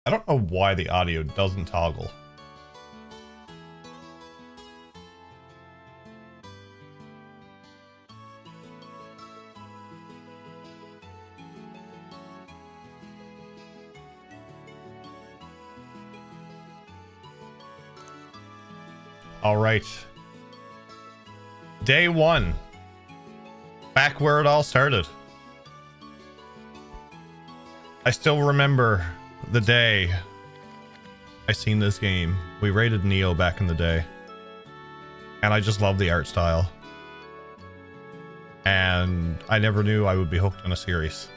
I don't know why the audio doesn't toggle. All right. Day one. Back where it all started. I still remember the day I seen this game. We rated Neo back in the day. And I just love the art style. And I never knew I would be hooked on a series.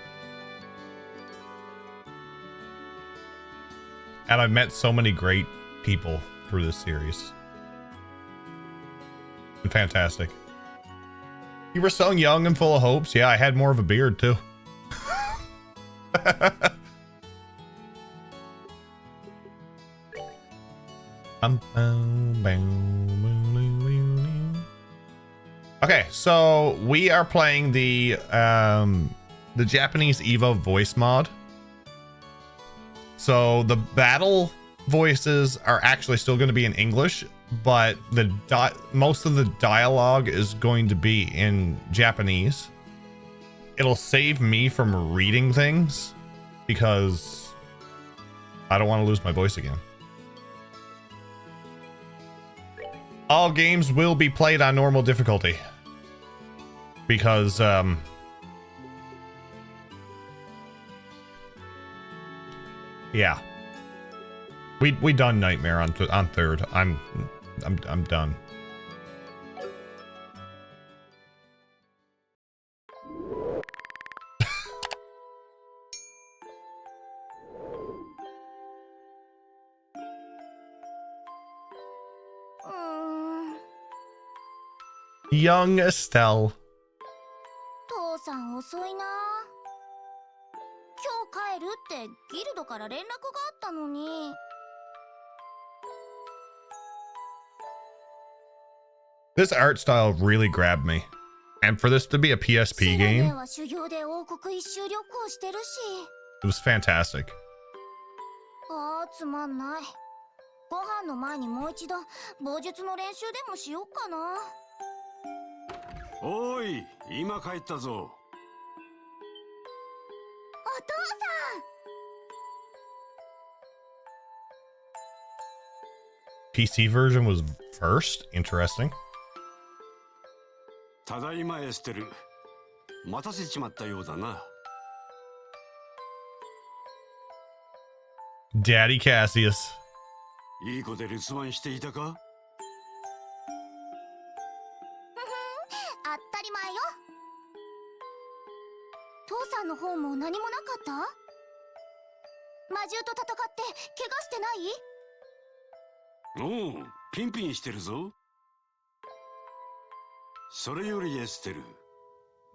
And I've met so many great people through this series. Been fantastic. You were so young and full of hopes. Yeah, I had more of a beard too. Okay, so we are playing the Japanese Evo voice mod. So the battle voices are actually still going to be in English, but the most of the dialogue is going to be in Japanese. It'll save me from reading things because I don't want to lose my voice again. All games will be played on normal difficulty because yeah. We done Nightmare on third. I'm done. Young Estelle. 父さん遅いな。今日帰るってギルドから連絡があったのに。This art style really grabbed me. And for this to be a PSP game, it was fantastic. ああ、つまんない。ご飯の前にもう一度棒術の練習でもしようかな。おい、今帰ったぞ。お父さん。PC version was first? Interesting. ただいまエステル。待たせちまったようだな。Daddy Cassius. いい子で留守番していたか？当たり前よ。父さんの方も何もなかった？魔獣と戦って怪我してない？おう、ピンピンしてるぞ。それよりエステル、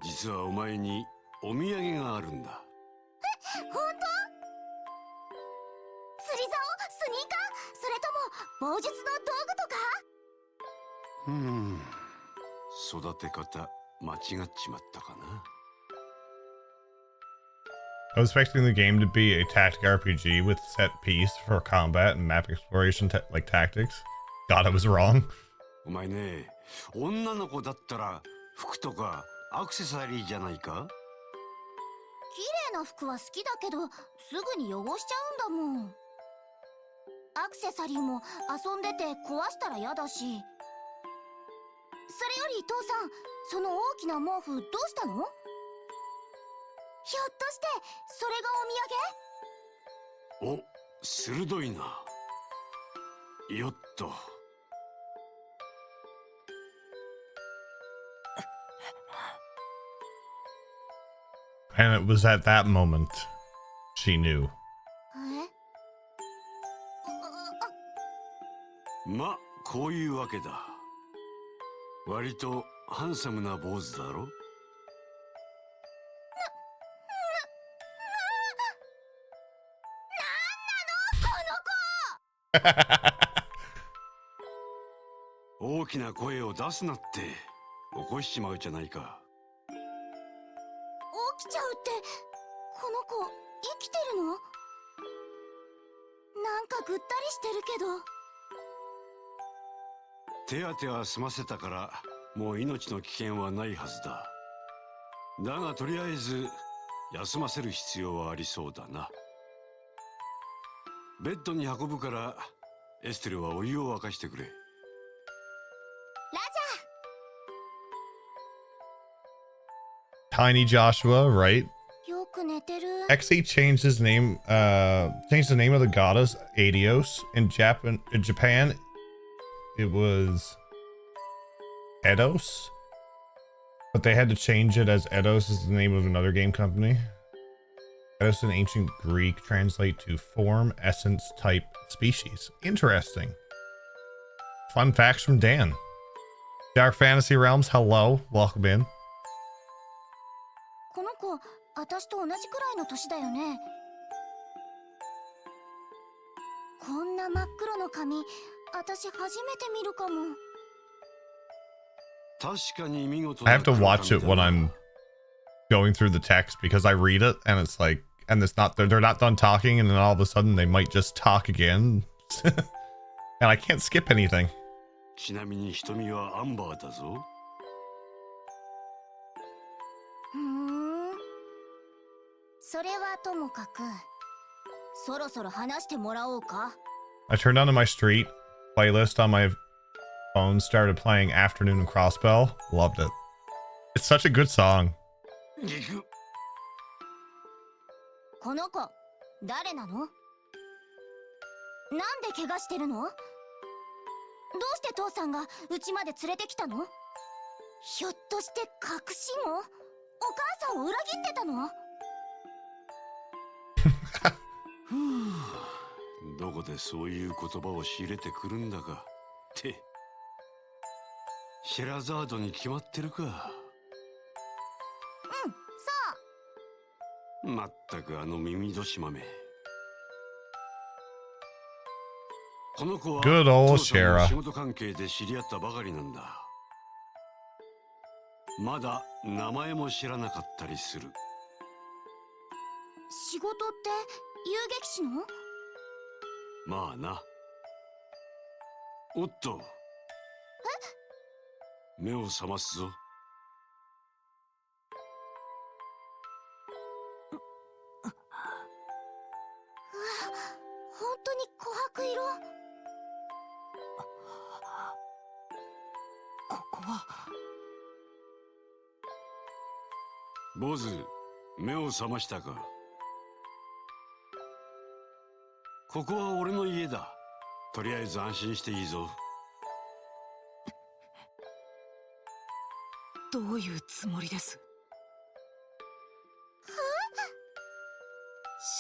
実はお前にお土産があるんだ。え、本当？釣り竿、スニーカー、それとも棒術の道具とか？育て方間違っちまったかな。I was expecting the game to be a tactic RPG with set piece for combat and map exploration like tactics. God, I was wrong. お前ね、女の子だったら服とかアクセサリーじゃないか？綺麗な服は好きだけど、すぐに汚しちゃうんだもん。アクセサリーも遊んでて壊したら嫌だし。それより父さん、その大きな毛布どうしたの？ひょっとしてそれがお土産？お、鋭いな。よっと。And it was at that moment she knew. ま、こういうわけだ。割とハンサムな坊主だろ？大きな声を出すなって起こしちまうじゃないか。起きちゃうって、この子生きてるの？ぐったりしてるけど。手当ては済ませたからもう命の危険はないはずだ。だがとりあえず休ませる必要はありそうだな。ベッドに運ぶからエステルはお湯を沸かしてくれ。ラジ Tiny Joshua, right? ャよく寝てる。 XE changed his name, changed the name of the goddess Adios. In Japan, it was Eidos, but they had to change it as Eidos is the name of another game company. Eidos in ancient Greek translate to form, essence, type, species. Interesting. Fun facts from Dan. Dark Fantasy Realms, hello, welcome in. この子、私と同じくらいの年だよね。こんな真っ黒の髪、私初めて見るかも。確かに見事 I have to watch it when I'm going through the text because I read it and it's like, and it's not, they're not done talking and then all of a sudden they might just talk again. And I can't skip anything. ちなみに瞳はアンバーだぞ。それはともかく、そろそろ話してもらおうか。I turned onto my street playlist on my phone, started playing Afternoon and Crossbell. Loved it. It's such a good song. この子、誰なの？なんで怪我してるの？どうして父さんが家まで連れてきたの？ひょっとして隠し子？お母さんを裏切ってたの？どこでそういう言葉を仕入れてくるんだかってシェラザードに決まってるか。そう。まったくあの耳年豆。この子は Good old 父さんの Shara. 仕事関係で知り合ったばかりなんだ。まだ名前も知らなかったりする。仕事って遊撃士の？まあな。おっと。目を覚ますぞ。本当に琥珀色。ここは坊主、目を覚ましたか。ここは俺の家だ。とりあえず安心していいぞ。どういうつもりです？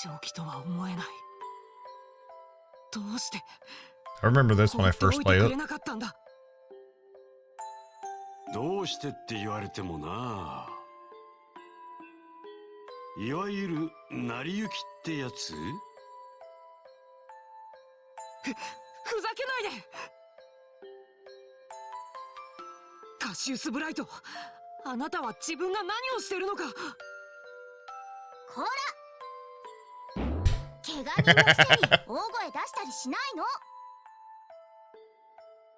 正気とは思えない。どうして I remember this when I first 放っておいて played く it. れなかったんだ。どうしてって言われてもな。いわゆる成り行きってやつ？ふざけないで。カシウス・ブライト、あなたは自分が何をしてるのか。こら、怪我人のくせに大声出したりしないの。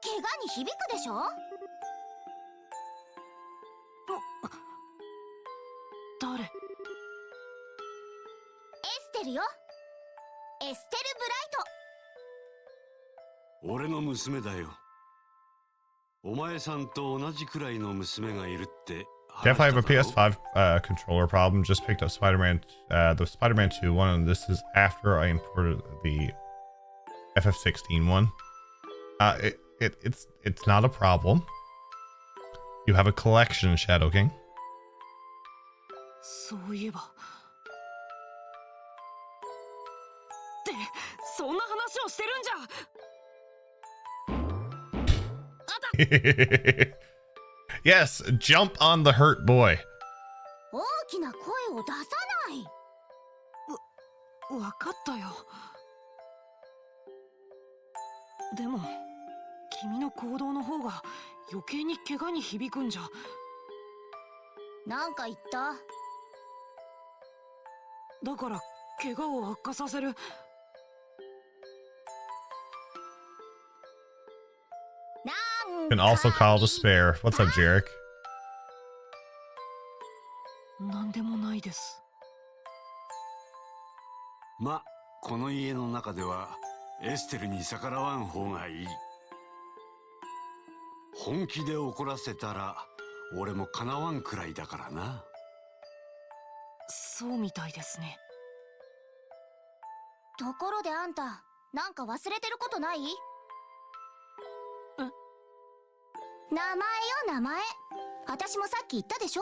怪我に響くでしょ。誰？エステルよ。エステル・ブライト。俺の娘だよ。お前さんと同じくらいの娘がいるって。Definitely have a PS5 controller problem. Just picked up Spider-Man, the Spider-Man 2 one, and this is after I imported the FF16 one. It's not a problem. You have a collection, Shadow King. そういえば。ってそんな話をしてるんじゃ。Yes, jump on the hurt boy. 大きな声を出さない。わかったよ。でも君の行動の方が余計に怪我に響くんじゃ。なんか言った？だから怪我を悪化させる。Can also call to spare. What's up, Jarek? なんでもないです。ま、この家の中ではエステルに逆らわん方がいい。本気で怒らせたら俺もかなわんくらいだからな。そうみたいですね。ところであんた、なんか忘れてることない？名前よ、名前。私もさっき言ったでしょ？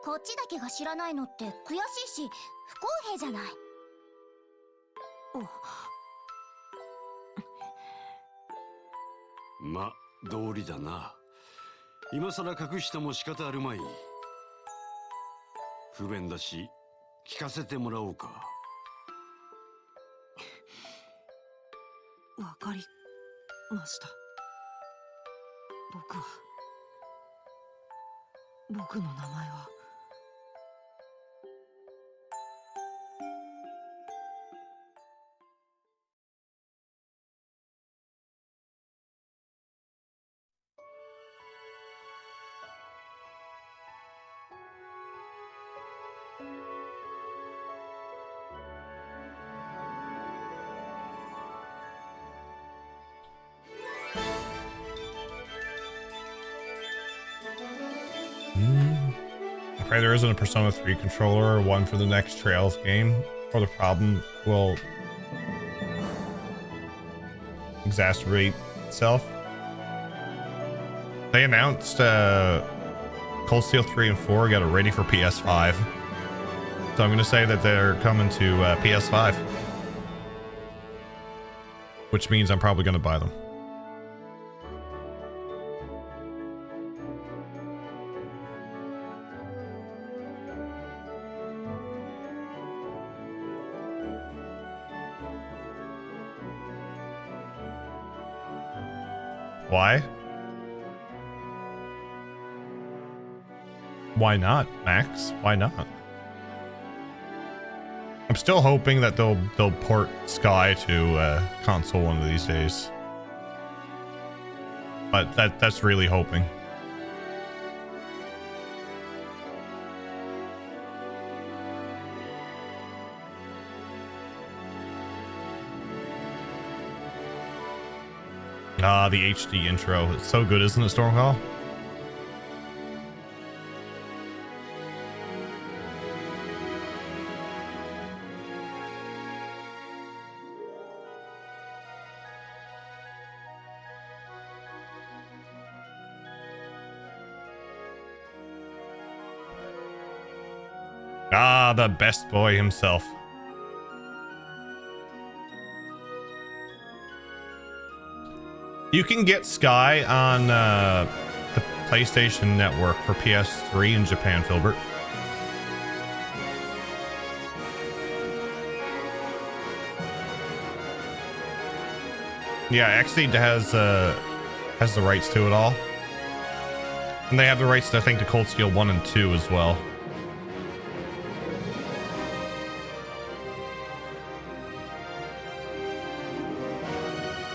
こっちだけが知らないのって悔しいし不公平じゃない。ま、道理だな。今さら隠しても仕方あるまい。不便だし聞かせてもらおうか。わかりました。僕の名前はI pray there isn't a Persona 3 controller or one for the next Trails game, or the problem will exacerbate itself. They announced Cold Steel 3 and 4 got it ready for PS5. So I'm going to say that they're coming to PS5. Which means I'm probably going to buy them. Why? Why not, Max? Why not? I'm still hoping that they'll port Sky to console one of these days. But that's really hoping. Ah, the HD intro. It's so good, isn't it, Stormcall? Ah, the best boy himself. You can get Sky on the PlayStation Network for PS3 in Japan, Filbert. Yeah, Xseed has the rights to it all. And they have the rights, I think, to Cold Steel 1 and 2 as well.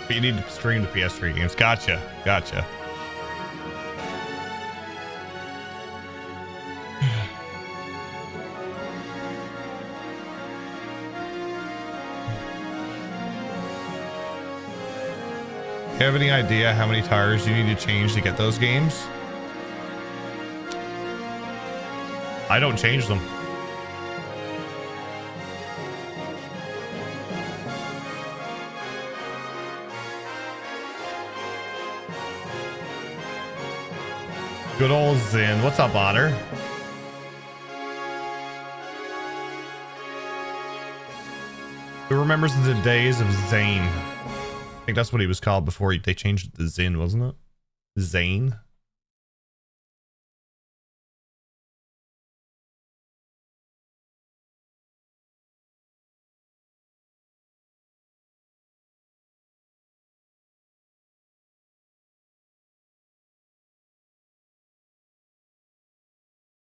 But you need to stream the PS3 games. Gotcha. Gotcha. You have any idea how many tires you need to change to get those games? I don't change them. Good old Zin. What's up, Otter? Who remembers the days of Zane? I think that's what he was called before they changed it to Zin, wasn't it? Zane?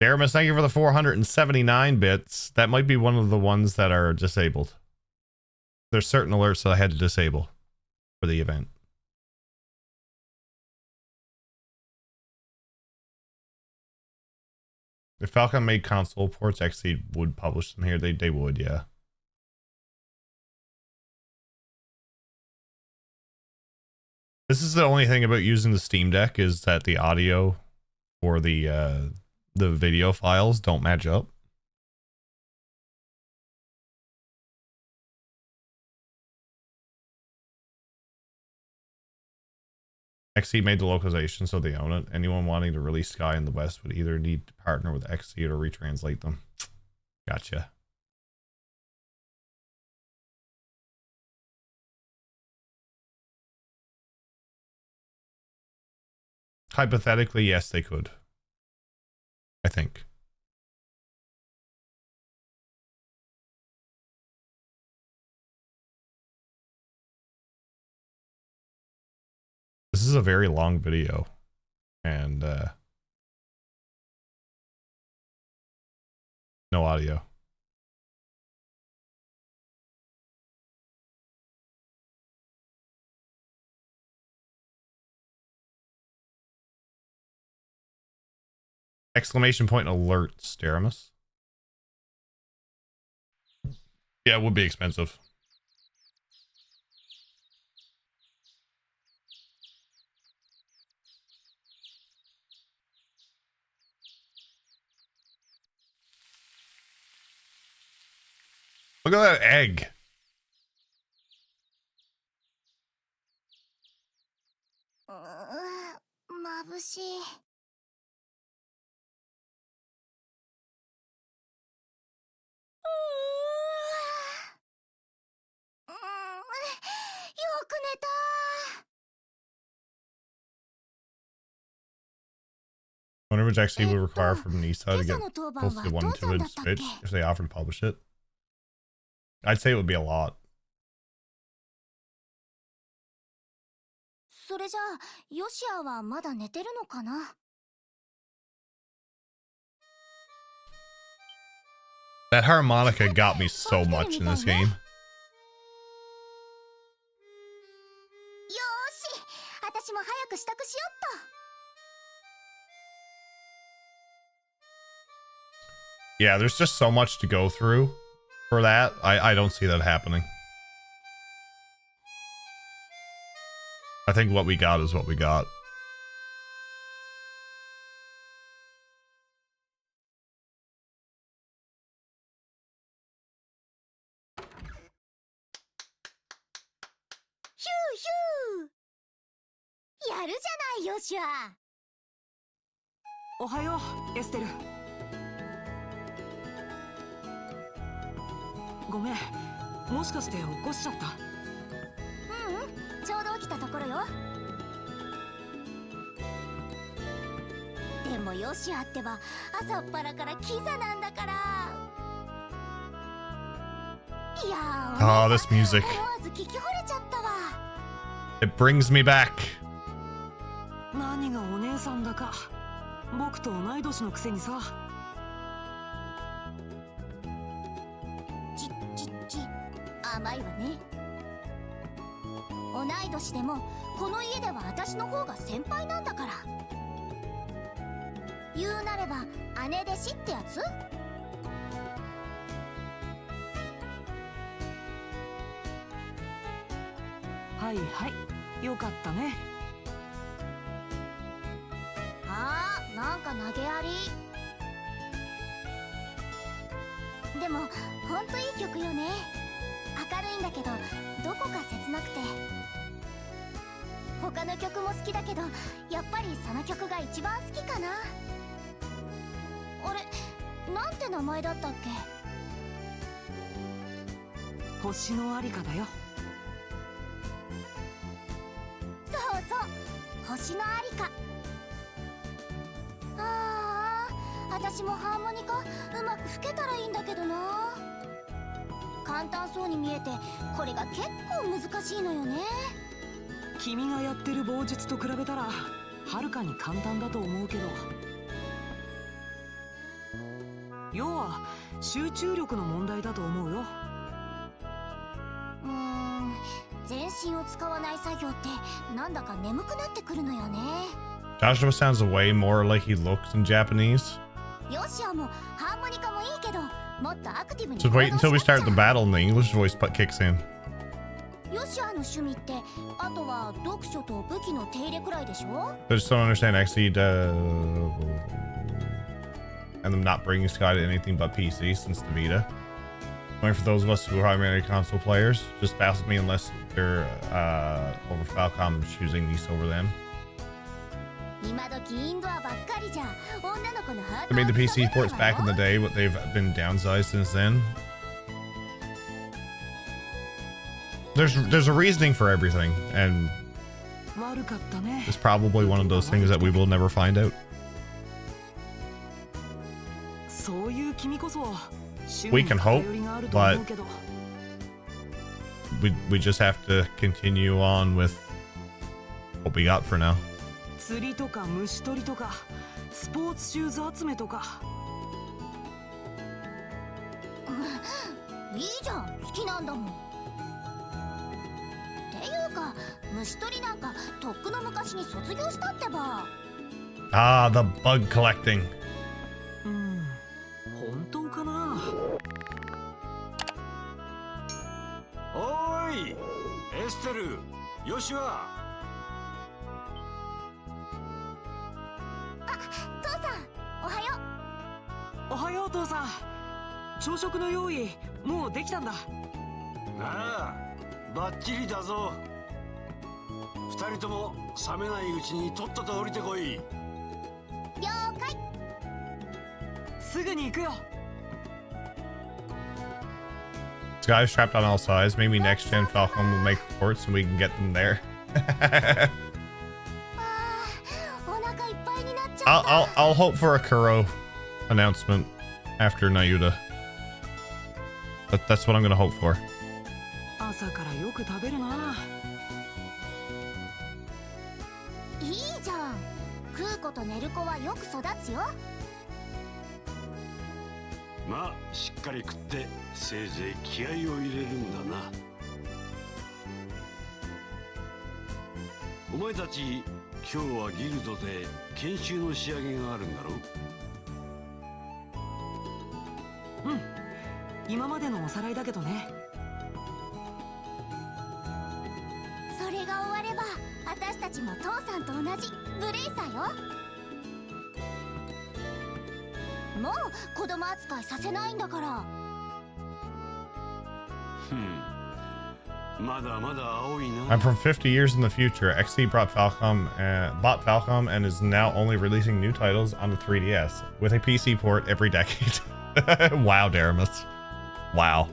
Daramus, thank you for the 479 bits. That might be one of the ones that are disabled. There's certain alerts that I had to disable for the event. If Falcon made console ports, XC would publish them here. They would, yeah. This is the only thing about using the Steam Deck is that the audio or the video files don't match up. XC made the localization, so they own it. Anyone wanting to release Sky in the West would either need to partner with XC or retranslate them. Gotcha. Hypothetically, yes, they could. I think. This is a very long video, and no audio. Exclamation point alert, Steramus. Yeah, it would be expensive. Look at that egg. I wonder which XC would require from Nisa to get both the 1 and 2 inch Switch if they offer to publish it. I'd say it would be a lot. That harmonica got me so much in this game. Yeah, there's just so much to go through for that. I don't see that happening. I think what we got is what we got. Ohayo, Esther. ごめん、もしかして起こしちゃった？ちょうど起きたところよ。でもヨシアってば朝っぱらからキザなんだから。いやー、this music. 思わず聞き惚れちゃったわ。It brings me back. 何がお姉さんだか。僕と同い年のくせにさ。甘いわね。同い年でもこの家では私の方が先輩なんだから。言うなれば姉弟子ってやつ？はいはい、よかったね。ああ、なんか投げやり。でもほんといい曲よね。明るいんだけどどこか切なくて。他の曲も好きだけどやっぱりその曲が一番好きかな。あれ、なんて名前だったっけ？星のありかだよ。そうそう、星のありか。ああ、私もハーモニカうまく吹けたらいいんだけどな。簡単そうに見えてこれが結構難しいのよね。君がやってる棒術と比べたらはるかに簡単だと思うけど、要は集中力の問題だと思うよ。全身を使わない作業ってなんだか眠くなってくるのよね。Joshua sounds way more like he looks in Japanese. ヨシアもハーモニカもいいけど、もっとアクティブに Just wait until we start the battle and the English voice kicks in. ヨシアの趣味ってあとは読書と武器の手入れくらいでしょ？ I just don't understand Exceed and them not bringing Sky to anything but PC since the Vita. Only for those of us who are primary console players, just baffles me unless they're over Falcom and choosing these over them. 今時インドアばっかりじゃ女の子のハー They ト made the を PC つかめ ports ない back in わ the よ。 day, but they've been downsized since then. There's a reasoning for everything, and 悪かったね。 it's probably one of those things that we will never find out. そういう君こそ趣 We 味 can に hope, 偏りがあると思うけど。 We just have to continue on with what we got for now. 釣りとか虫取りとかスポーツシューズ集めとか。いいじゃん、好きなんだもん。っていうか、虫取りなんかとっくの昔に卒業したってば。 Ah, the bug collecting. 本当かな。おーいエステル、ヨシュア。父さん、おはよおはよう父さん。朝食の用意もうできたんだ。ああ、バッチリだぞ。二人とも冷めないうちにとっとと降りてこい。う。了解。すぐに行くよ。 Sky's trapped on all sides. Maybe next gen Falcom will make ports and we can get them there. あー、お腹いっぱいになっちゃった。 I'll hope for a Kuro announcement after Nayuta. That's what I'm gonna hope for. 朝からよく食べるな。いいじゃん。食う子と寝る子はよく育つよ。まあしっかり食ってせいぜい気合を入れるんだな。お前たち今日はギルドで研修の仕上げがあるんだろう。うん。今までのおさらいだけどね。それが終われば私たちも父さんと同じブレイサーよ。もう子供扱いさせないんだから。まだまだ青いな。 I'm from 50 years in the future. XC bought Falcom and is now only releasing new titles on the 3DS with a PC port every decade. Wow, Daramus. Wow.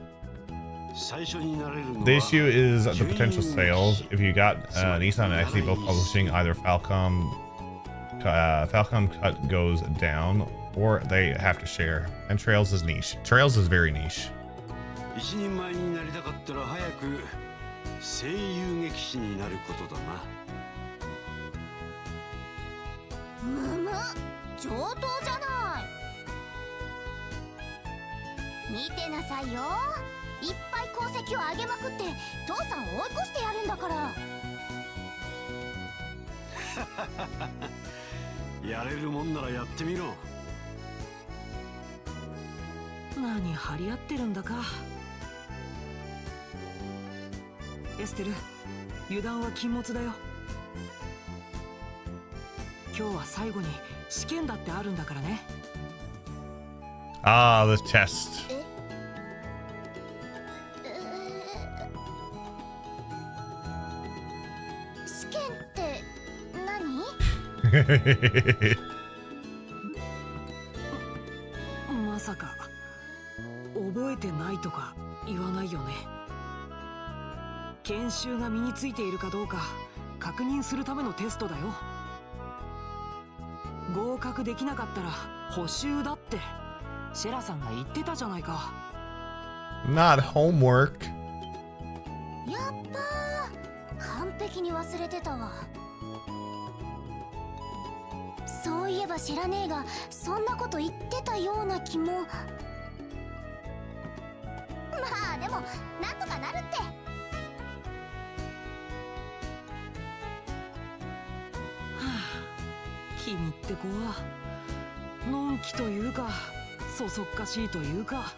最初になれるのは The issue is the potential sales. If you got Nissan and XC both publishing, either Falcom cut goes down or they have to share. And Trails is niche. Trails is very niche. 一人前になりたかったら早く声優劇士になることだな。むむ、上等じゃない。見てなさいよ。いっぱい功績を上げまくって父さんを追い越してやるんだから。やれるもんならやってみろ。何張り合ってるんだか。エステル、油断は禁物だよ。今日は最後に試験だってあるんだからね。Ah, the test. 試験って何？まさか覚えてないとか言わないよね。研修が身についているかどうか確認するためのテストだよ。合格できなかったら補習だってシェラさんが言ってたじゃないか。 Not homework. やっぱ完璧に忘れてたわ。そういえば知らねえがそんなこと言ってたような気も。まあでもなんとかなるって。君って子はのんきというかそそっかしいというか。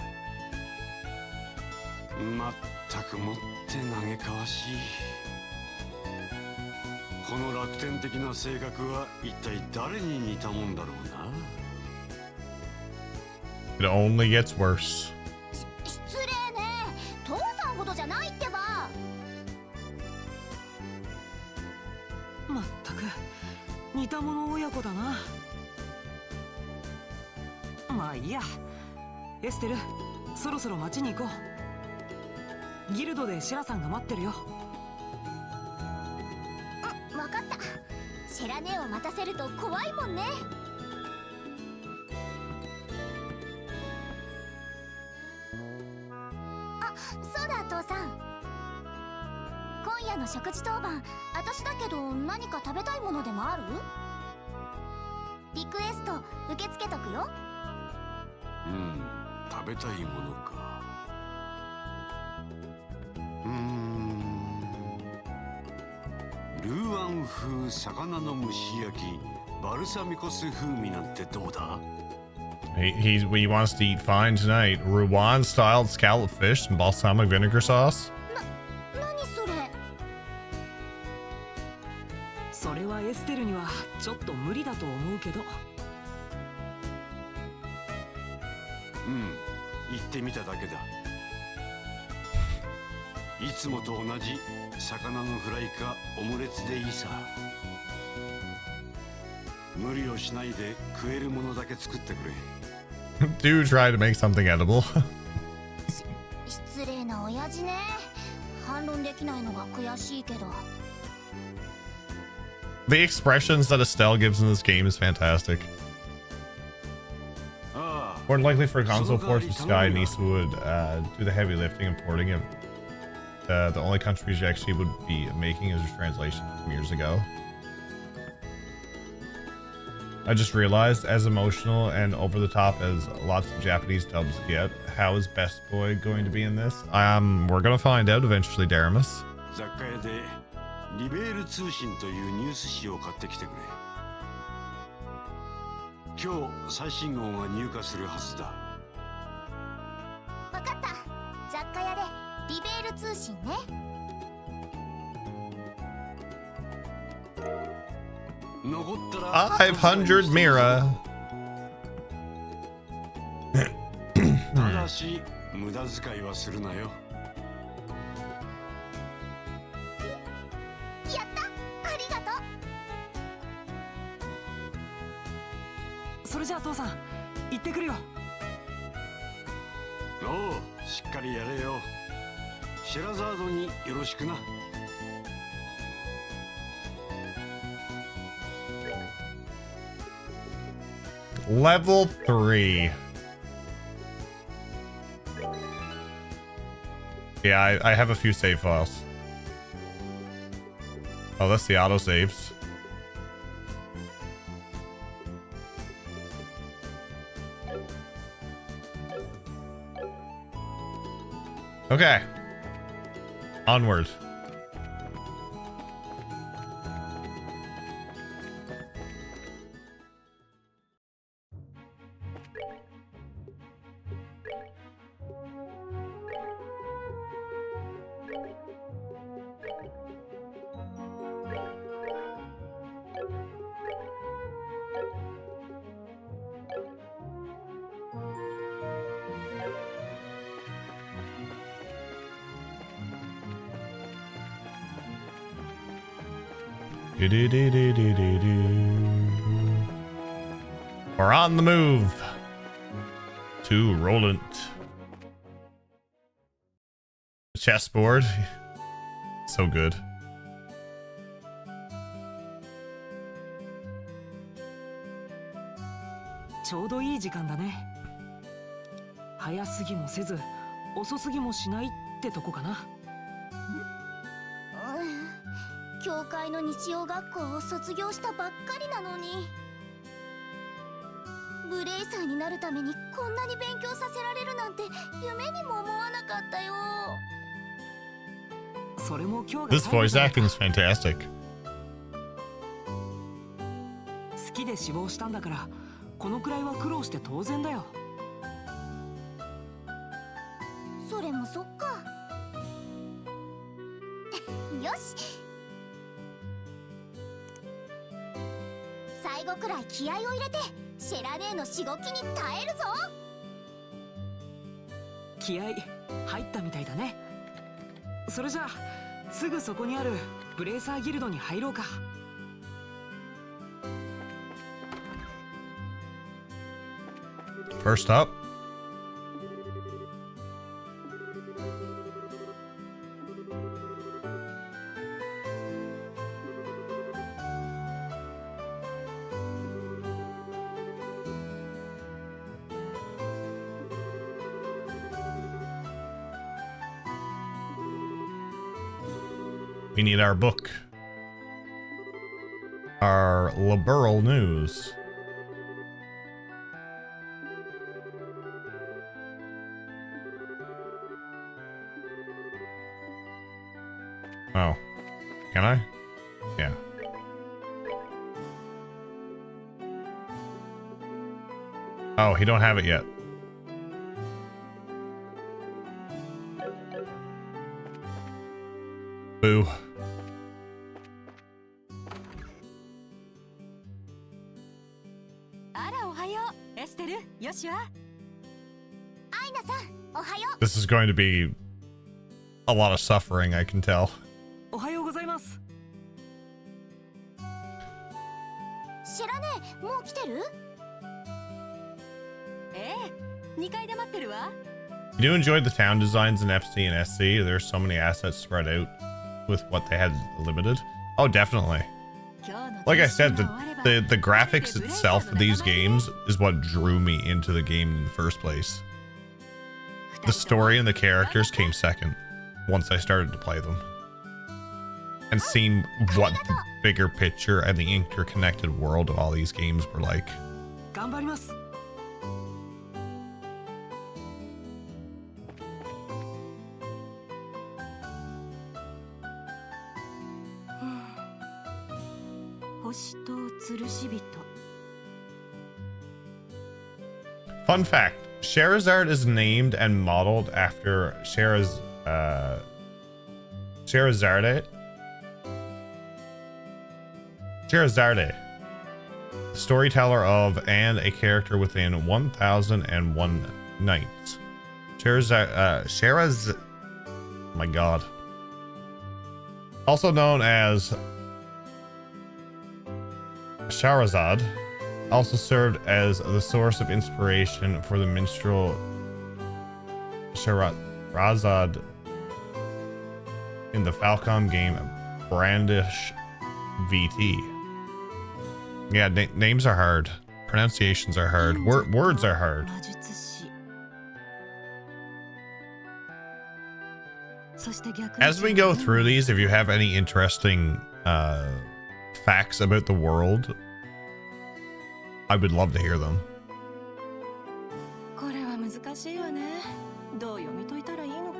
まったくもって嘆かわしい。この楽天的な性格は一体誰に似たもんだろうな。 It only gets worse. 失礼ね。父さんほどじゃないってば。まったく似た者親子だな。まあいいや。エステル、そろそろ町に行こう。ギルドでシェラさんが待ってるよ。うん、わかった。シェラ姉を待たせると怖いもんね。あ、そうだ父さん。今夜の食事当番、私だけど何か食べたいものでもある？リクエスト受け付けとくよ。食べたいものか。ルーアン風魚の蒸し焼きバルサミコ酢風味なんてどうだ？ He wants to eat fine tonight. Rouen styled scallop fish and balsamic vinegar sauce. 何それ？それはエステルにはちょっと無理だと思うけど。言ってみただけだ。いつもと同じ魚のフライかオムレツでいいさ。無理をしないで食えるものだけ作ってくれ。Do try to make something edible. 失礼な親父ね。反論できないのが悔しいけど。The expressions that Estelle gives in this game is fantastic. More than likely for console ports with Sky and Eastwood do the heavy lifting and porting it. The only countries you actually would be making is a translation from years ago. I just realized, as emotional and over the top as lots of Japanese dubs get, how is Best Boy going to be in this? We're gonna find out eventually, Daramus. 雑貨屋でリベール通信というニュース誌を買ってきてくれ。今日最新号が入荷するはずだ。わかった。雑貨屋でリベール通信ね。残ったら500 Mira. ただし無駄遣いはするなよ。やった、ありがとう。それじゃあ父さん行ってくるよ。おう、しっかりやれよ。シェラザードによろしくな。Level 3. Yeah, I have a few save files. Oh, that's the auto saves. Okay. Onward. We're on the move to Roland. Chessboard. So good. ちょうどいい時間だね。早すぎもせず遅すぎもしないってとこかな。教会の日曜学校を卒業したばっかりなのに。ブレイサーになるためにこんなに勉強させられるなんて夢にも思わなかったよ。それも今日が This voice acting is fantastic. 好きで志望したんだからこのくらいは苦労して当然だよ。それもそっか。よし、最後くらい気合を入れてシェラ姉のしごきに耐えるぞ。気合入ったみたいだね。それじゃあすぐそこにあるブレーサーギルドに入ろうか。First up, we need our book, our Liberl news. Oh, can I? Yeah. Oh, he don't have it yet. Boo. あら、おはよう、エステル、よしは。アイナさん、おはよう。 This is going to be a lot of suffering, I can tell. おはようございます。シェラ姉、もう来てる？ええ、2階で待ってるわ。 You enjoyed the town designs in FC and SC? There's so many assets spread out with what they had limited. Oh, definitely. Like I said, the graphics itself of these games is what drew me into the game in the first place. The story and the characters came second once I started to play them. And seeing what the bigger picture and the interconnected world of all these games were like. 頑張ります。星と吊るし人。 Fun fact, Sherazard is named and modeled after Sherazade, storyteller of and a character within 1001 Nights. Sheraz, oh my god. Also known as Shahrazad, also served as the source of inspiration for the minstrel Shahrazad in the Falcom game Brandish VT. Yeah, names are hard. Pronunciations are hard. Words are hard. As we go through these, if you have any interesting facts about the world, I would love to hear them. これは難しいわね。どう読み解いたらいいのか。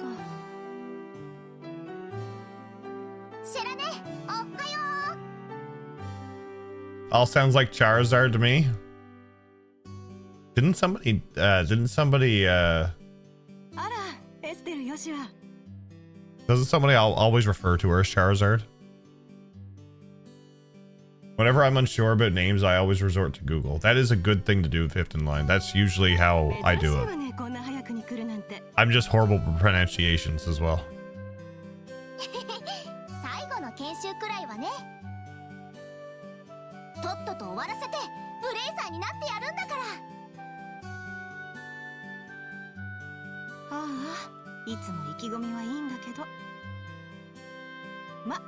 シェラ姉、おはよう。 All sounds like Charizard to me. Didn't somebody あら、エステルよしは。 doesn't somebody always refer to her as Charizard? Whenever I'm unsure about names, I always resort to Google. That is a good thing to do with Fifth in Line. That's usually how I do it. I'm just horrible with pronunciations as well. 最後の研修くらいはね。とっとと終わらせてブレイザーになってやるんだから。ああ、いつも意気込みはいいんだけど。ま、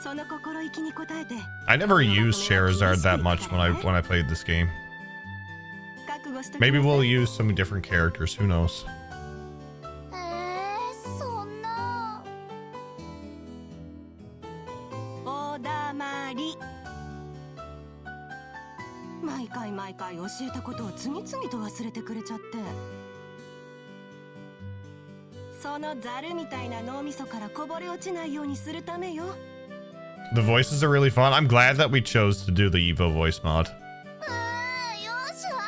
その心意気に応えて。 I never used Charizard that much when I played this game. Maybe we'll use some different characters. Who knows? そんな。おだまり。毎回教えたことを次々と忘れてくれちゃって。そのザルみたいな脳みそからこぼれ落ちないようにするためよ。 The voices are really fun. I'm glad that we chose to do the Evo voice mod. よしは。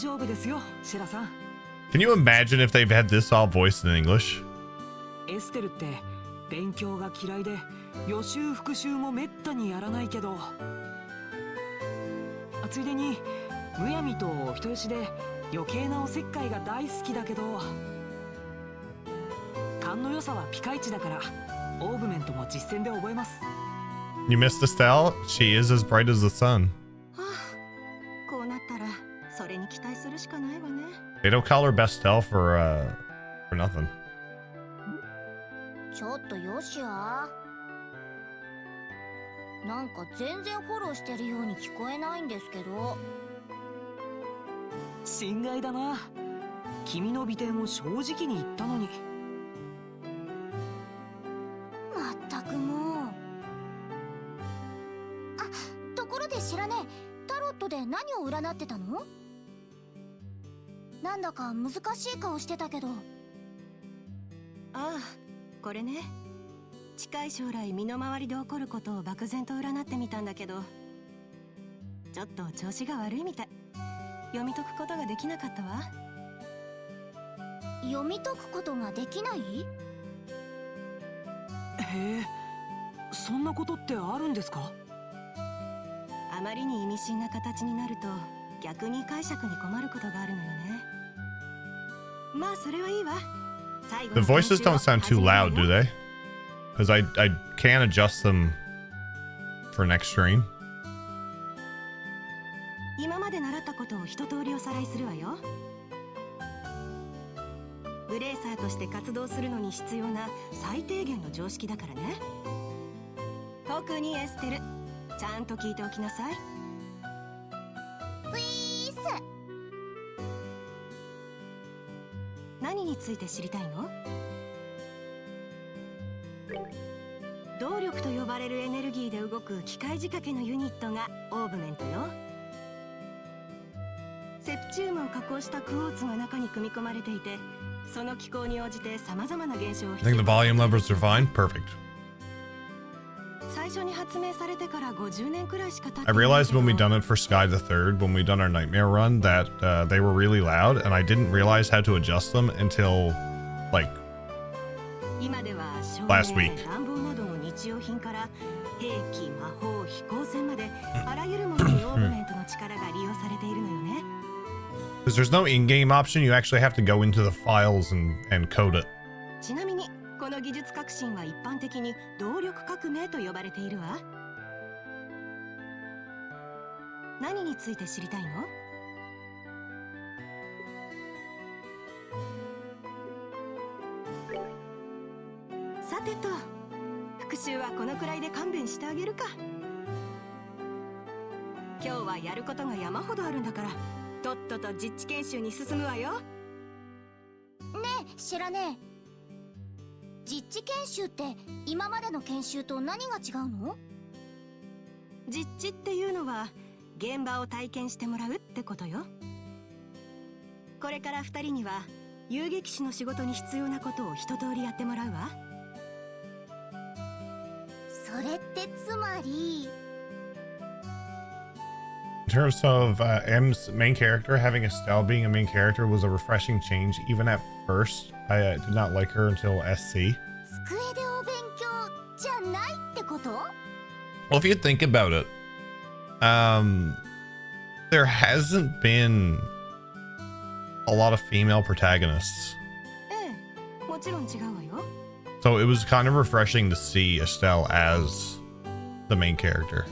丈夫ですよ、シェラさん。 Can you imagine if they've had this all voiced in English? エステルって勉強が嫌いで予習復習もめったにやらないけど、ついでにむやみと人よしで余計なおせっかいが大好きだけど、勘の良さはピカイチだからオーグメントも実践で覚えます。 You missed Estelle? She is as bright as the sun. はあ、こうなったらそれに期待するしかないわね。 They don't call her Bestel for nothing. ちょっとよしや。なんか全然フォローしてるように聞こえないんですけど。心外だな。君の美点を正直に言ったのに。まったくもう。あ、ところで知らねえ、タロットで何を占ってたの？なんだか難しい顔してたけど。ああ、これね。近い将来身の回りで起こることを漠然と占ってみたんだけど、ちょっと調子が悪いみたい。読み解くことができなかったわ。読み解くことができない？へえ、そんなことってあるんですか？あまりに意味深な形になると逆に解釈に困ることがあるのよね。まあそれはいいわ。 The voices don't sound too loud, do they? Because I can adjust them for next stream. 今まで習ったことを一通りおさらいするわよ。ブレーサーとして活動するのに必要な最低限の常識だからね。特にエステル、ちゃんと聞いておきなさい。ウィース。何について知りたいの？動力と呼ばれるエネルギーで動く機械仕掛けのユニットがオーグメントよ。セプチウムを加工したクォーツが中に組み込まれていて、その気候に応じて様々な現象を I think the volume levels are fine. Perfect. 最初に発明されてから50年くらいしか経って I ないけど。 realized when we done it for Sky the Third, when we done our nightmare run, that they were really loud, and I didn't realize how to adjust them until like 今では照明、 last week. 暖房などの日用品から兵器、魔法、飛行船まであらゆるものにオーグメントの力が利用されているのよね。 Because there's no in-game option, you actually have to go into the files and code it. ちなみにこの技術革新は一般的に動力革命と呼ばれているわ。何について知りたいの？さてと、復習はこのくらいで勘弁してあげるか。今日はやることが山ほどあるんだから、とっとと実地研修に進むわよ。ねえ、知らねえ。実地研修って今までの研修と何が違うの？実地っていうのは現場を体験してもらうってことよ。これから2人には遊撃士の仕事に必要なことを一通りやってもらうわ。それってつまり In terms of M's main character, having Estelle being a main character was a refreshing change. Even at first, I did not like her until SC. 机でお勉強じゃないってこと？ Well, if you think about it, there hasn't been a lot of female protagonists. ええ、もちろん違うわよ。 So it was kind of refreshing to see Estelle as the main character.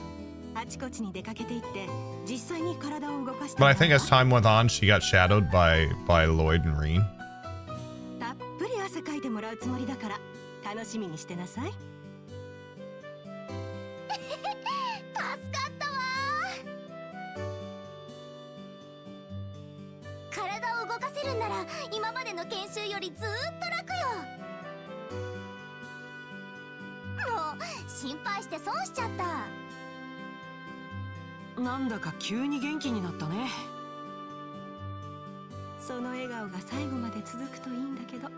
あちこちに出かけていって実際に体を動かして。 But I think as time went on, she got shadowed by Lloyd and Reen. たっぷり汗かいてもらうつもりだから楽しみにしてなさい。助かったわ。体を動かせるんなら今までの研修よりずーっと楽よ。もう心配して損しちゃった。なんだか急に元気になったね。その笑顔が最後まで続くといいんだけど。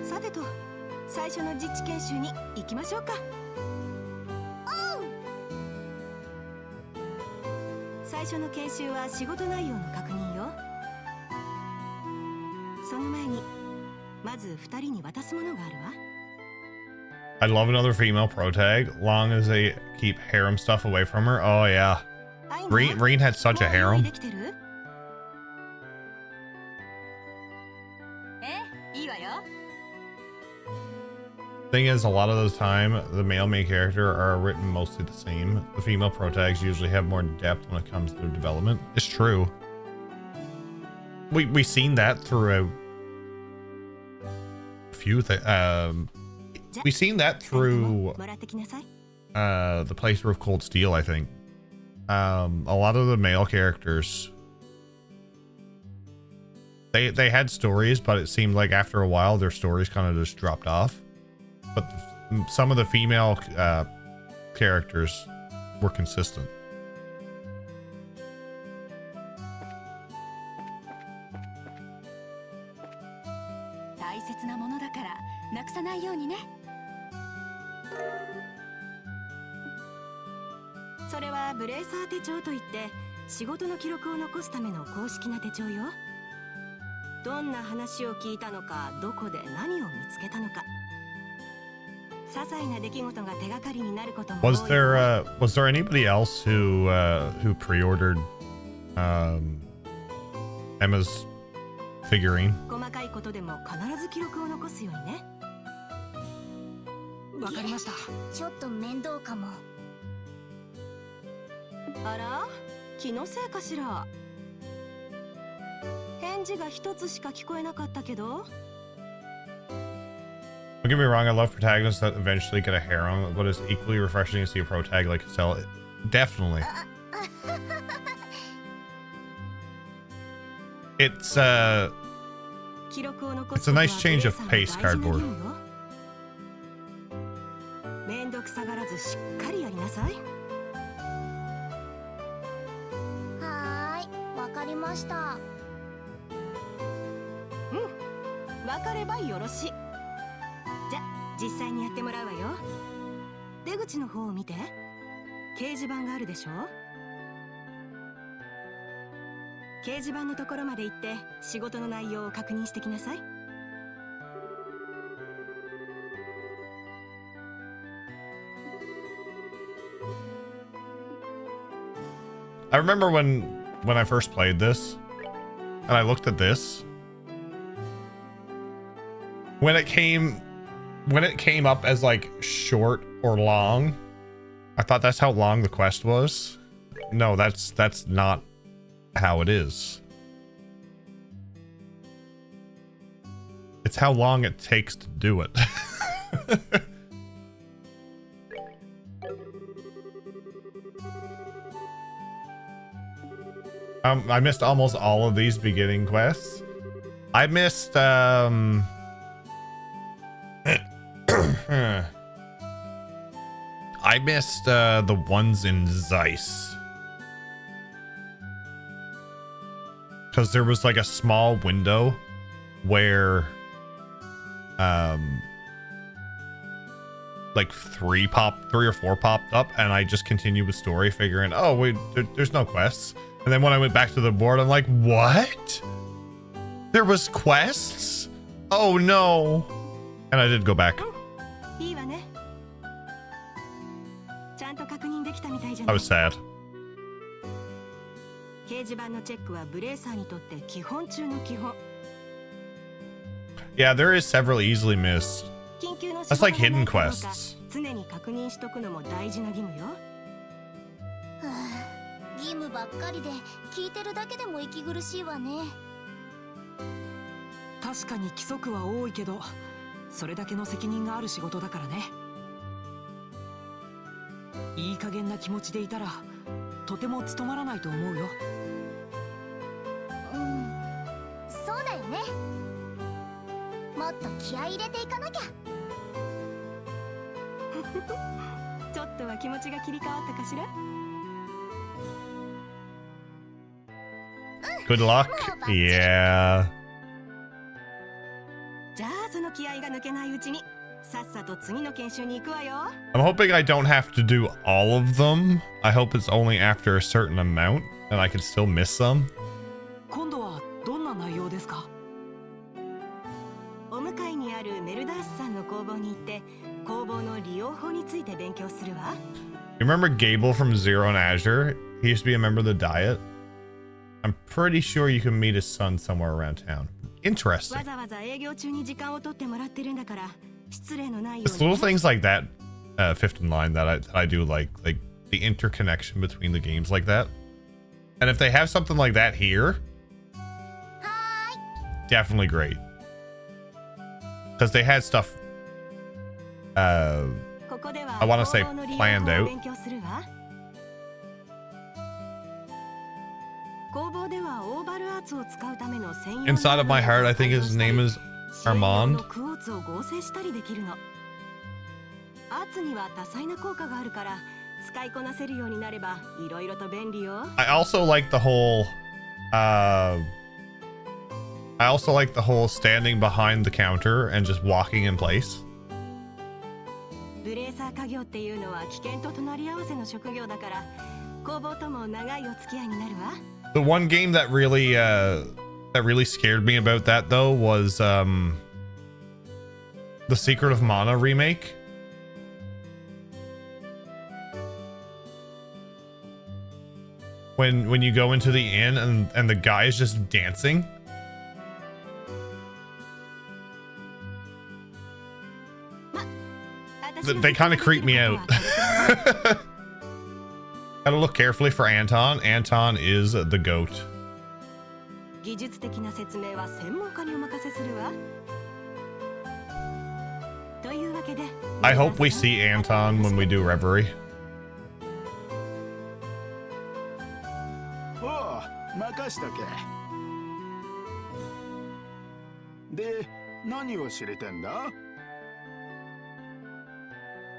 さてと、最初の実地研修に行きましょうか。おう。最初の研修は仕事内容の確認よ。その前にまず2人に渡すものがあるわ。 I'd love another female protag, long as they keep harem stuff away from her. Oh yeah. Reen had such a harem. Thing is, a lot of the time, the male main character are written mostly the same. The female protags usually have more depth when it comes to development. It's true. We seen that through a few things. We seen that through the playthrough of Cold Steel, I think. A lot of the male characters, they had stories, but it seemed like after a while their stories kind of just dropped off. But some of the female characters were consistent. Was there anybody else who pre-ordered Emma's figurine? わかりました。ちょっと面倒かも。あら、気のせいかしら。返事が一つしか聞こえなかったけど。Don't get me wrong, I love protagonists that eventually get a harem, but it's equally refreshing to see a protag like Estelle. Definitely. It's a nice change of pace, Cardboard. めんどくさがらずしっかりやりなさい。はーい、わかりました。うん、わかればよろしい。じゃ、実際にやってもらうわよ。出口の方を見て。掲示板があるでしょ。掲示板のところまで行って仕事の内容を確認してきなさい。I remember when I first played this, and I looked at this. When it came up as like short or long, I thought that's how long the quest was. No, that's not how it is. It's how long it takes to do it. I missed almost all of these beginning quests. I missed I missed the ones in Zeiss. Because there was like a small window where like three or four popped up, and I just continued with story figuring, oh wait, there's no quests. And then when I went back to the board, I'm like, what? There was quests? Oh no. And I did go back. I was sad. Yeah, there is several easily missed. That's like hidden quests. 義務ばっかりで聞いてるだけでも息苦しいわね。確かに規則は多いけど、それだけの責任がある仕事だからね。いい加減な気持ちでいたらとても務まらないと思うよ。うん、そうだよね。もっと気合い入れていかなきゃ。ちょっとは気持ちが切り替わったかしら。Good luck. Yeah. じゃあその気合が抜けないうちにさっさと次の研修に行くわよ。I'm hoping I don't have to do all of them. I hope it's only after a certain amount. and I could still miss some. 今度はどんな内容ですか？お向かいにあるメルダースさんの工房に行って工房の利用法について勉強するわ。 You remember Gable from Zero and Azure? He used to be a member of the Diet. I'm pretty sure you can meet his son somewhere around town. Interesting. わざわざ営業中に時間を取ってもらってるんだから失礼のないよう It's に little things like that, fifth in line that I do like the interconnection between the games like that. And if they have something like that here, definitely great. Because they had stuff, I want to say planned out. Inside of my heart, I think his name is Armand. アーツには多彩な効果があるから使いこなせるようになればいろいろと便利よ。 I also like the whole standing behind the counter and just walking in place. ブレーサー家業っていうのは危険と隣り合わせの職業だから工房とも長いお付き合いになるわ。 The one game that really scared me about that though was the Secret of Mana remake. When you go into the inn and the guy is just dancing. They kind of creep me out. Gotta look carefully for Anton. Anton is the goat. 技術的な説明は専門家にお任せするわ。というわけで I hope we see Anton when we do Reverie. 任しとけ。で、何を知りてんだ？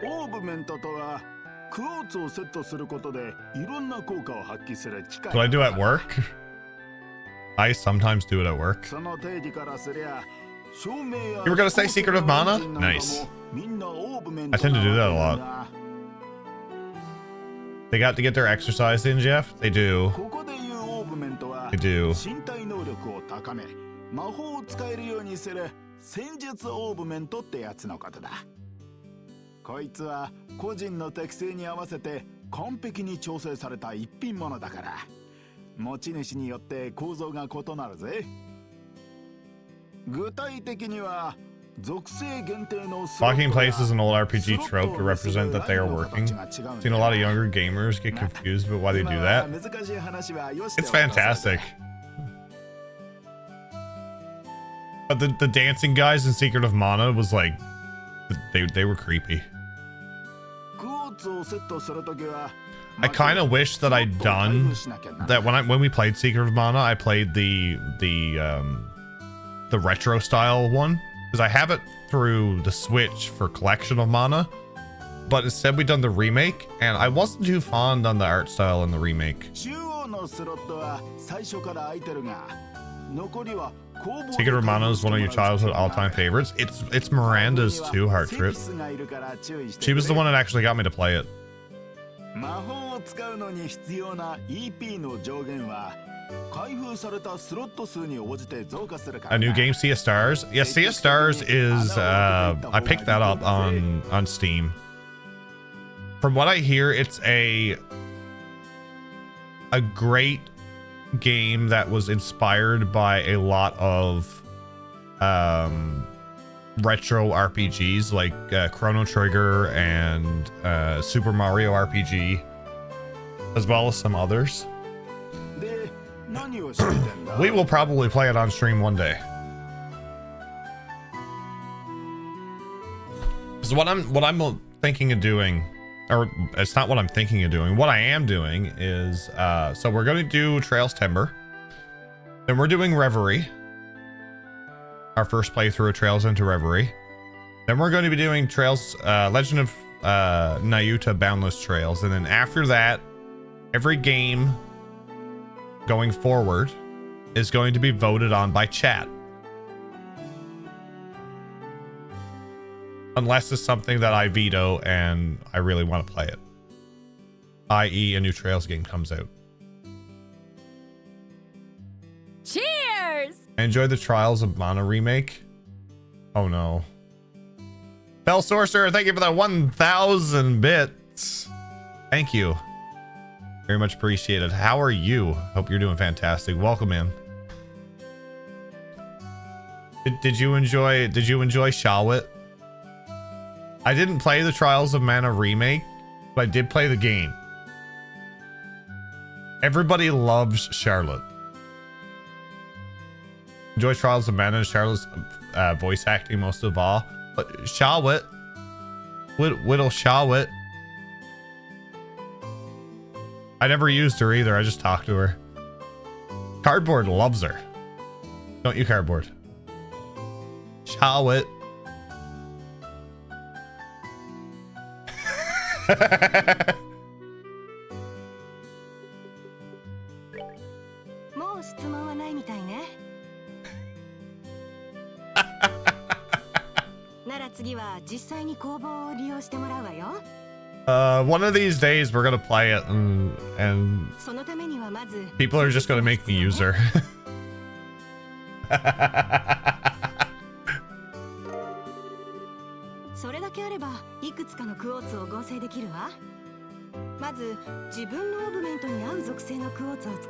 オーブメントとはクォーツをセットすることでいろんな効果を発揮する機械。 What I do at work? I sometimes do it at work. その定義からすりゃ、照明や You were gonna say Secret of Mana? Nice. みんなオーブメント I tend to do that a lot. They got to get their exercise in, Jeff? They do. ここでいうオーブメントは They do. 身体能力を高め、魔法を使えるようにする戦術オーブメントってやつのことだ。こいつは個人の適性に合わせて完璧に調整された一品物だから、持ち主によって構造が異なるぜ。具体的には Locking place is an old RPG trope to represent that they are working. Seen a lot of younger gamers get confused about why they do that. It's fantastic. But the dancing guys in Secret of Mana was like, they were creepy. I kind of wish that I'd done that when we played Secret of Mana. I played the retro style one. Because I have it through the Switch for Collection of Mana, but instead we done the remake, and I wasn't too fond on the art style in the remake. Secret of Mana is one of your childhood all-time favorites. It's Miranda's too, Heart Trip. She was the one that actually got me to play it. A new game, Sea of Stars. Yeah, Sea of Stars is I picked that up on Steam. From what I hear, it's a great game that was inspired by a lot of retro RPGs like Chrono Trigger and Super Mario RPG, as well as some others. We will probably play it on stream one day. So what I'm thinking of doing, or it's not what I'm thinking of doing, what I am doing is so we're going to do Trailstember, then we're doing Reverie, our first playthrough of Trails into Reverie, then we're going to be doing Trails Legend of Nayuta Boundless Trails, and then after that, every game going forward is going to be voted on by chat, unless it's something that I veto and I really want to play it, i.e. a new Trails game comes out. stars. I enjoyed the Trials of Mana remake. Oh no. Bell Sorcerer, thank you for that 1,000 bits. Thank you. Very much appreciated. How are you? Hope you're doing fantastic. Welcome in. Did you enjoy Shawit? I didn't play the Trials of Mana remake, but I did play the game. Everybody loves Charlotte. Enjoy Trials of Mana and Charlotte's voice acting most of all. But Shawit, Whittle Shawit. I never used her either. I just talked to her. Cardboard loves her. Don't you, Cardboard? Shawit. One of these days we're gonna play it and people are just gonna make me use her.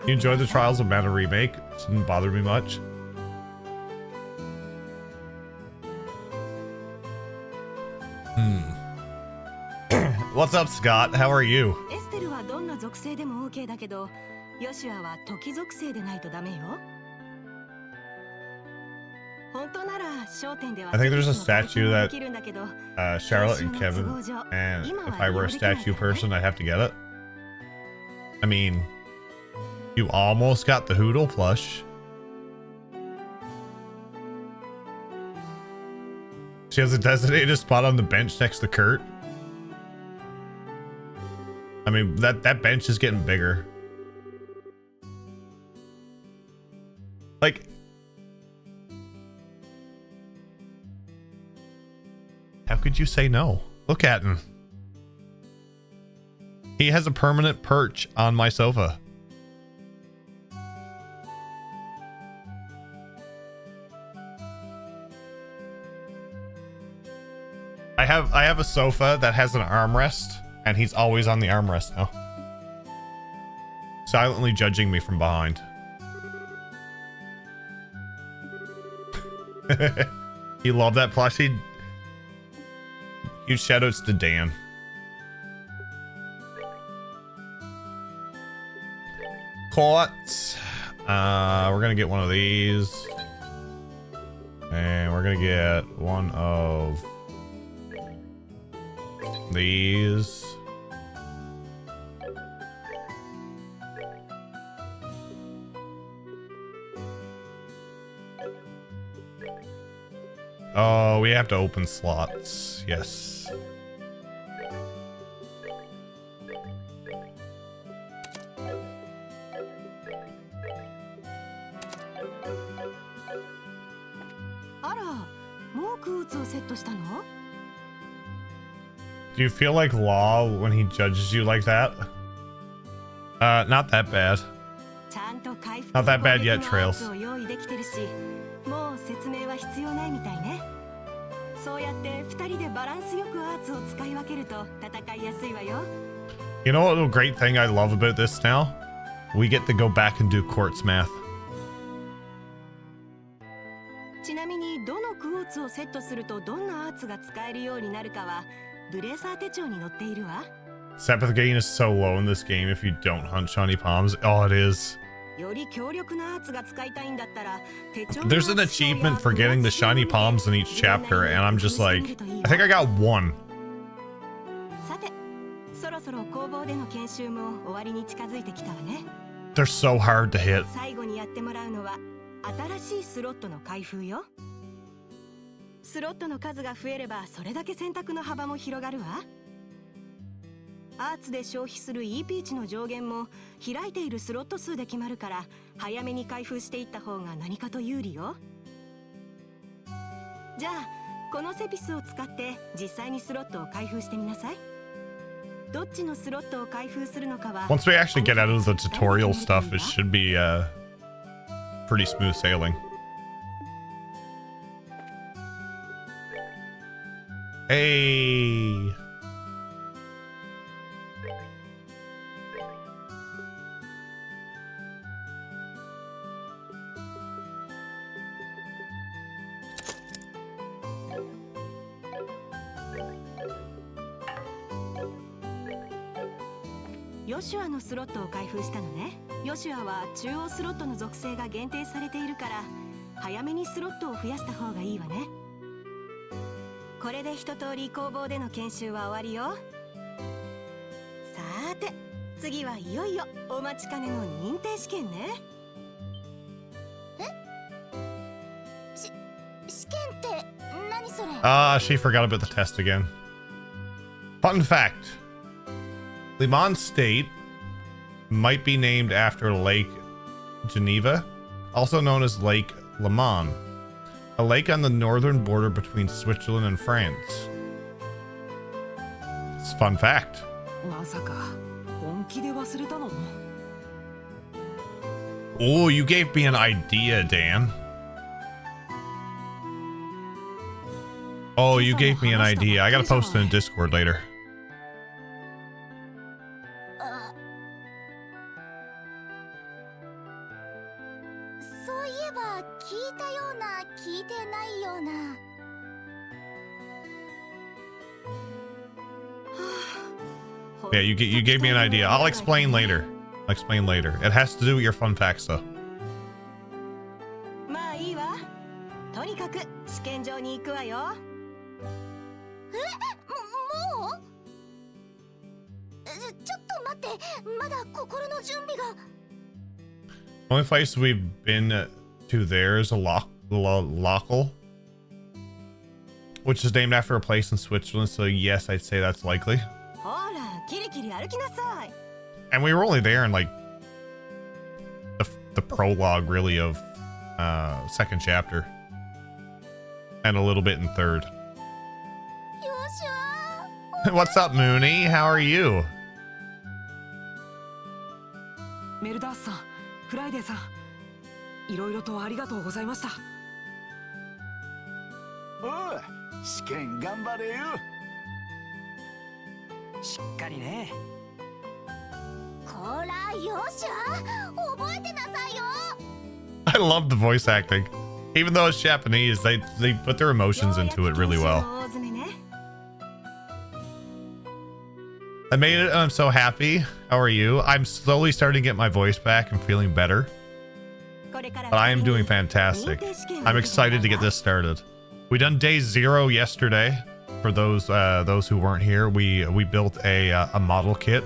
You enjoyed the Trials of Mana remake? Didn't bother me much. What's up, Scott? How are you? I think there's a statue that Charlotte and Kevin, and if I were a statue person, I'd have to get it. I mean, you almost got the Hoodle plush. She has a designated spot on the bench next to Kurt. I mean, that bench is getting bigger. Like, how could you say no? Look at him. He has a permanent perch on my sofa. I have a sofa that has an armrest, and he's always on the armrest now. Silently judging me from behind. You love that plushie? Huge shoutouts to Dan. Caught. We're gonna get one of these. And we're gonna get one of these. Oh, we have to open slots. Yes. Do you feel like Law when he judges you like that? Not that bad. Not that bad yet, Trails. You know what a great thing I love about this now? We get to go back and do quartz math. Sabbath gain is so low in this game if you don't hunt shiny palms. Oh, it is. There's an achievement for getting the shiny palms in each chapter, and I'm just like, I think I got one. They're so hard to hit. Once we actually get out of the tutorial stuff, it should be pretty smooth sailing. Hey.ヨシュアのスロットを開封したのね。ヨシュアは中央スロットの属性が限定されているから、早めにスロットを増やした方がいいわね。これで一通り工房での研修は終わりよ。さーて、次はいよいよお待ちかねの認定試験ね。試験って何それ？ She forgot about the test again. Fun fact. Limon State might be named after Lake Geneva, also known as Lake Limon, a lake on the northern border between Switzerland and France. It's a fun fact. まさか本気で忘れたの？ Oh, you gave me an idea, Dan. Oh, you gave me an idea. I gotta post it in Discord later. そういえば聞いたような聞いてないような。Yeah, you gave me an idea. I'll explain later. I'll explain later. It has to do with your fun facts, though. まあいいわ。とにかく試験場に行くわよ。もう？ちょっと待って、まだ心の準備が。Only place we've been to there is a Local, which is named after a place in Switzerland. So yes, I'd say that's likely. ほら、キリキリ歩きなさい。 And we were only there in like the prologue, really, of second chapter, and a little bit in third. よしゃ。 What's up, Mooney? How are you? メルダースさん、フライデーさん、いろいろとありがとうございました。おう、試験頑張れよ。しっかりね。こら、よっしゃ。覚えてなさいよ。 I love the voice acting. Even though it's Japanese, they put their emotions into it really well. I made it and I'm so happy. How are you? I'm slowly starting to get my voice back and feeling better. But I am doing fantastic. I'm excited to get this started. We done day 0 yesterday. For those who weren't here, we built a model kit.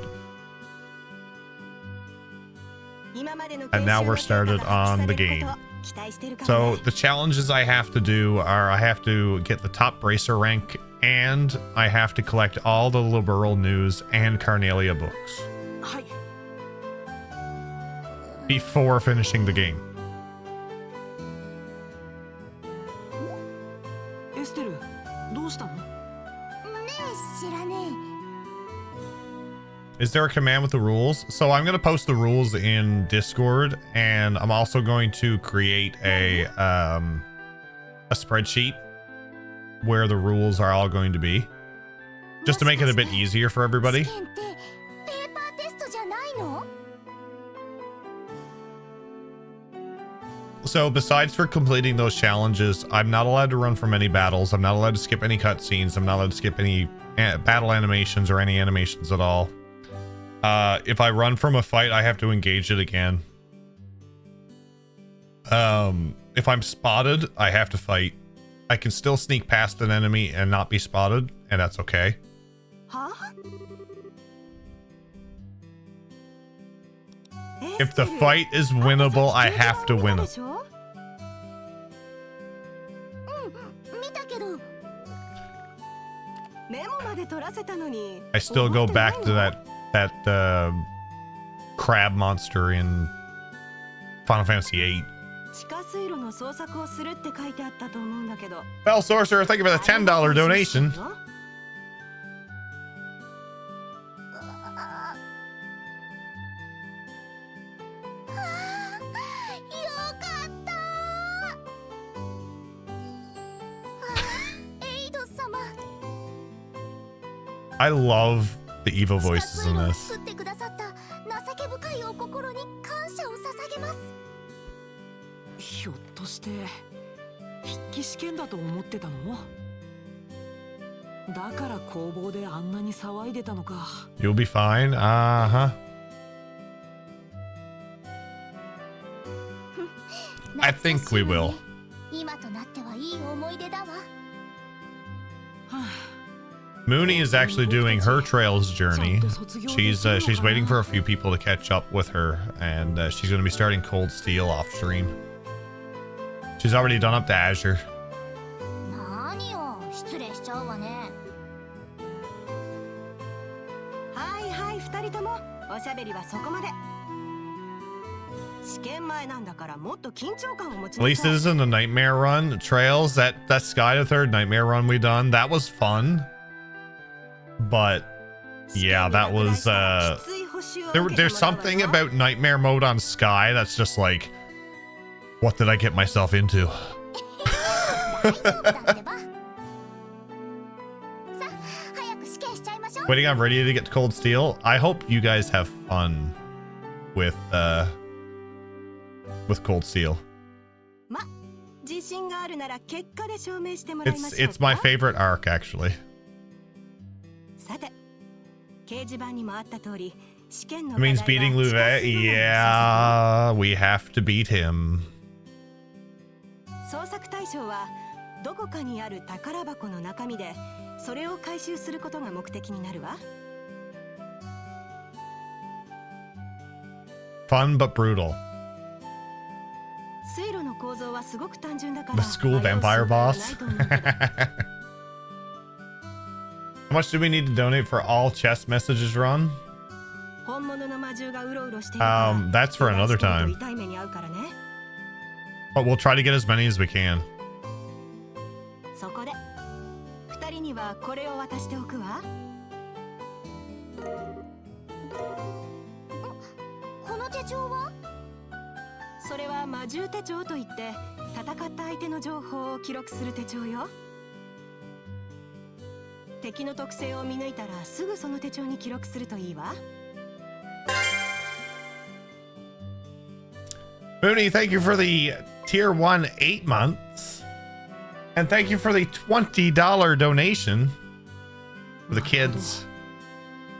And now we're started on the game. So the challenges I have to do are I have to get the top bracer rank and I have to collect all the Liberl news and Carnelia books before finishing the game. エステル、どうしたの？ねえ、知らねえ。 Is there a command with the rules? So I'm going to post the rules in Discord, and I'm also going to create a spreadsheet where the rules are all going to be, just to make it a bit easier for everybody. 試験ってペーパーテストじゃないの？ So besides for completing those challenges, I'm not allowed to run from any battles. I'm not allowed to skip any cutscenes. I'm not allowed to skip any battle animations or any animations at all. If I run from a fight, I have to engage it again. If I'm spotted, I have to fight. I can still sneak past an enemy and not be spotted, and that's okay. If the fight is winnable, I have to win it. 見たけど。 I still go back to that crab monster in Final Fantasy VIII. 地下水路の捜索をするって書いてあったと思うんだけど。 Well, Sorcerer, thank you for the $10 donation. よかっ I love the Evo voices in this. 作ってくださった情け深いお心に感謝を捧げます。ひょっとして筆記試験だと思ってたの？だから工房であんなに騒いでたのか。 You'll be fine. Uh-huh. I think we will. 今となってはいい思い出だわ。 Mooney is actually doing her Trails journey. She's waiting for a few people to catch up with her, and she's going to be starting Cold Steel off stream. She's already done up to Azure. 何よ、失礼しちゃうわね。はいはい、二人ともおしゃべりはそこまで。試験前なんだからもっと緊張感を持ち At な least さい。 this isn't a nightmare run. Trails, that Sky the Third nightmare run we done, that was fun. But yeah, that was there's something about nightmare mode on Sky that's just like, what did I get myself into? 大丈夫だってば。さあ、早く試験しちゃいましょう。 Waiting on Ready to get to Cold Steel. I hope you guys have fun with Cold Steel. ま、自信があるなら結果で証明してもらいましょうか。 It's my favorite arc actually. さて、掲示板にもあった通り、試験の It means beating Louvet. Yeah, we have to beat him. 捜索対象はどこかにある宝箱の中身で、それを回収することが目的になるわ。 Fun but brutal. 水路の構造はすごく単純だから。 The school vampire boss. How much do we need to donate for all chest messages run? 本物の魔獣がうろうろしているから。 That's for another time. 痛い目に遭うからね。 But we'll try to get as many as we can. そこで二人にはこれを渡しておくわ。この手帳は？それは魔獣手帳といって戦った相手の情報を記録する手帳よ。敵の特性を見抜いたらすぐその手帳に記録するといいわ。 Mooney, thank you for the tier 1 8 months. And thank you for the $20 donation for the kids.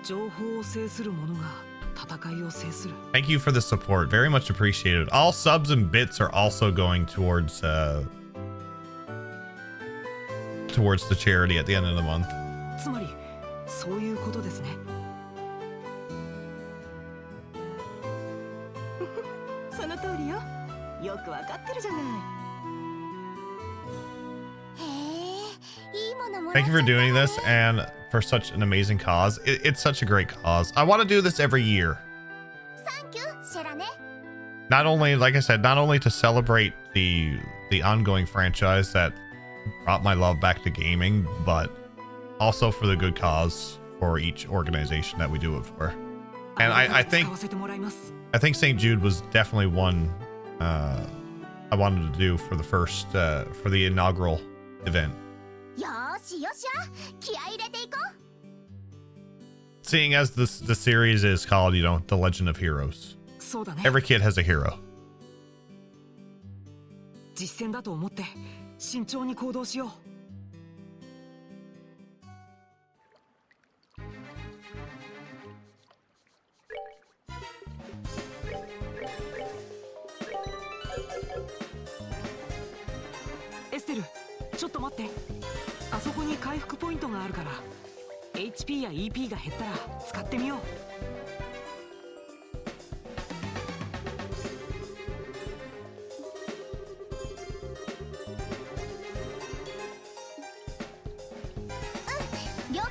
情報を制する者が戦いを制する。 Thank you for the support. Very much appreciated. All subs and bits are also going towards the charity at the end of the month. つまりそういうことですね。その通りよ。よくわかってるじゃない。へえ、いいものもらっ Thank ち you ゃ for ったわ doing ね。 this and for such an amazing cause. It's such a great cause. I want to do this every year. サンキュー、シェラね。 Not only, like I said, not only to celebrate the ongoing franchise that brought my love back to gaming, but also for the good cause for each organization that we do it for. And I think St. Jude was definitely one I wanted to do for the first for the inaugural event. よーしよっしゃ、気合い入れていこう。 Seeing as the series is called, you know, The Legend of Heroes. そうだね。 Every kid has a hero. 実践だと思って慎重に行動しよう。エステル、ちょっと待って。あそこに回復ポイントがあるから HP や EP が減ったら使ってみよう。了解。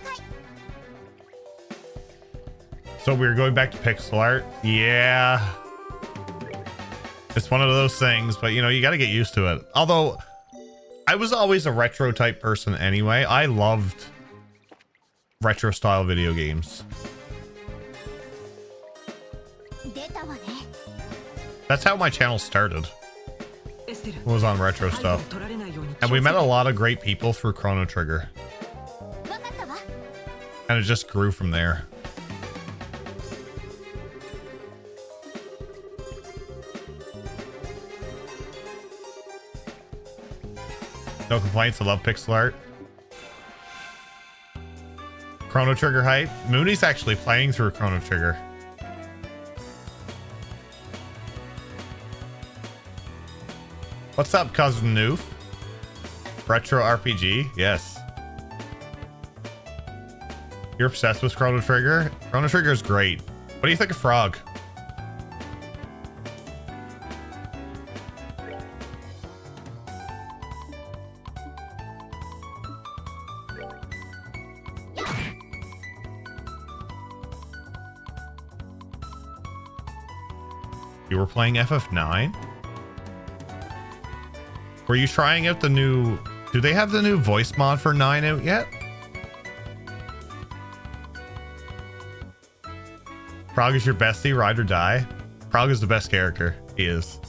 So we're going back to pixel art. Yeah. It's one of those things, but you know, you got to get used to it. Although I was always a retro type person anyway. I loved retro style video games. 出たわね。 That's how my channel started. エステル、 Was on retro stuff. 取られないように And we met a lot of great people through Chrono Trigger. わかったわ。And it just grew from there. No complaints. I love pixel art. Chrono Trigger hype. Mooney's actually playing through Chrono Trigger. What's up, cousin Noof? Retro RPG? Yes. You're obsessed with Chrono Trigger? Chrono Trigger is great. What do you think of Frog? You were playing FF9? Were you trying out the new... Do they have the new voice mod for 9 out yet? Frog is your bestie, ride or die. Frog is the best character. He is.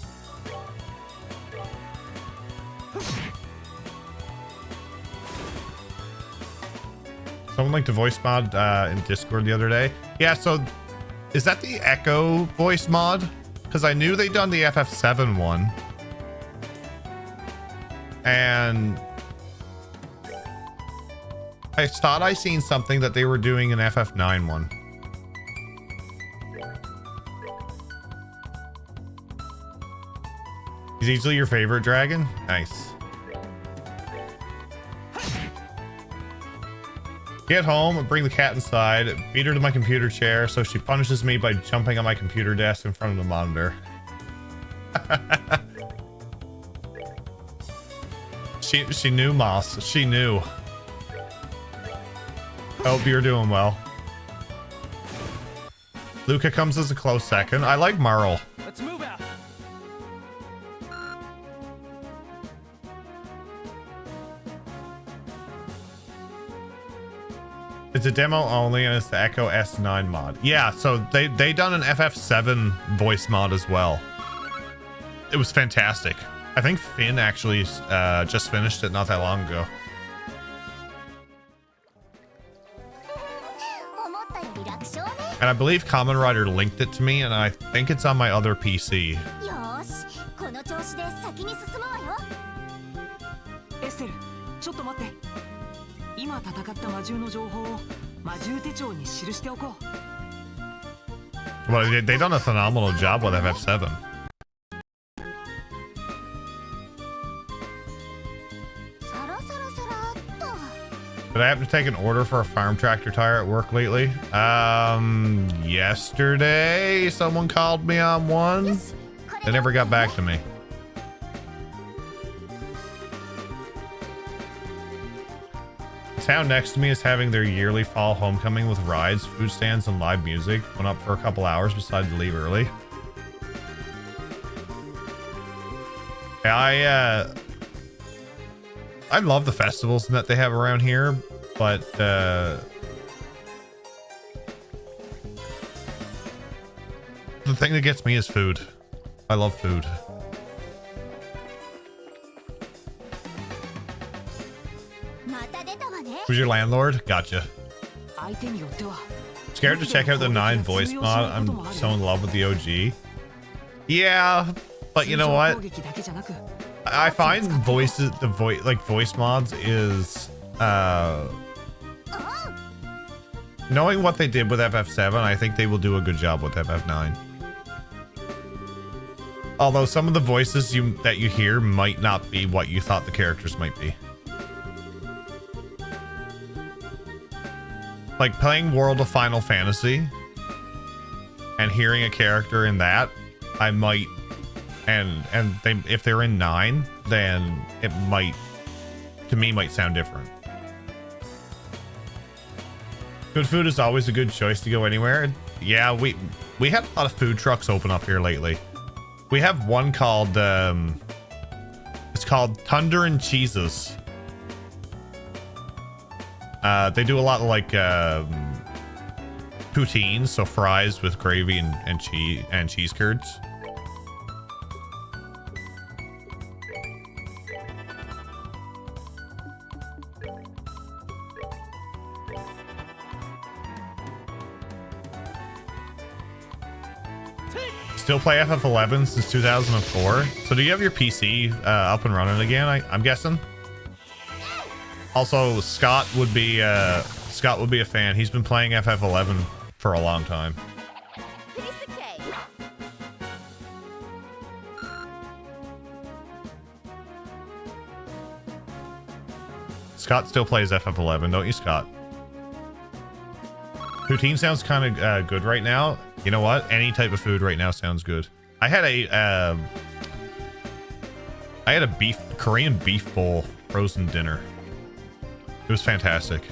Someone linked a voice mod in Discord the other day. Yeah, so is that the Echo voice mod? Because I knew they'd done the FF7 one. And I thought I seen something that they were doing an FF9 one. He's easily your favorite dragon? Nice. Get home and bring the cat inside, beat her to my computer chair so she punishes me by jumping on my computer desk in front of the monitor. She knew, Moss. She knew. Hope you're doing well. Luca comes as a close second. I like Marl. Let's move out. It's a demo only, and it's the Echo S9 mod. Yeah, so they done an FF7 voice mod as well. It was fantastic. I think Finn actually just finished it not that long ago. And I believe Kamen Rider linked it to me, and I think it's on my other PC. よし、この調子で先に進むわよ。エステル、ちょっと待って。今戦った魔獣の情報を魔獣手帳に記しておこう。 Well, they done a phenomenal job with FF7. Did I have to take an order for a farm tractor tire at work lately? Yesterday someone called me on one. They never got back to me. The town next to me is having their yearly fall homecoming with rides, food stands, and live music. Went up for a couple hours, decided to leave early. Yeah, I love the festivals that they have around here, but the thing that gets me is food. I love food. Who's your landlord? Gotcha. Scared to check out the 9 voice mod. I'm so in love with the OG. Yeah, but you know what? I find voices, voice mods is knowing what they did with FF7. I think they will do a good job with FF9. Although some of the voices that you hear might not be what you thought the characters might be. Like playing World of Final Fantasy and hearing a character in that, I might, and if they're in 9, then it might, to me, might sound different. Good food is always a good choice to go anywhere. Yeah, we had a lot of food trucks open up here lately. We have one called it's called Thunder and Cheeses. They do a lot of like poutines, so fries with gravy and cheese curds. Still play FF11 since 2004. So do you have your PC up and running again? I'm guessing. Also, Scott would be a fan. He's been playing FF11 for a long time. Scott still plays FF11, don't you, Scott? Poutine sounds kind of good right now. You know what? Any type of food right now sounds good. I had a Korean beef bowl frozen dinner. It was fantastic.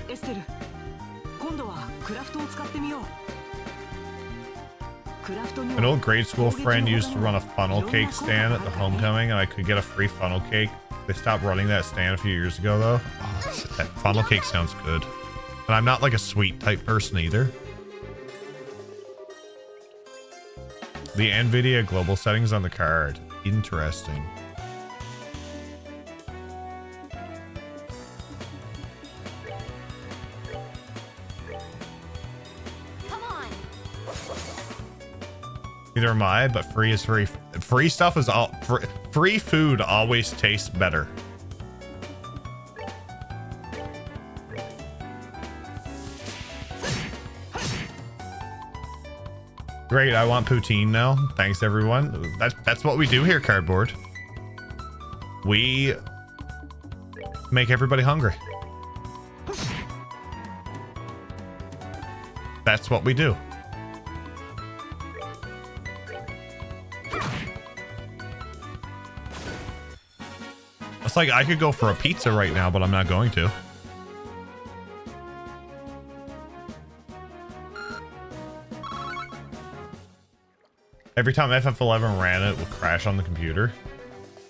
An old grade school friend used to run a funnel cake stand at the homecoming, and I could get a free funnel cake. They stopped running that stand a few years ago, though. Oh, that funnel cake sounds good. But I'm not like a sweet type person either. The NVIDIA global settings on the card. Interesting. Come on. Neither am I, but free is free. Free stuff is all free food always tastes better. Great, I want poutine now. Thanks, everyone. That's what we do here, Cardboard. We make everybody hungry. That's what we do. It's like I could go for a pizza right now, but I'm not going to. Every time FF11 ran, it would crash on the computer.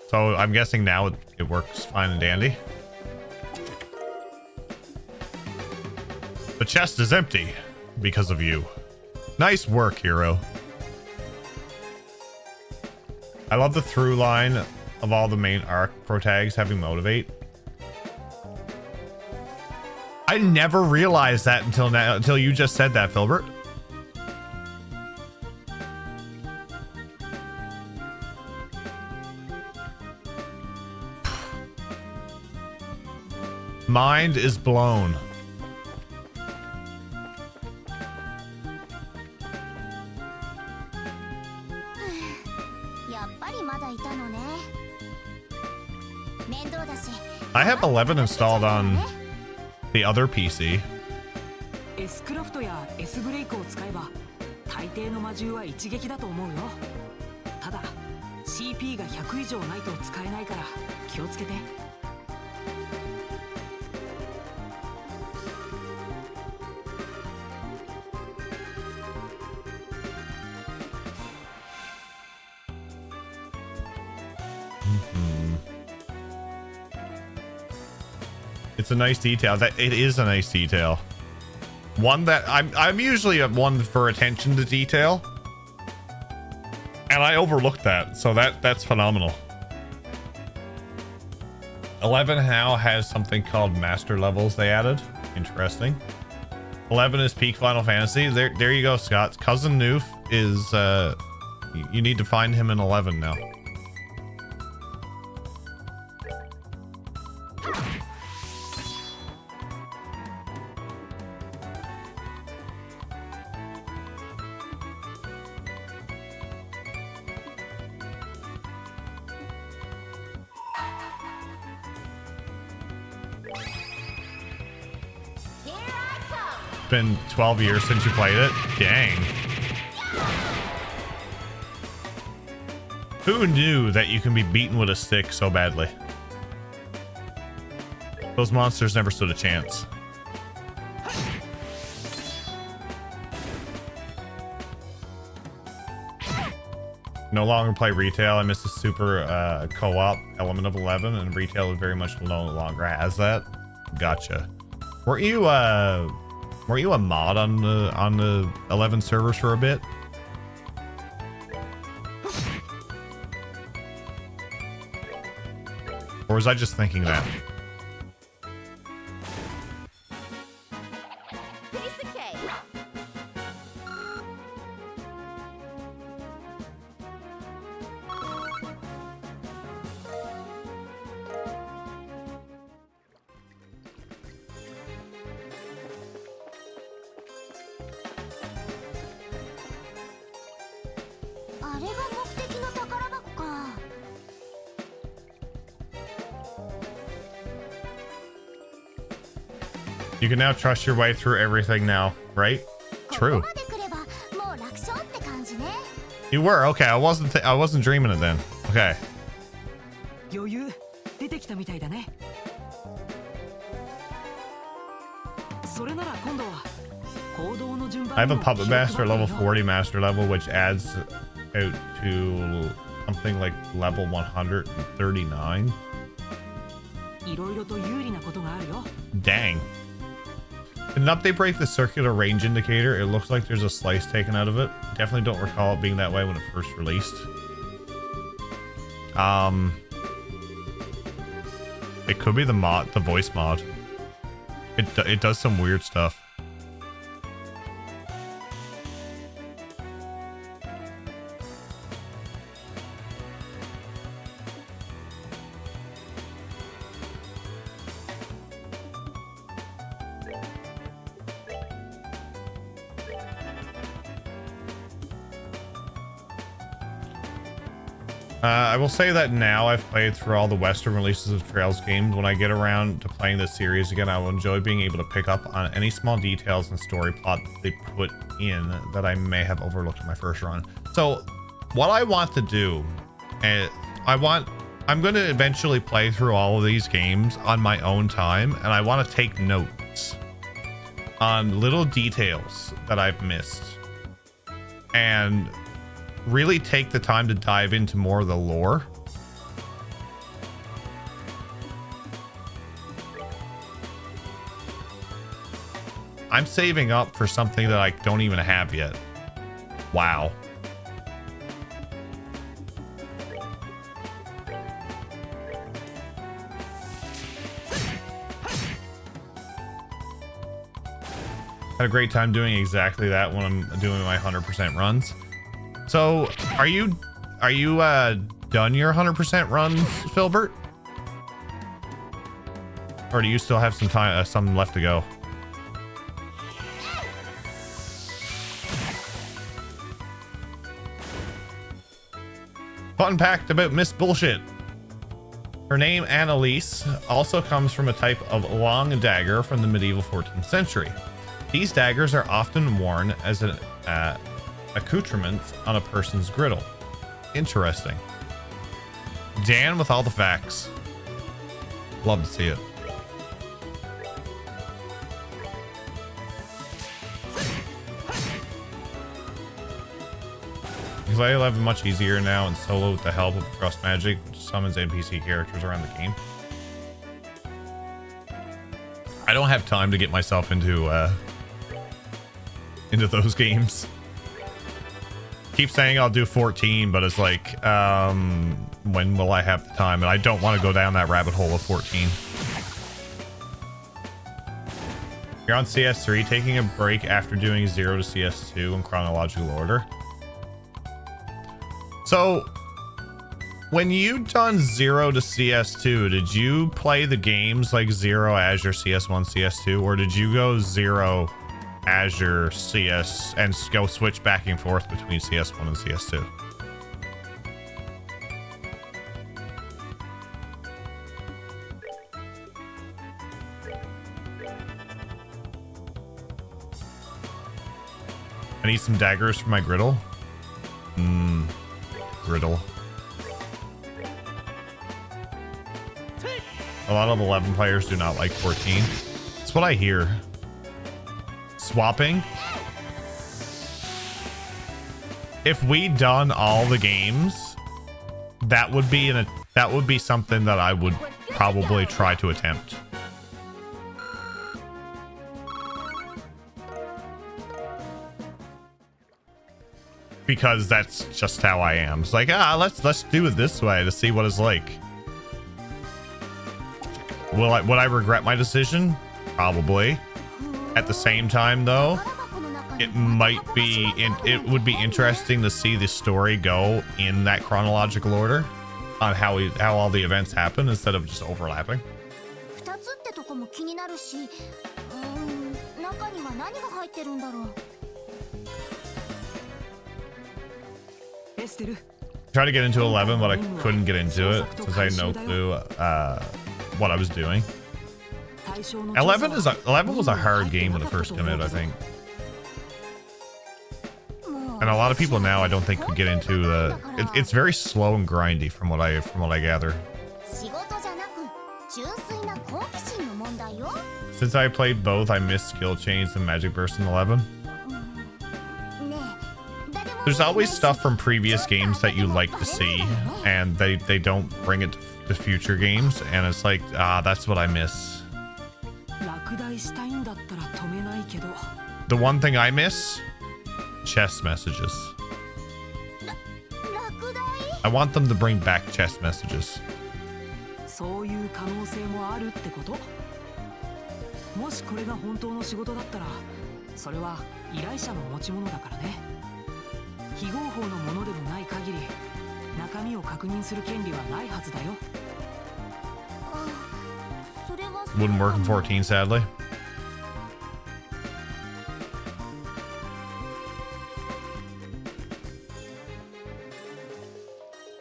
So I'm guessing now it works fine and dandy. The chest is empty because of you. Nice work, hero. I love the through line of all the main arc protags having motivate. I never realized that until now, until you just said that, Filbert. Mind is blown. I have 11 installed on the other PC. Sクラフトや S ブレイクを使えば大抵の魔獣は一撃だと思うよ。ただ CP が100以上ないと使えないから気をつけて。It's a nice detail. That it is a nice detail. One that I'm usually one for attention to detail, and I overlooked that, so that's phenomenal. 11 now has something called master levels they added. Interesting. 11 is peak Final Fantasy. There you go, Scott. Cousin Noof is you need to find him in 11 now. Been 12 years since you played it. Dang. Who knew that you can be beaten with a stick so badly? Those monsters never stood a chance. No longer play retail. I miss the super co-op element of 11, and retail very much no longer has that. Gotcha. Were you a mod on the 11 servers for a bit? Or was I just thinking that? You can now trust your way through everything now, right? True. ここまで来ればもう楽勝って感じね。 You were okay. I wasn't dreaming it then. Okay. 余裕出てきたみたいだね。それなら今度は行動の順番 I have a puppet master level 40 master level, which adds out to something like level 139. いろいろと有利なことがあるよ。 Dang. Did an update break the circular range indicator? It looks like there's a slice taken out of it. Definitely don't recall it being that way when it first released. It could be the voice mod. It does some weird stuff. I will say that now I've played through all the Western releases of Trails games. When I get around to playing this series again, I will enjoy being able to pick up on any small details and story plot that they put in that I may have overlooked in my first run. So what I want to do, I'm going to eventually play through all of these games on my own time, and I want to take notes on little details that I've missed and really take the time to dive into more of the lore. I'm saving up for something that I don't even have yet. Wow. Had a great time doing exactly that when I'm doing my 100% runs. So, are you done your 100% runs, Filbert? Or do you still have some left to go? Fun fact about Miss Bullshit. Her name, Annalise, also comes from a type of long dagger from the medieval 14th century. These daggers are often worn as an accoutrement on a person's griddle. Interesting. Dan with all the facts. Love to see it. Because I have it much easier now in solo with the help of Cross Magic, which summons NPC characters around the game. I don't have time to get myself into those games. Keep saying I'll do 14, but it's like, when will I have the time? And I don't want to go down that rabbit hole of 14. You're on CS3, taking a break after doing 0 to CS2 in chronological order. So, when you done 0 to CS2, did you play the games like 0 Azure CS1, CS2, or did you go 0 Azure CS and go switch back and forth between CS1 and CS2? I need some daggers for my griddle. Griddle. A lot of 11 players do not like 14. That's what I hear. Swapping. If we done all the games, that would be something that I would probably try to attempt. Because that's just how I am. It's like, let's do it this way to see what it's like. Would I regret my decision? Probably. At the same time, though, it would be interesting to see the story go in that chronological order on how all the events happen instead of just overlapping. 2つってとこも気になるし、中には何が入ってるんだろう。 Tried to get into 11, but I couldn't get into it since I had no clue what I was doing. 11 was a hard game when it first came out, I think. And a lot of people now, I don't think, could get into the. It's very slow and grindy from what I gather. Since I played both, I missed skill chains and magic burst in 11. There's always stuff from previous games that you like to see, and they don't bring it to future games, and it's like, that's what I miss. The one thing I miss, chest messages. I want them to bring back chest messages. そういう可能性もあるってこと？もしこれが本当の仕事だったら、それは依頼者の持ち物だからね。非合法のものでもない限り、中身を確認する権利はないはずだよ。Wouldn't work in 14, sadly.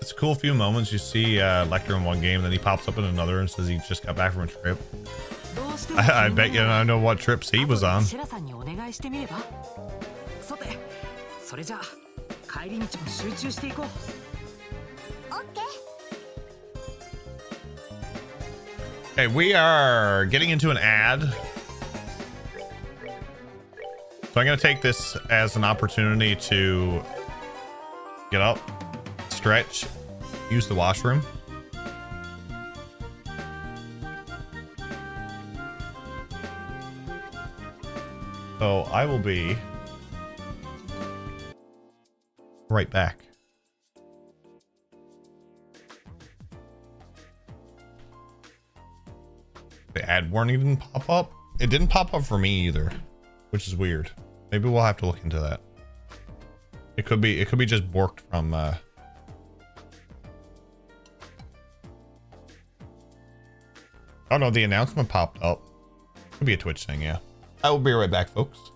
It's a cool few moments. You see Lecter in one game, then he pops up in another and says he just got back from a trip. I bet you I know what trips he was on. さて、それじゃあ帰り道も集中していこう。Okay, we are getting into an ad. So I'm going to take this as an opportunity to get up, stretch, use the washroom. So I will be right back. The ad warning didn't pop up. It didn't pop up for me either, which is weird. Maybe we'll have to look into that. It could be just borked from oh no, the announcement popped up. Could be a Twitch thing, yeah. I will be right back, folks.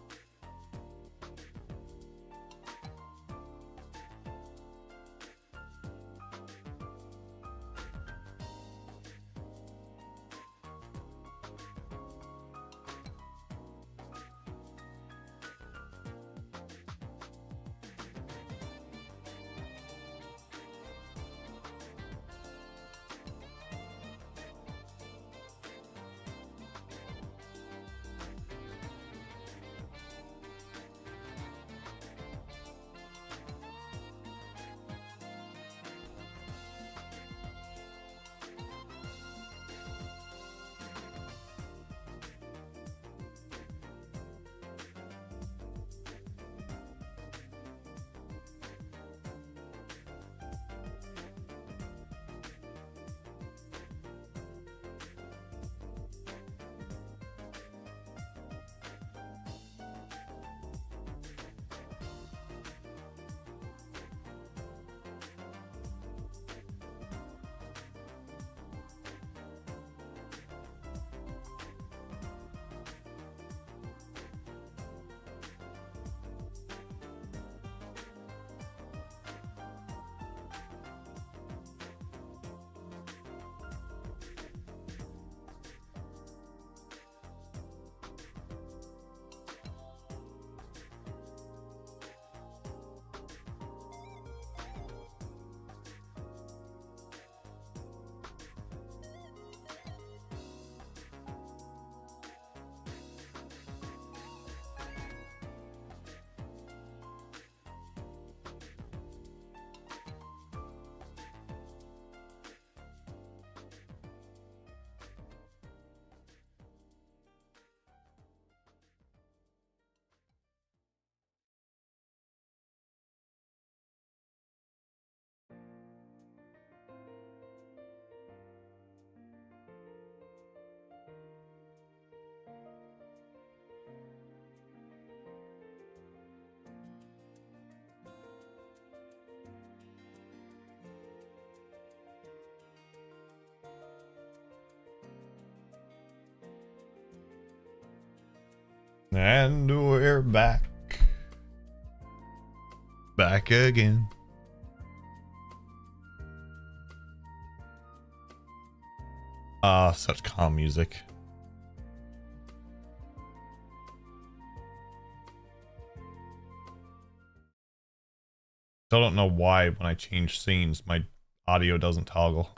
And we're back. Back again. Ah, such calm music. Still don't know why when I change scenes, my audio doesn't toggle.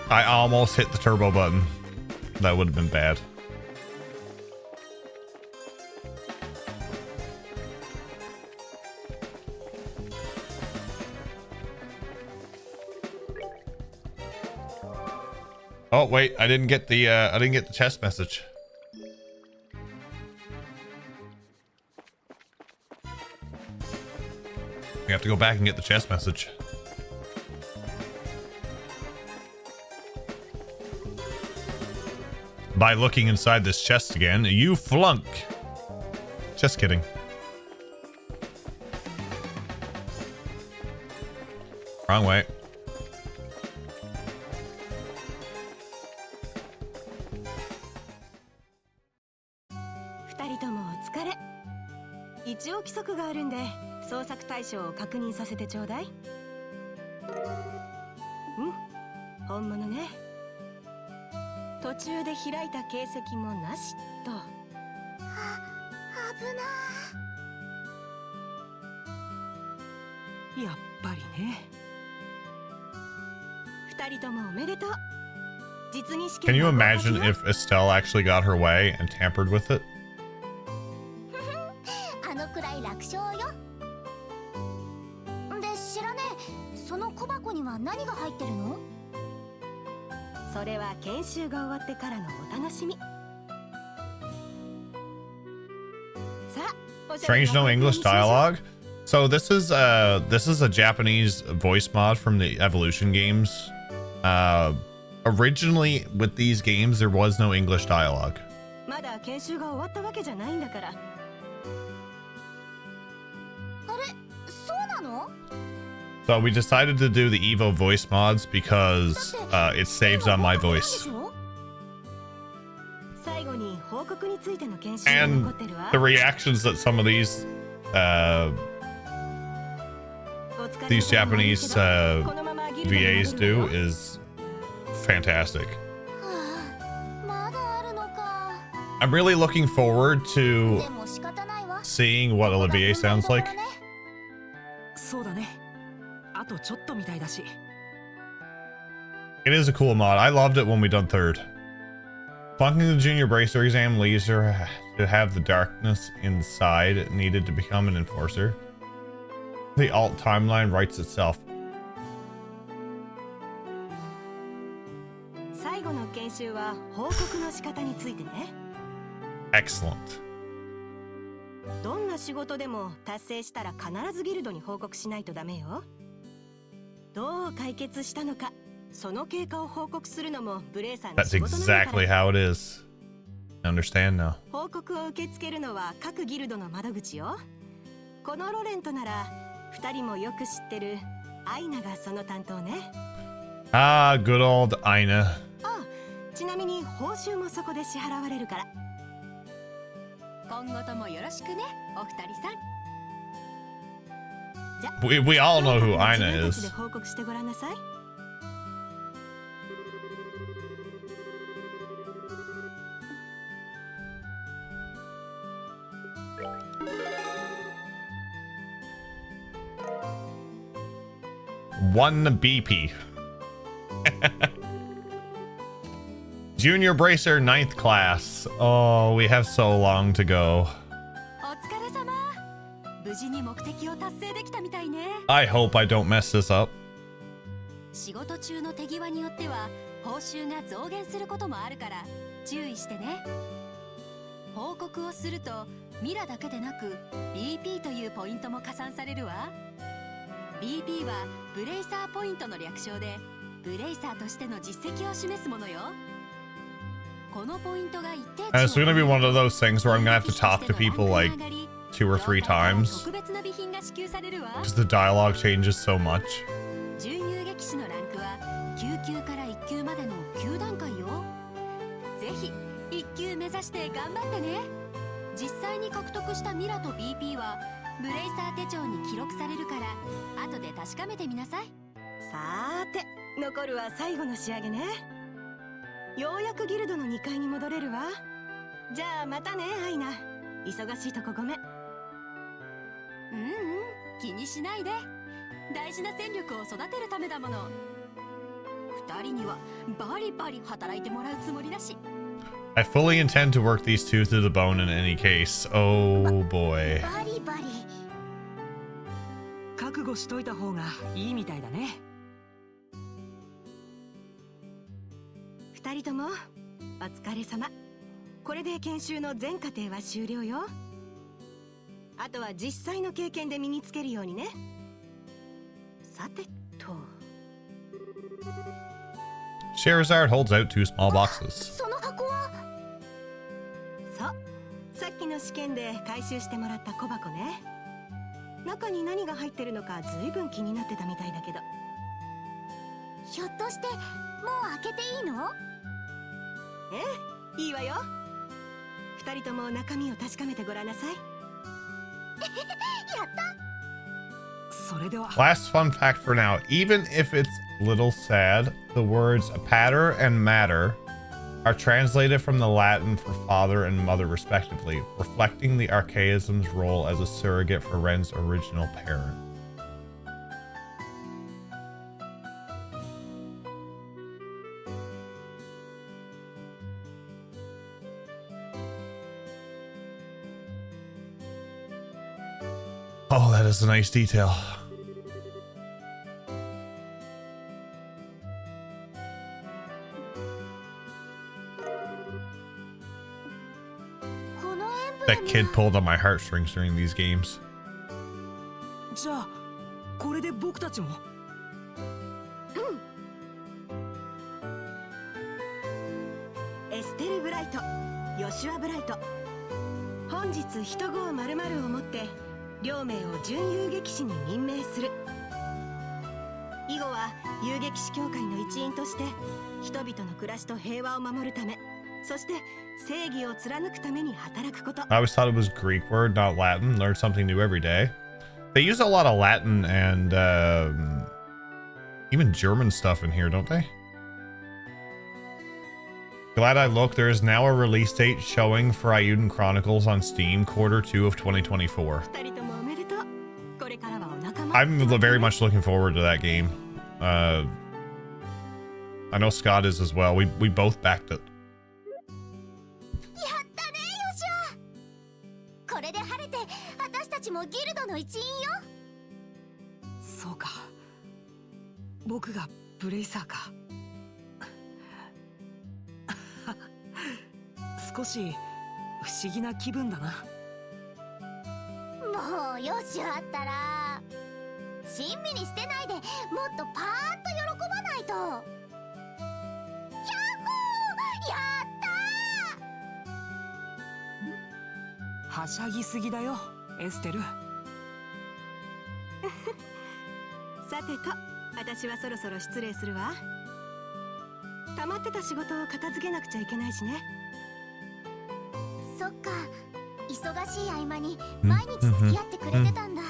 I almost hit the turbo button. That would have been bad. Oh wait, I didn't get the chest message. We have to go back and get the chest message. By looking inside this chest again, you flunk. Just kidding. Wrong way. Can you imagine if Estelle actually got her way and tampered with it? あのくらい楽勝よ。で、知らねえ、その小箱には何が入ってるの？それは研修が終わってからのお楽しみ。さあ、 Strange no English dialogue. So this is a Japanese voice mod from the Evolution games. Originally with these games there was no English dialogue. まだ研修が終わったわけじゃないんだから。 So we decided to do the Evo voice mods because it saves on my voice. And the reactions that some of these Japanese VAs do is fantastic. I'm really looking forward to seeing what Olivier sounds like. It is a cool mod. I loved it when we done third. Flunking the junior bracer exam leads her to have the darkness inside needed to become an enforcer. The alt timeline writes itself. Excellent. どんな仕事でも達成したら必ずギルドに報告しないとダメよ。どう解決したのか、その経過を報告するのもブレイさんの仕事なんだから。That's exactly how it is. I understand now. 報告を受け付けるのは各ギルドの窓口よ。このロレントなら2人もよく知ってるアイナがその担当ね。Ah, good old Aina. あ、ちなみに報酬もそこで支払われるから。 今後ともよろしくね、お二人さん。 We all know who Aina is. One BP. Junior Bracer 9th class. Oh, we have so long to go. I hope I don't mess this up. 仕事中の手際によっては報酬が増減することもあるから注意してね。報告をするとミラだけでなく BP というポイントも加算されるわ。BP はブレイサーポイントの略称でブレイサーとしての実績を示すものよ。このポイントが一定値を It's gonna be one of those things where I'm gonna have to talk to people like 2 or 3 times because the dialogue changes so much. 準入撃士のランクは9級から1級までの9段階よ。ぜひ1級目指して頑張ってね。実際に獲得したミラと BP はブレイサー手帳に記録されるから後で確かめてみなさい。さーて、残るは最後の仕上げね。ようやくギルドの2階に戻れるわ。じゃあまたねアイナ。忙しいとこごめん。気にしないで。大事な戦力を育てるためだもの。二人にはバリバリ働いてもらうつもりだし。I fully intend to work these two to the bone in any case. Oh boy. バリバリ。覚悟しといた方がいいみたいだね。二人ともお疲れ様。これで研修の全過程は終了よ。あとは実際の経験で身につけるようにね。さてと。Sherazard holds out two small boxes. その箱は。そう、さっきの試験で回収してもらった小箱ね。中に何が入ってるのかずいぶん気になってたみたいだけど。ひょっとしてもう開けていいの？ええ、いいわよ。二人とも中身を確かめてごらんなさい。やった。それでは。 Last fun fact for now. Even if it's a little sad, the words pater and mater are translated from the Latin for father and mother respectively, reflecting the archaism's role as a surrogate for Ren's original parent. Oh, that is a nice detail. このエンブレ That ム kid pulled on my heartstrings during these games. じゃあこれで僕たちも。エステル・ブライト、ヨシュア・ブライト。本日一号〇〇をもって両名を準遊撃士に任命する。以後は遊撃士協会の一員として人々の暮らしと平和を守るため、そして正義を貫くために働くこと。 I always thought it was a Greek word, not Latin. Learn something new every day. They use a lot of Latin and even German stuff in here, don't they? Glad I looked. There is now a release date showing for Ayuden Chronicles on Steam, Q2 of 2024. 二人ともおめでとう。これからはお仲間。 I'm very much looking forward to that game. I know Scott is as well. We both backed it. やったねヨシュア。これで晴れて私たちもギルドの一員よ。そうか。僕がブレイサーか。少し不思議な気分だな。もうヨシュアったらしんみりしてないでもっとパーッと喜ばないと。ヤッホー、やったはしゃぎすぎだよエステル。さてと、私はそろそろ失礼するわ。溜まってた仕事を片付けなくちゃいけないしね。そっか、忙しい合間に毎日付き合ってくれてたんだ。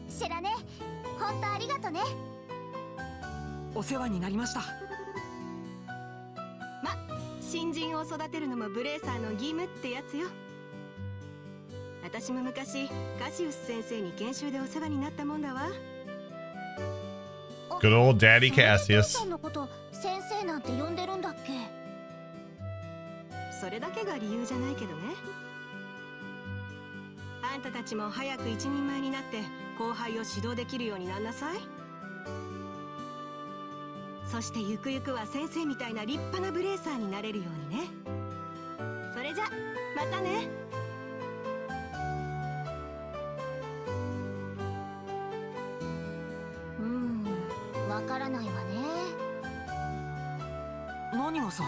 シェラね、ほんとありがとね。お世話になりました。ま、新人を育てるのもブレイサーの義務ってやつよ。私も昔カシウス先生に研修でお世話になったもんだわ。 Good old Daddy それで父 Cassius. さんのこと先生なんて呼んでるんだっけ？それだけが理由じゃないけどね。あんたたちも早く一人前になって後輩を指導できるようになんなさい。そしてゆくゆくは先生みたいな立派なブレーサーになれるようにね。それじゃまたね。わからないわね。何がさ。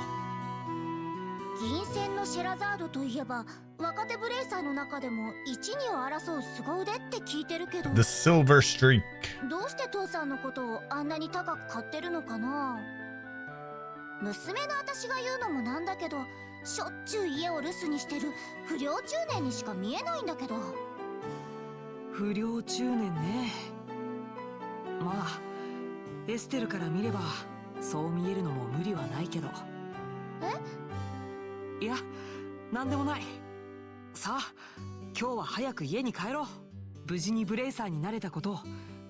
銀線のシェラザードといえば若手ブレイサーの中でも一二を争う凄腕って聞いてるけど、 The Silver Streak. どうして父さんのことをあんなに高く買ってるのかな。娘の私が言うのもなんだけど、しょっちゅう家を留守にしてる不良中年にしか見えないんだけど。不良中年ね。まあエステルから見ればそう見えるのも無理はないけど。え？いや、なんでもない。さあ、今日は早く家に帰ろう。無事にブレイサーになれたことを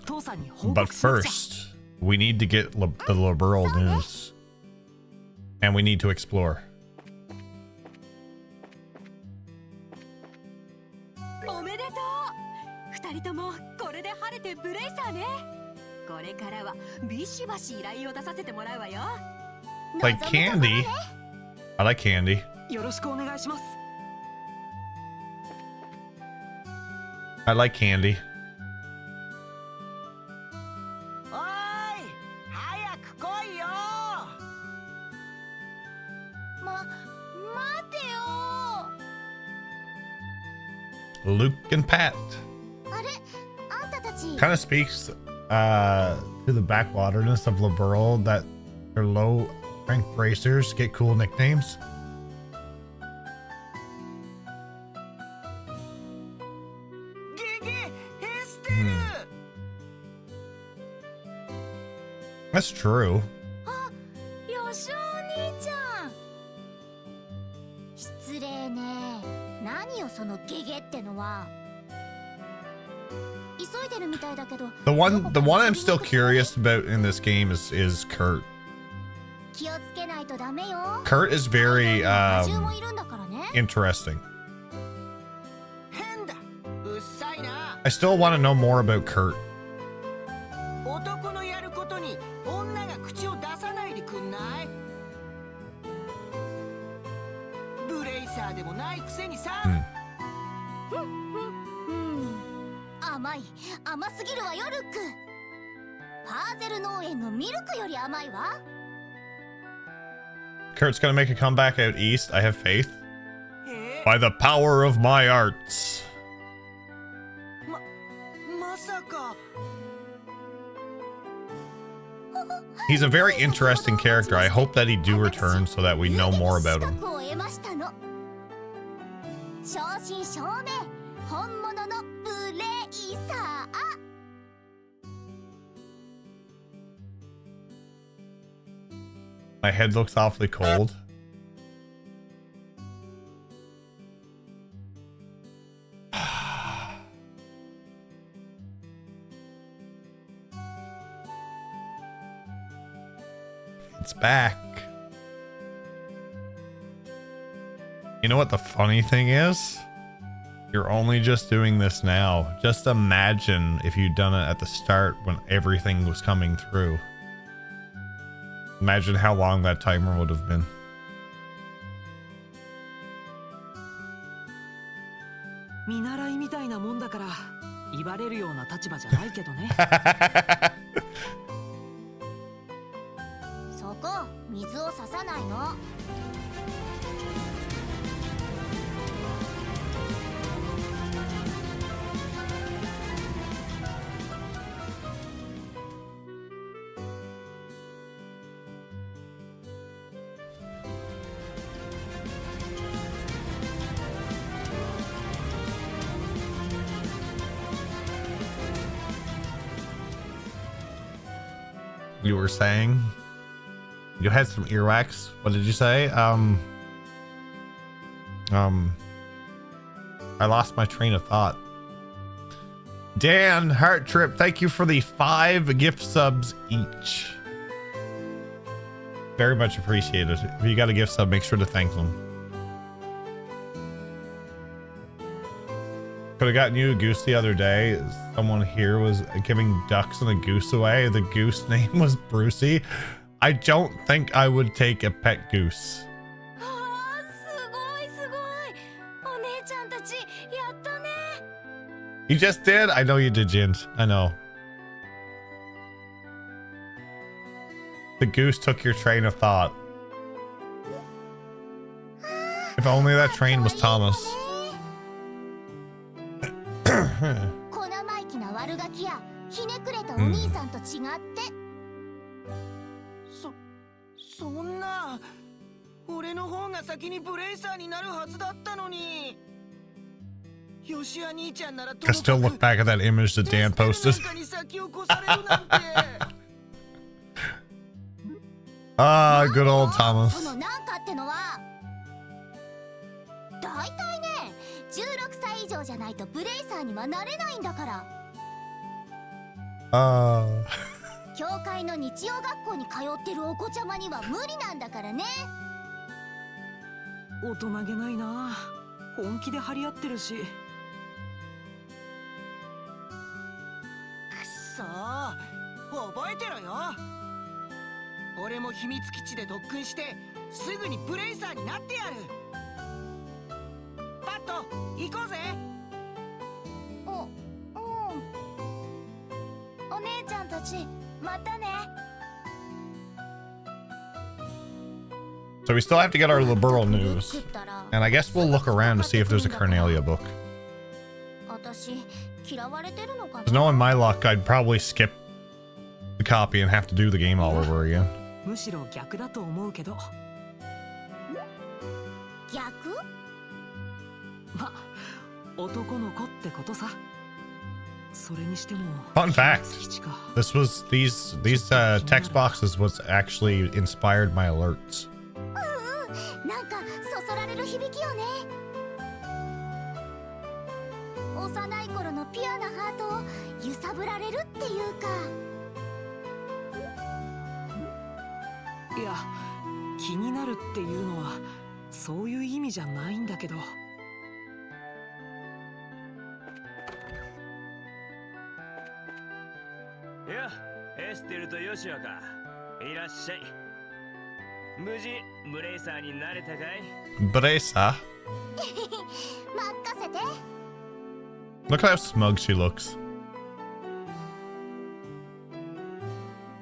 父さんに報 But 告しなくちゃ。 first, we need to get the Liberl news. And we need to explore. おめでとう。二人ともこれで晴れてブレイサーね。これからはビシバシ依頼を出させてもらうわよ。 Like candy. I like candy. よろしくお願いします。 I like candy. おーい、早く来いよ。待てよ。 Luke and Pat. あれ、あんたたち。 Kind of speaks to the backwaterness of Liberl that their low rank bracers get cool nicknames. That's true. あ、よしお兄ちゃん。失礼ね。何よそのゲゲってのは。急いでるみたいだけど。The one I'm still curious about in this game is Kurt. 気をつけないとダメよ。 Kurt is very 魔獣もいるんだからね。 interesting. 変だ。うっさいな。 I still want to know more about Kurt. 男のやることに女が口を出さないでくんない？ブレイサーでもないくせにさ。甘すぎるわよルック。パーゼル農園のミルクより甘いわ。 Kurt's gonna make a comeback out east. I have faith. By the power of my arts. まさか。 He's a very interesting character. I hope that he do return so that we know more about him. 正真正銘本物のブレイサー。 My head looks awfully cold. It's back. You know what the funny thing is? You're only just doing this now. Just imagine if you'd done it at the start when everything was coming through. Imagine how long that timer would have been. 見習いみたいなもんだから言われるような立場じゃないけどね。そこ水を差さないの。 You were saying you had some earwax. What did you say? I lost my train of thought. Dan, Heart Trip, thank you for the 5 gift subs each. Very much appreciated. If you got a gift sub, make sure to thank them. Could have gotten you a goose the other day. Someone here was giving ducks and a goose away. The goose name was Brucey. I don't think I would take a pet goose. You just did? I know you did, Jins. I know. The goose took your train of thought. If only that train was Thomas. 小生意気な悪ガキやひねくれたお兄さんと違って、そんな俺の方が先にブレイサーになるはずだったのに。ヨシア兄ちゃんなら I still look back at that image that Dan posted. Ah, good old Thomas. そのなんかってのは以上じゃないとブレイサーにはなれないんだから。教会の日曜学校に通ってるお子ちゃまには無理なんだからね。大人げないな。本気で張り合ってるし。くっそー、覚えてろよ。俺も秘密基地で特訓してすぐにブレイサーになってやる。パッと行こうぜ。お姉ちゃんたちまたね。 So we still have to get our Liberl news. And I guess we'll look around to see if there's a Carnelia book. 私嫌われてるのかな。 Because knowing my luck, I'd probably skip the copy and have to do the game all over again. むしろ逆だと思うけど。逆？ま、男の子ってことさ。それにしても。Fun fact: these text boxes was actually inspired my alerts. なんかそそられる響きよね。幼い頃のピュアなハートを揺さぶられるっていうか。いや、気になるっていうのはそういう意味じゃないんだけど。いや、エステルとヨシュアか。いらっしゃい。無事ブレイサーになれたかい？ブレイサー？任せて。 Look how smug she looks.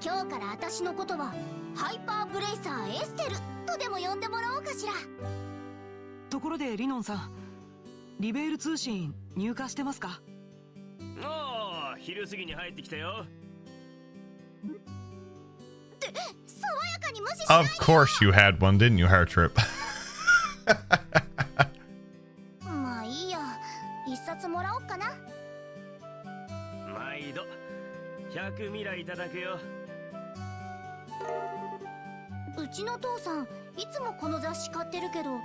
今日から私のことはハイパーブレイサーエステルとでも呼んでもらおうかしら。ところでリノンさん、リベール通信入荷してますか？おお、昼過ぎに入ってきたよ。爽やかに無視しないでよ。 Of course you had one, didn't you, Hearttrip? まあいいや、一冊もらおっかな。毎度100ミラいただくよ。うちの父さんいつもこの雑誌買ってるけど、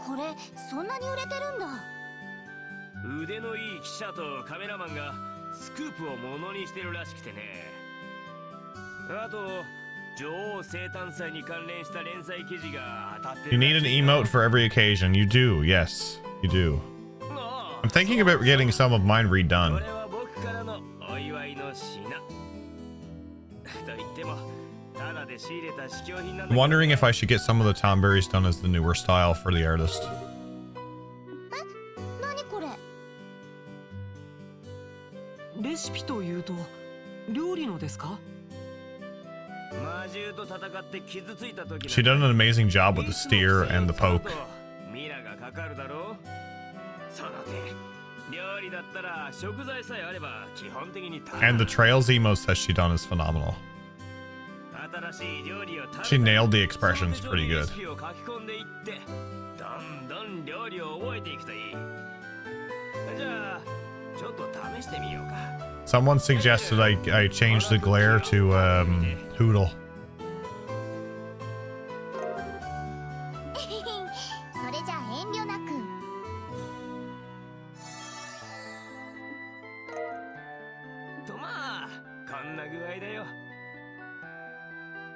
これそんなに売れてるんだ。腕のいい記者とカメラマンがスクープをものにしてるらしくてね。あと女王生誕祭に関連した連載記事が当たってる。 You need an emote for every occasion. You do, yes, you do. I'm thinking about getting some of mine redone. これは僕からのお祝いの品。と言ってもただで仕入れた試供品なんだけど。 I'm wondering if I should get some of the Tomberries done as the newer style for the artist. 何これ？レシピというと料理のですか？ She done an amazing job with the steer and the poke. And the Trails emotes that she done is phenomenal. She nailed the expressions pretty good. Someone suggested I change the glare to Hoodle. それじゃ遠慮なく。とまあこんな具合だよ。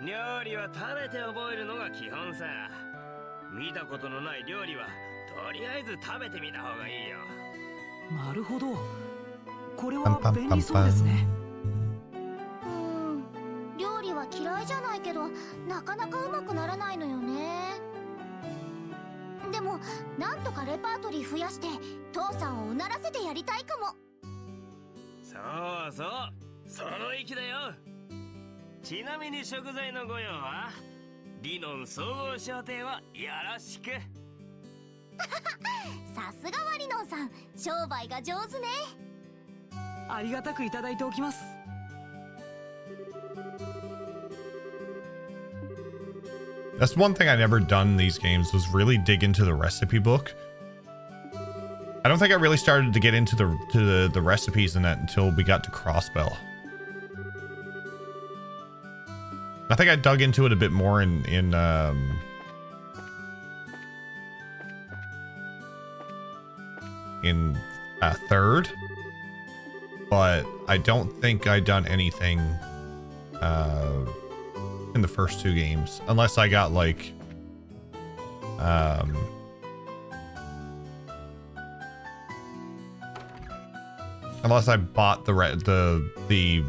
料理は食べて覚えるのが基本さ。見たことのない料理はとりあえず食べてみた方がいいよ。なるほど。これは便利そうですね。料理は嫌いじゃないけどなかなかうまくならないのよね。でもなんとかレパートリー増やして父さんをうならせてやりたいかも。そうそう、その意気だよ。ちなみに食材のご用はリノン総合商店はよろしく。さすがはリノンさん、商売が上手ね。ありがたくいただいておきます。That's one thing I never done in these games was really dig into the recipe book. I don't think I really started to get into the recipes in that until we got to Crossbell. I think I dug into it a bit more in in third, but I don't think I done anything in the first two games, unless I got like unless I bought the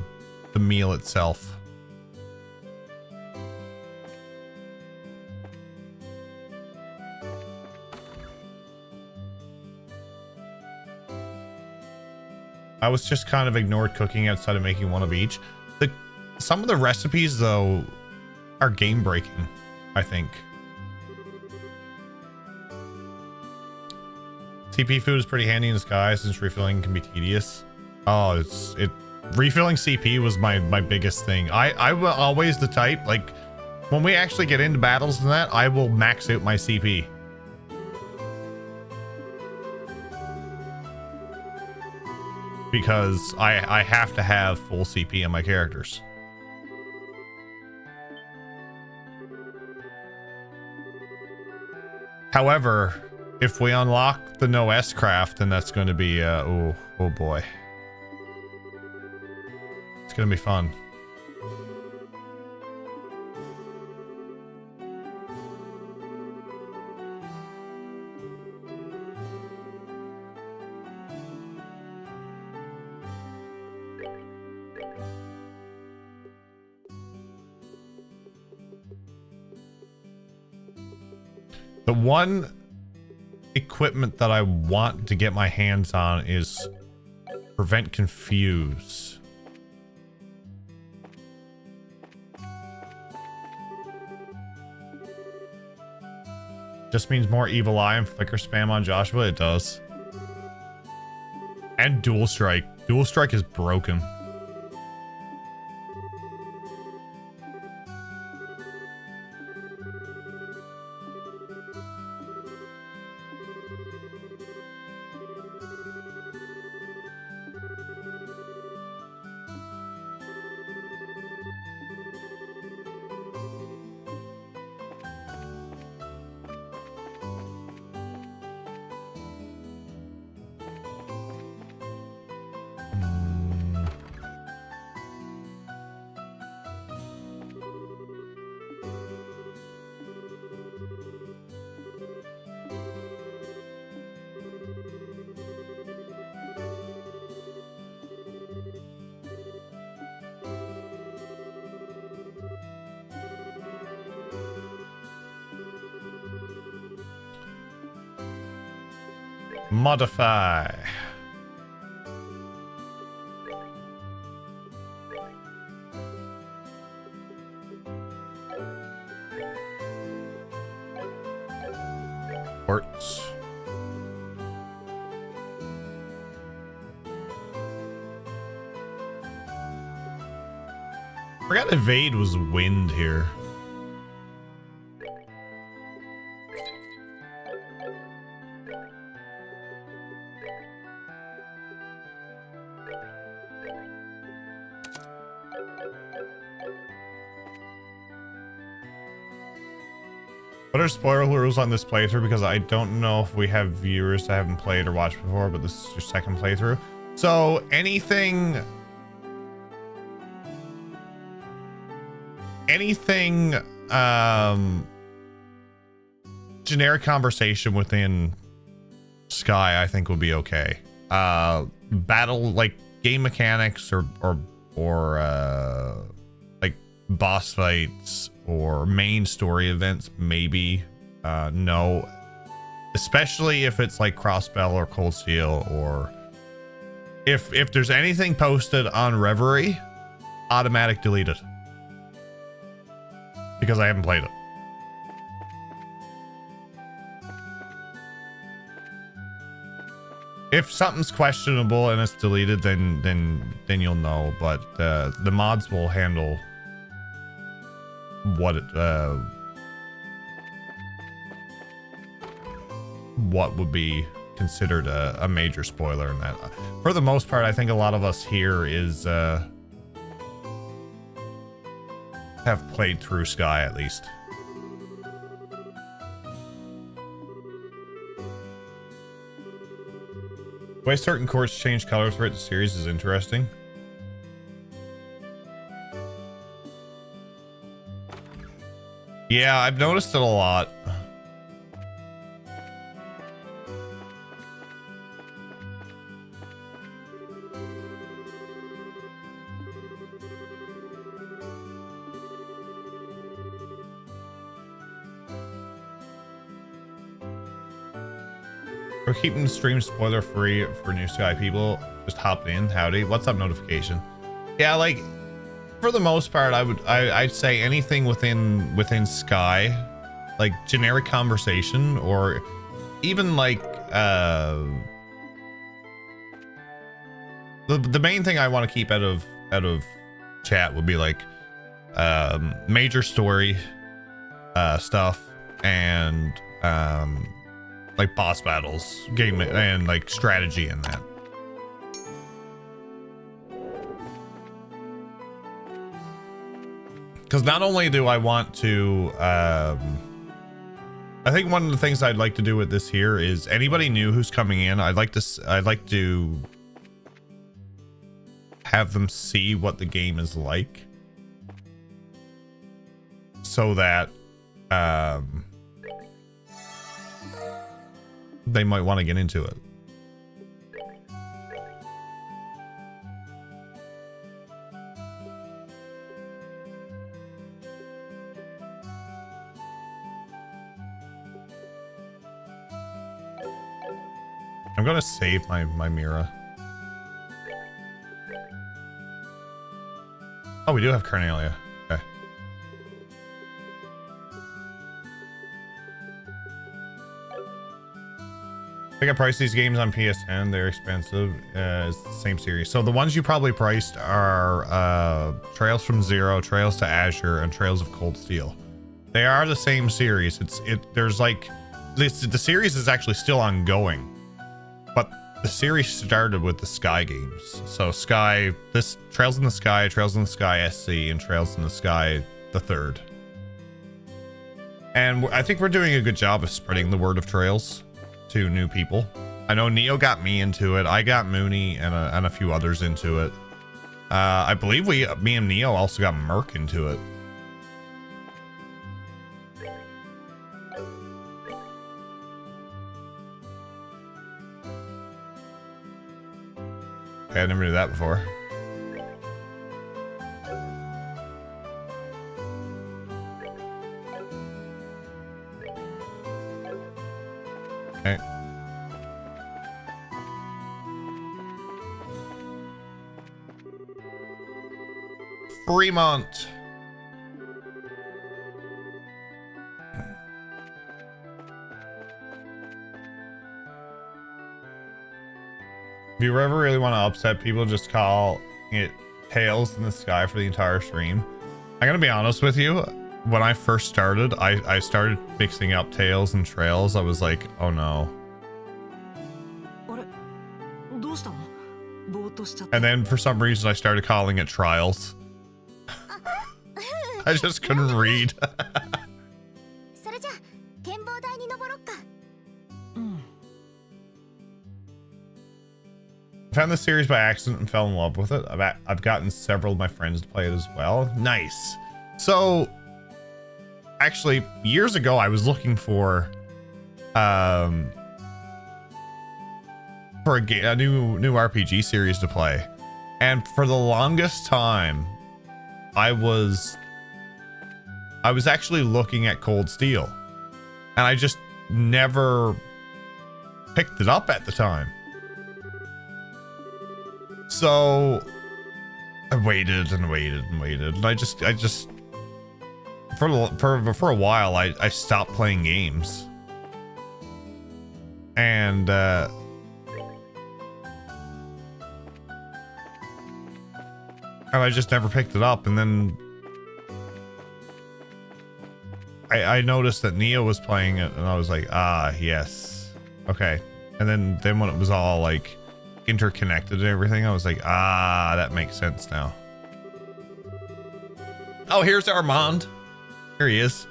meal itself. I was just kind of ignored cooking outside of making one of each. Some of the recipes though are game breaking, I think. TP food is pretty handy in disguise since refilling can be tedious. Oh, refilling CP was my biggest thing. I will always the type, like when we actually get into battles and that, I will max out my CP. Because I have to have full CP on my characters. However, if we unlock the no S craft, then that's going to be oh boy, it's going to be fun. The one equipment that I want to get my hands on is prevent confuse. Just means more evil eye and flicker spam on Joshua. It does. And dual strike. Dual strike is broken. Modify. Ports. Forgot evade was wind here. What are spoiler rules on this playthrough? Because I don't know if we have viewers that haven't played or watched before, but this is your second playthrough. So anything generic conversation within Sky I think would be okay. Battle, like game mechanics or like boss fights or main story events, maybe no, especially if it's like Crossbell or Cold Steel, or if there's anything posted on Reverie, automatic deleted because I haven't played it. If something's questionable and it's deleted, then you'll know, but the mods will handle what would be considered a major spoiler in that. For the most part, I think a lot of us here have played through Sky at least. The way certain courts change color throughout the series is interesting. Yeah, I've noticed it a lot. We're keeping the stream spoiler free for New Sky people. Just hop in. Howdy. What's up notification? Yeah, like for the most part, I'd say anything within Sky, like generic conversation, or even like the main thing I want to keep out of chat would be like major story stuff and like boss battles, game, and like strategy in that. Because not only do I want to, I think one of the things I'd like to do with this here is anybody new who's coming in, I'd like to have them see what the game is like, so that they might want to get into it. I'm gonna save my Mira. Oh, we do have Carnelia. Okay. I think I priced these games on PSN. They're expensive. It's the same series. So the ones you probably priced are Trails from Zero, Trails to Azure, and Trails of Cold Steel. They are the same series. There's like the series is actually still ongoing, but the series started with the Sky games. So Sky, this Trails in the Sky, Trails in the Sky SC, and Trails in the Sky the third. And I think we're doing a good job of spreading the word of Trails to new people. I know Neo got me into it. I got Mooney and a few others into it. I believe me and Neo also got Merc into it. Okay, I never knew that before. Okay. Fremont. If you ever really want to upset people, just call it Tails in the Sky for the entire stream. I'm gonna be honest with you. When I first started, I started mixing up Tails and Trails. I was like, oh no. And then for some reason I started calling it Trials. I just couldn't read. I found this series by accident and fell in love with it. I've gotten several of my friends to play it as well. Nice. So actually years ago I was looking for a new RPG series to play, and for the longest time I was actually looking at Cold Steel, and I just never picked it up at the time. So I waited and waited and waited, and I just for a while I stopped playing games, and I just never picked it up. And then I noticed that Neo was playing it, and I was like, ah, yes, okay. And then when it was all like interconnected and everything, I was like, ah, that makes sense now. Oh, here's Armand. Here he is.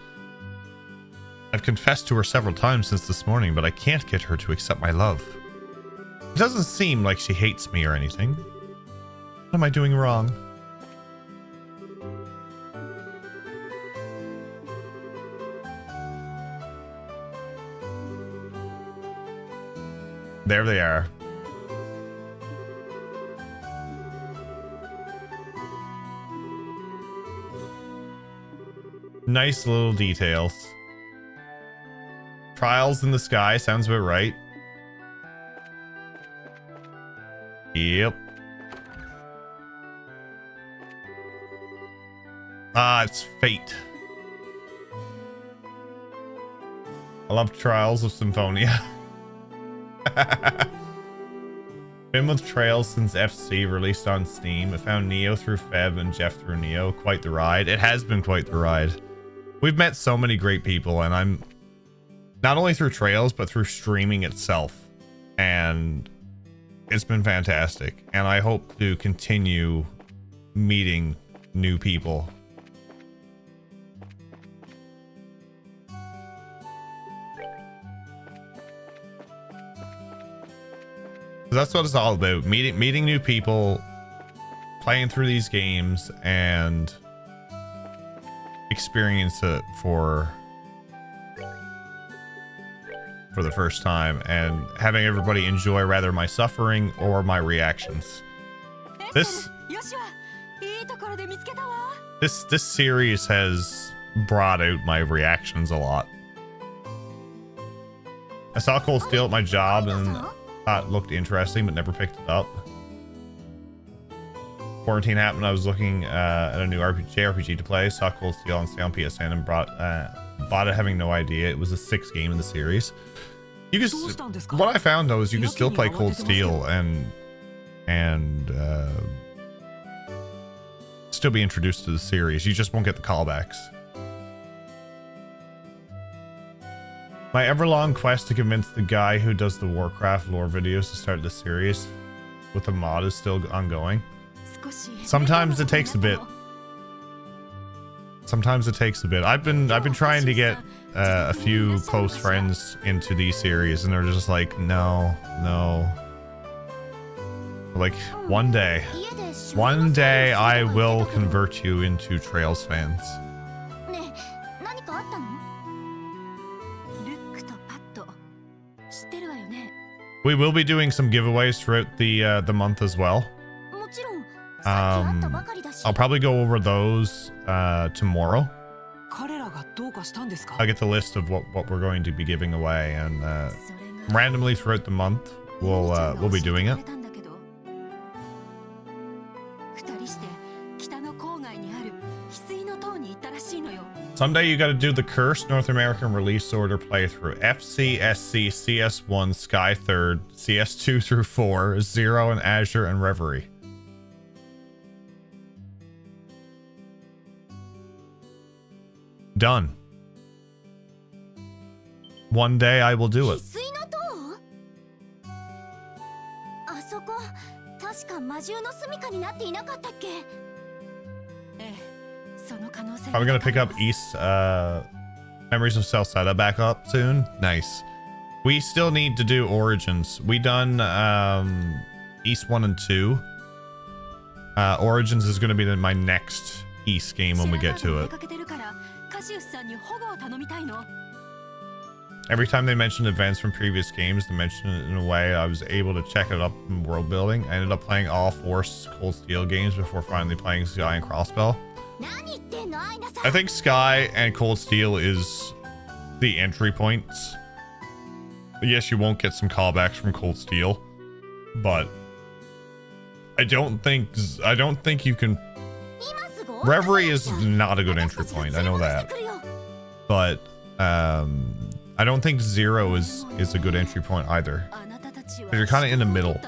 I've confessed to her several times since this morning, but I can't get her to accept my love. It doesn't seem like she hates me or anything. What am I doing wrong? There they are. Nice little details. Trials in the sky sounds about right. Yep. Ah, it's fate. I love Trials of Symphonia. Been with Trails since FC released on Steam. I found Neo through Feb and Jeff through Neo. Quite the ride. It has been quite the ride. We've met so many great people, and I'm not only through Trails, but through streaming itself. And it's been fantastic. And I hope to continue meeting new people. That's what it's all about. Meeting new people, playing through these games, and experience it for the first time, and having everybody enjoy rather my suffering or my reactions. This series has brought out my reactions a lot. I saw Cold Steel at my job and thought it looked interesting, but never picked it up. Quarantine happened. I was looking at a new JRPG to play. Saw Cold Steel on sale on PSN and bought it, having no idea it was the 6th game in the series. You can. What I found though is you can still play Cold Steel and still be introduced to the series. You just won't get the callbacks. My ever-long quest to convince the guy who does the Warcraft lore videos to start the series with the mod is still ongoing. Sometimes it takes a bit. Sometimes it takes a bit. I've been trying to get a few close friends into these series, and they're just like, no. Like, one day I will convert you into Trails fans. We will be doing some giveaways throughout the month as well. I'll probably go over those tomorrow. I'll get the list of what we're going to be giving away, and randomly throughout the month we'll be doing it. Someday you got to do the Cursed North American Release Order playthrough. FC, SC, CS1, Sky 3rd, CS2 through 4, Zero and Azure and Reverie. Done. One day I will do it. I'm gonna pick up East Memories of Celceta back up soon. Nice. We still need to do Origins. We done East 1 and 2. Origins is gonna be my next East game when we get to it. Every time they mentioned events from previous games, they mentioned it in a way I was able to check it up in world building. I ended up playing all 4 Cold Steel games before finally playing Sky and Crossbell. I think Sky and Cold Steel is the entry points. Yes, you won't get some callbacks from Cold Steel, but I don't think you can. Reverie is not a good entry point. I know that, but I don't think Zero is a good entry point either. Because you're kind of in the middle.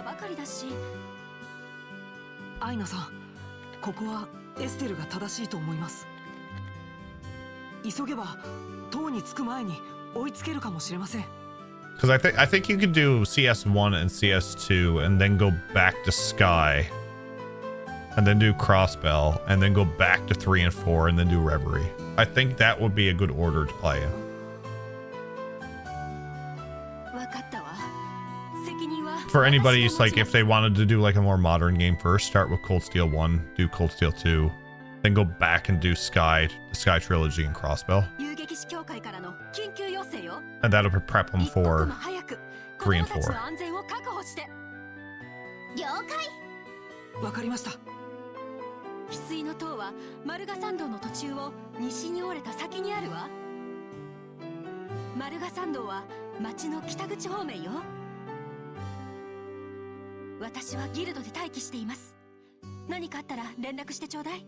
Because I think you could do CS1 and CS2 and then go back to Sky, and then do Crossbell, and then go back to 3 and 4, and then do Reverie. I think that would be a good order to play in. For anybody, it's like if they wanted to do like a more modern game first, start with Cold Steel 1, do Cold Steel 2, then go back and do the Sky Trilogy and Crossbell. And that'll prep them for 3 and 4. わかりました。翡翠の塔はマルガ山道の途中を西に折れた先にあるわ。マルガ山道は町の北口方面よ。私はギルドで待機しています。何かあったら連絡してちょうだい。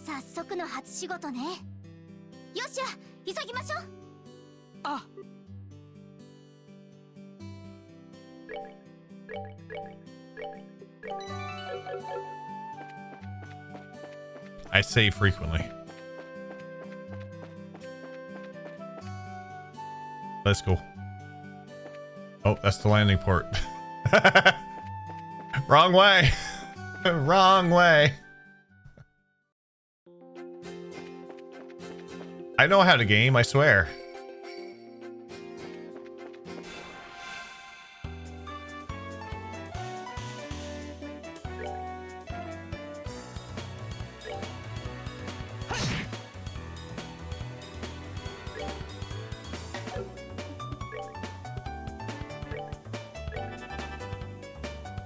早速の初仕事ね。よっしゃ、急ぎましょう。あ。I save frequently. Let's go. Oh, that's the landing port. Wrong way. Wrong way. I know how to game, I swear.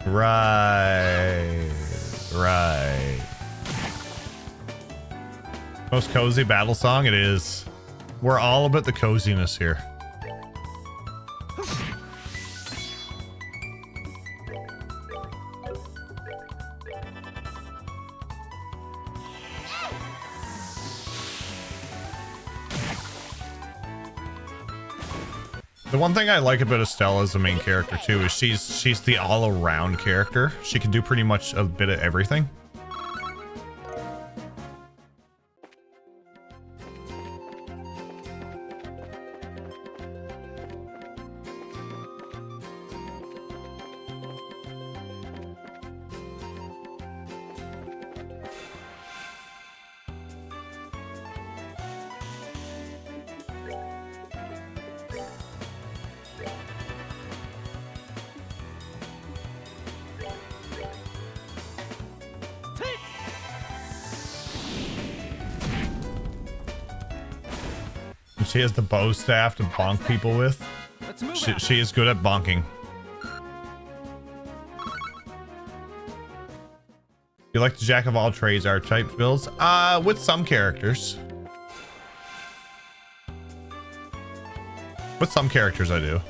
Right. Most cozy battle song? It is. We're all about the coziness here. The one thing I like about Estelle as the main character too is she's the all-around character. She can do pretty much a bit of everything. She has the bow staff to bonk people with. She is good at bonking. You like the jack of all trades archetype builds? With some characters. With some characters I do.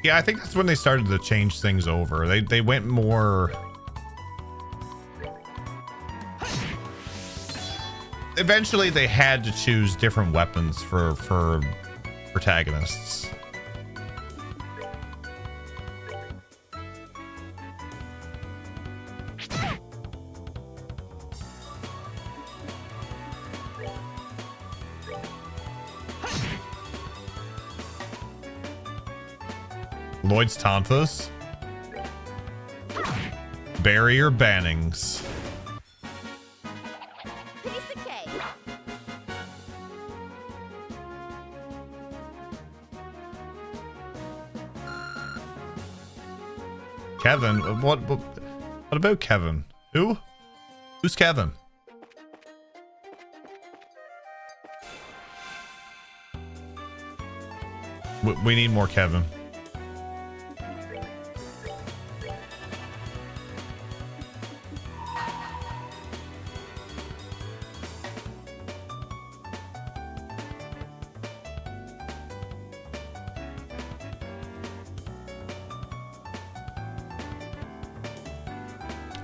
Yeah, I think that's when they started to change things over. They went more... Eventually they had to choose different weapons for protagonists. Lloyd's Tanthas. Barrier bannings. Piece of cake. Kevin? What about Kevin? Who? Who's Kevin? We need more Kevin.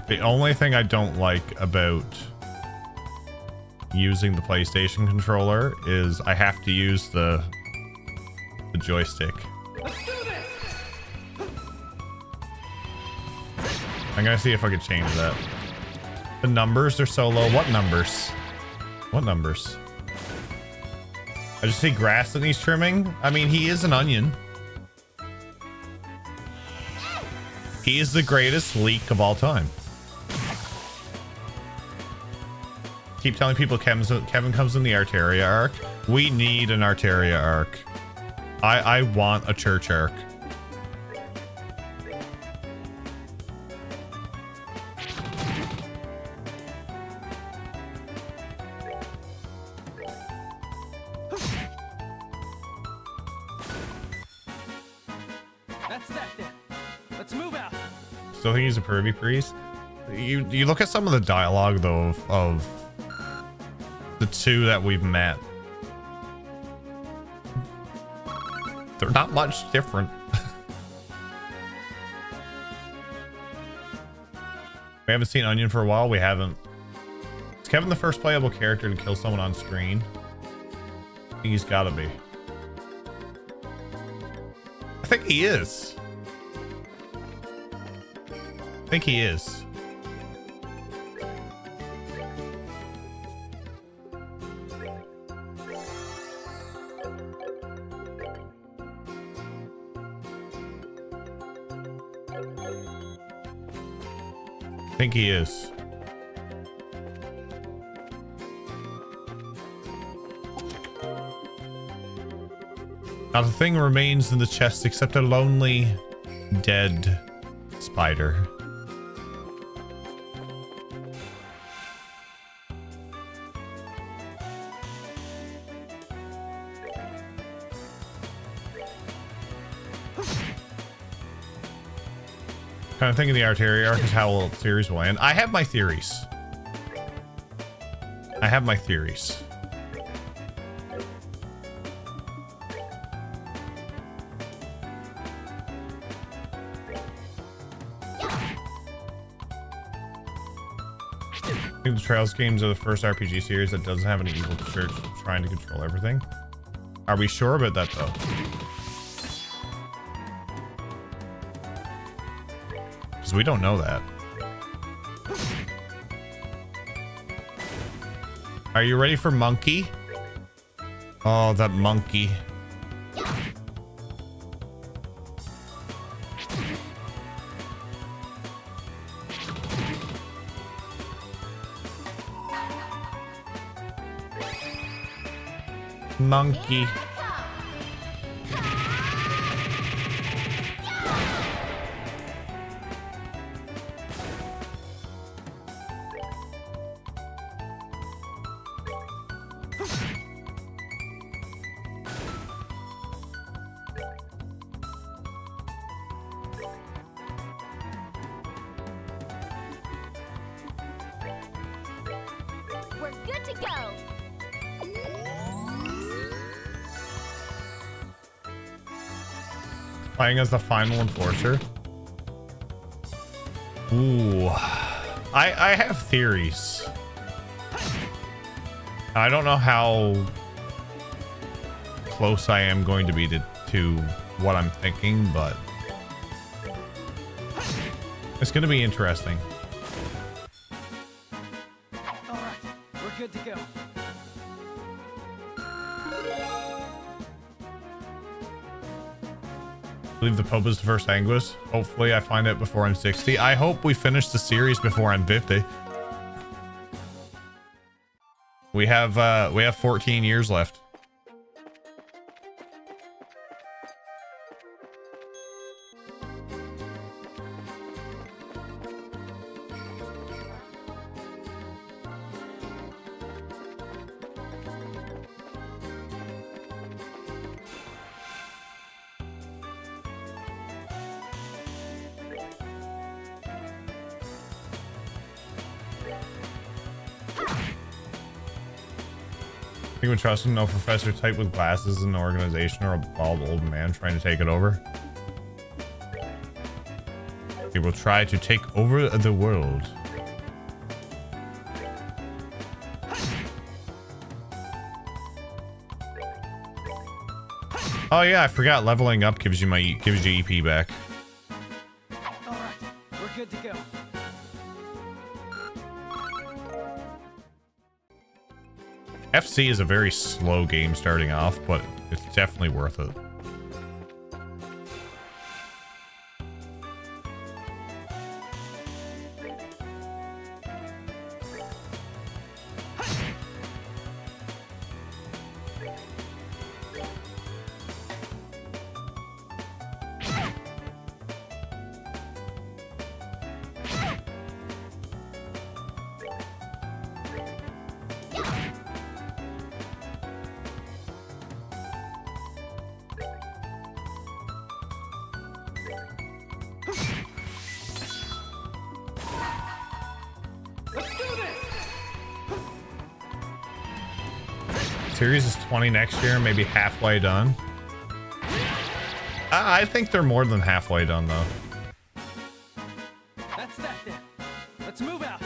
The only thing I don't like about using the PlayStation controller is I have to use the joystick. Let's do this. I'm gonna see if I can change that. The numbers are so low. What numbers? What numbers? I just see grass that he's trimming. I mean, he is an onion. He is the greatest leak of all time. Keep telling people Kevin comes in the Arteria arc. We need an Arteria arc. I want a church arc. That's that then. Let's move out. Still think he's a pervy priest. You look at some of the dialogue though of the two that we've met. They're not much different. We haven't seen Onion for a while. We haven't. Is Kevin the first playable character to kill someone on screen? I think he's gotta be. I think he is. I think he is. I think he is. Not a thing remains in the chest except a lonely, dead spider. Kind of thinking the Arteria arc is how the series will end. I have my theories. I have my theories. I think the Trails games are the first RPG series that doesn't have an evil church trying to control everything. Are we sure about that though? Because we don't know that. Are you ready for monkey? Oh, that monkey. Monkey. We're good to go. Playing as the final enforcer. Ooh. I have theories. I don't know how close I am going to be to what I'm thinking, but it's going to be interesting. All right, we're good to go. I believe the Pope is the first Anguis. Hopefully I find it before I'm 60. I hope we finish the series before I'm 50. We have 14 years left. You would trust him? No professor type with glasses in the organization or a bald old man trying to take it over. He will try to take over the world. Oh yeah, I forgot leveling up gives you EP back. All right, we're good to go. FC is a very slow game starting off, but it's definitely worth it. Series is 20 next year, maybe halfway done. I think they're more than halfway done though. That's that then. Let's move out.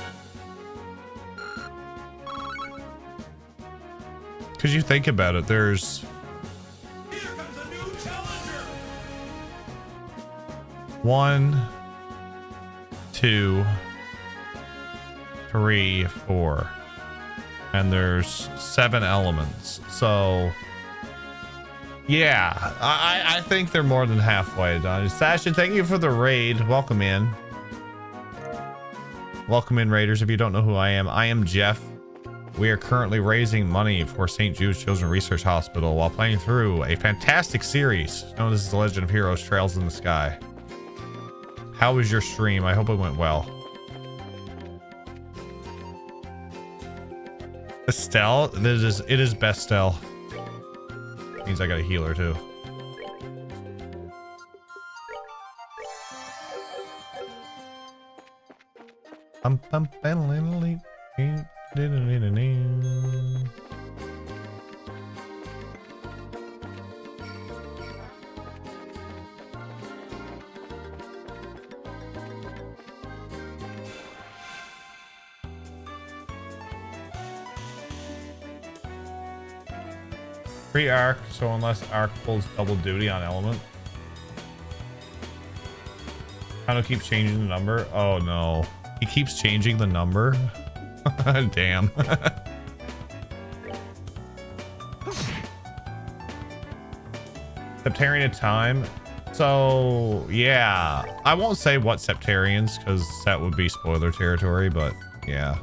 Because you think about it, there's... Here comes a new challenger. 1, 2, 3, 4. And there's 7 elements. So... yeah, I think they're more than halfway done. Sasha, thank you for the raid. Welcome in. Welcome in, raiders. If you don't know who I am Jeff. We are currently raising money for St. Jude's Children's Research Hospital while playing through a fantastic series known as The Legend of Heroes Trails in the Sky. How was your stream? I hope it went well. Estelle? It is Bestel. Means I got a healer too. Free arc, so unless arc pulls double duty on element. Kano keeps changing the number. Oh no. He keeps changing the number. Damn. Septarian at time. So yeah. I won't say what Septarians because that would be spoiler territory, but yeah.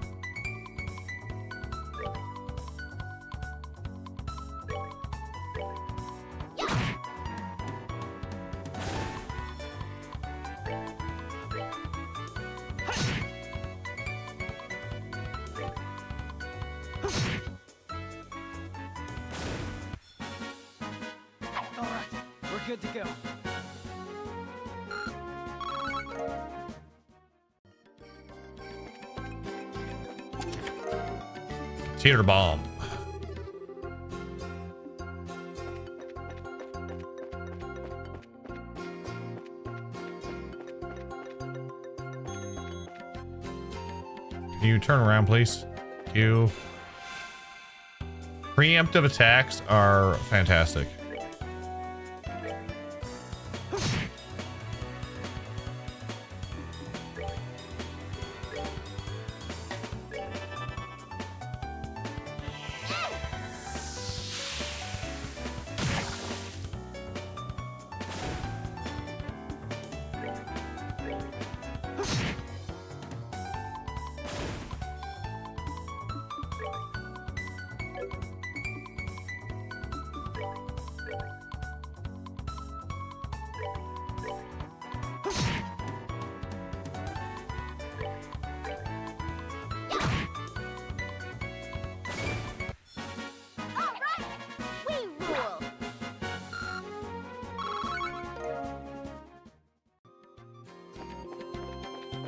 Good to go. Teeter bomb. Can you turn around, please? Thank you. Preemptive attacks are fantastic.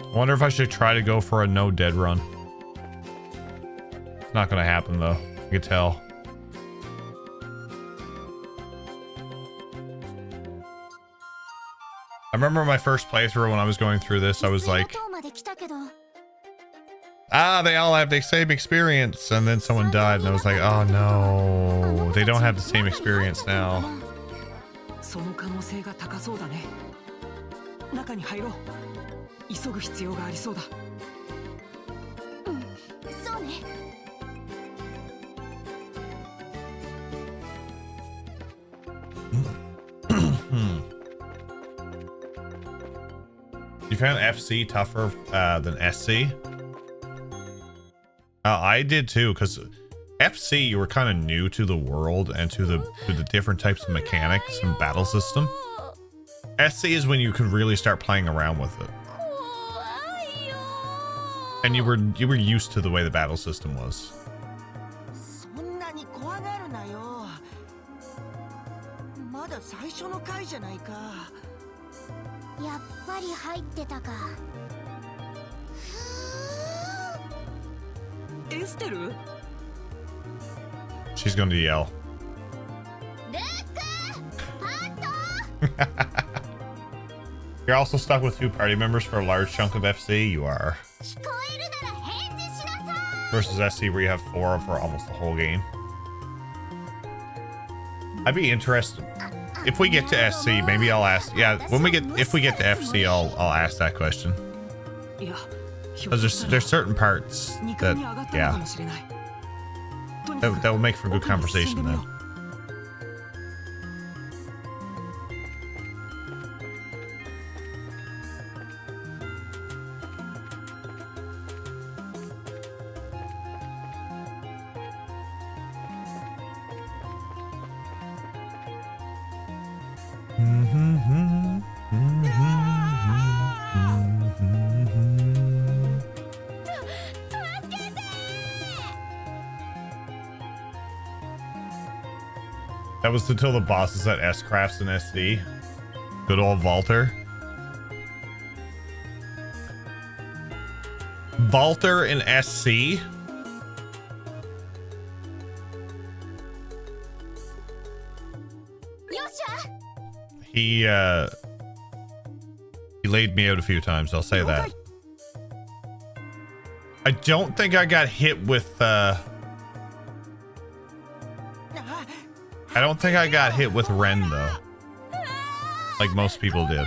I wonder if I should try to go for a no dead run. It's not gonna happen though. You can tell. I remember my first playthrough when I was going through this, I was like, ah, they all have the same experience, and then someone died and I was like, oh no, they don't have the same experience now. その可能性が高そうだね。中に入ろう。急ぐ必要がありそうだ。そうね。You found FC tougher than SC? I did too, because FC you were kind of new to the world and to the different types of mechanics and battle system. SC is when you can really start playing around with it. And you were used to the way the battle system was. そんなに怖がるなよ。まだ最初の回じゃないか。やっぱり入ってたか。エステル She's going to yell. ルック、パッと。 You're also stuck with 2 party members for a large chunk of FC. You are. 聞こえるなら返事しなさい。 Versus SC where you have 4 for almost the whole game. I'd be interested if we get to SC. Maybe I'll ask. Yeah, if we get to FC, I'll ask that question. いや Because there's certain parts that that will make for good conversation then. That was until the bosses at S-Crafts and SD. Good old Valter. Valter in SC? He laid me out a few times, I'll say that. I don't think I got hit with I don't think I got hit with Ren though, like most people did.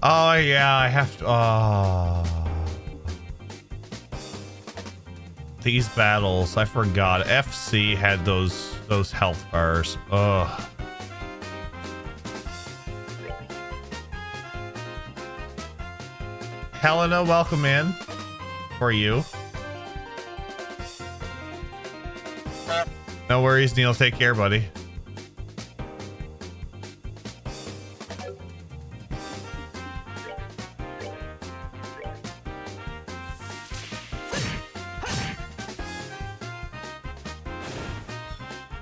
Oh yeah, I have to. Oh, these battles, I forgot. FC had those health bars. Ugh. Helena, welcome in. For you. No worries, Neil. Take care, buddy.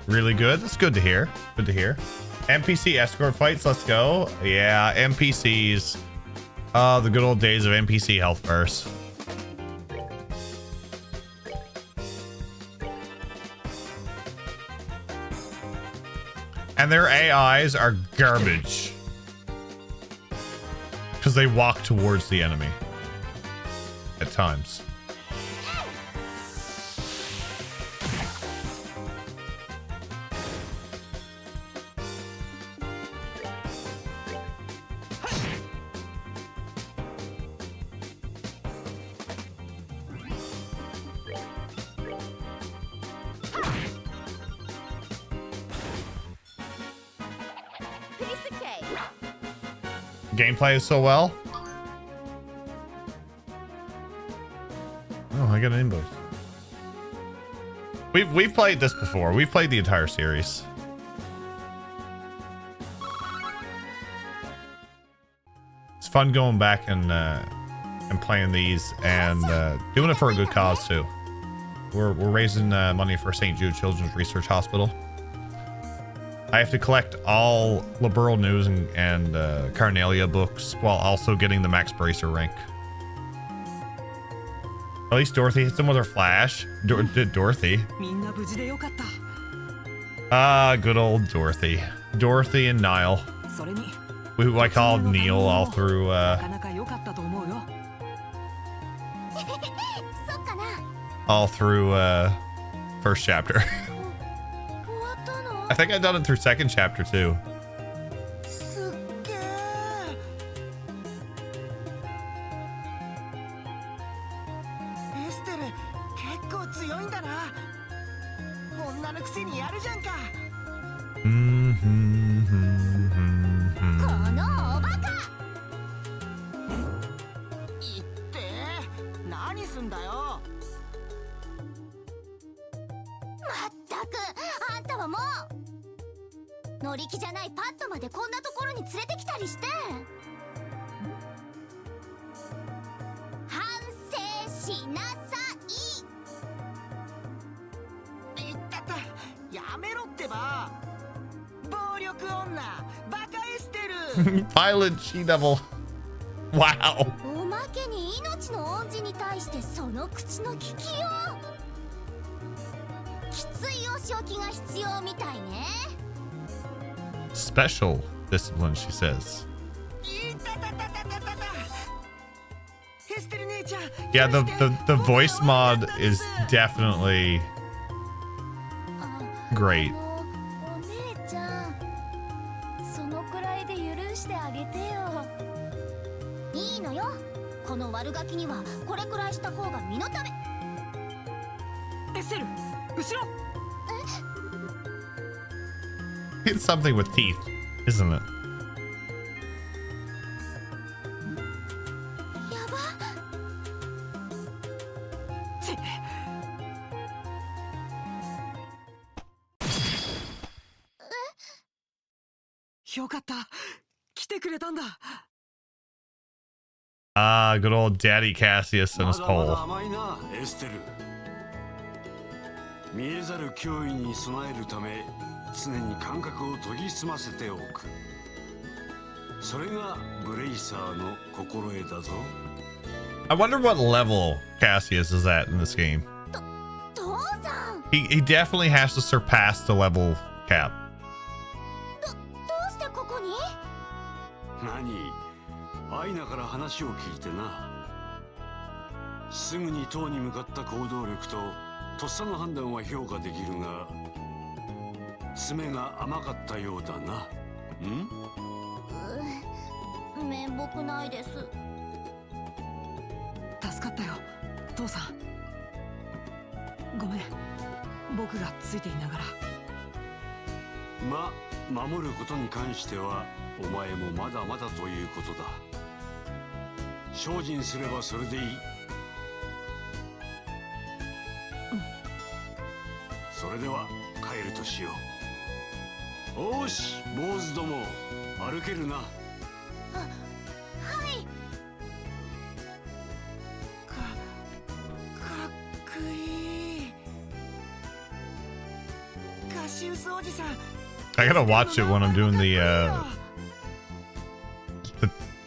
Really good. That's good to hear. Good to hear. NPC escort fights. Let's go. Yeah, NPCs. The good old days of NPC health bars. And their AIs are garbage. Because they walk towards the enemy. At times. Gameplay is so well. Oh, I got an invoice. We've played this before. We've played the entire series. It's fun going back and playing these and doing it for a good cause too. We're raising money for St. Jude Children's Research Hospital. I have to collect all Liberl news and Carnelia books while also getting the Max Bracer rank. At least Dorothy hits him with her flash. Dorothy. Ah, good old Dorothy. Dorothy and Niall. who I called Neil all through なかなか良かったと思うよ。そっかな。 all through first chapter. 終わったの？ I think I've done it through second chapter too. すっげえ。エステル結構強いんだな。女のくせにやるじゃんか。このおバカ。いって何すんだよ。まったくあんたはもう乗り気じゃないパッドまでこんなところに連れてきたりして。反省しなさい。いったったやめろってば。暴力女バカエステル。Violent She-Devil. Wow. おまけに命の恩人に対してその口の利きよう。きついお仕置きが必要みたいね。 Special discipline, she says. いったたたたたたた。エステル姉ちゃん。 Yeah, the voice mod is definitely あ great. お姉ちゃん、そのくらいで許してあげてよ。いいのよ。この悪ガキにはこれくらいした方が身のため。エステル、後ろ。 It's something with teeth, isn't it? やば。よかった。来てくれたんだ。 Ah, good old Daddy Cassius and his まだまだ pole. 甘いなエステル。見えざる脅威に備えるため常に感覚を研ぎ澄ませておく。それがブレイサーの心得だぞ。 I wonder what level Cassius is at in this game. 父さん、 He definitely has to surpass the level cap. どうしてここに？何？アイナから話を聞いてな。すぐに塔に向かった行動力ととっさの判断は評価できるが、詰めが甘かったようだな。面目ないです。助かったよ、父さん。ごめん、僕がついていながら。守ることに関してはお前もまだまだということだ。精進すればそれでいい。それでは帰るとしよう。おーし、坊主ども歩けるな。はい。かっこいい。カシウスおじさん。 I gotta watch it when I'm doing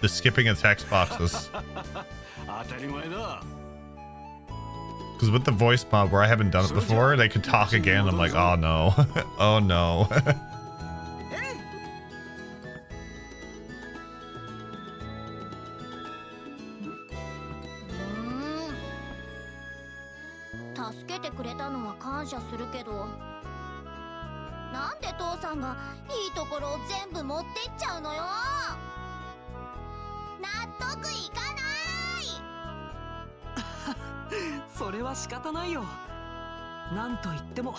the skipping of text boxes. 当たり前だ。 Because with the voice mod where I haven't done it before, they could talk again. I'm like, oh no. Oh no. 助けてくれたのは感謝するけど、なんで父さんがいいところを全部持ってっちゃうのよ。納得いかない。それは仕方ないよ。なんと言っても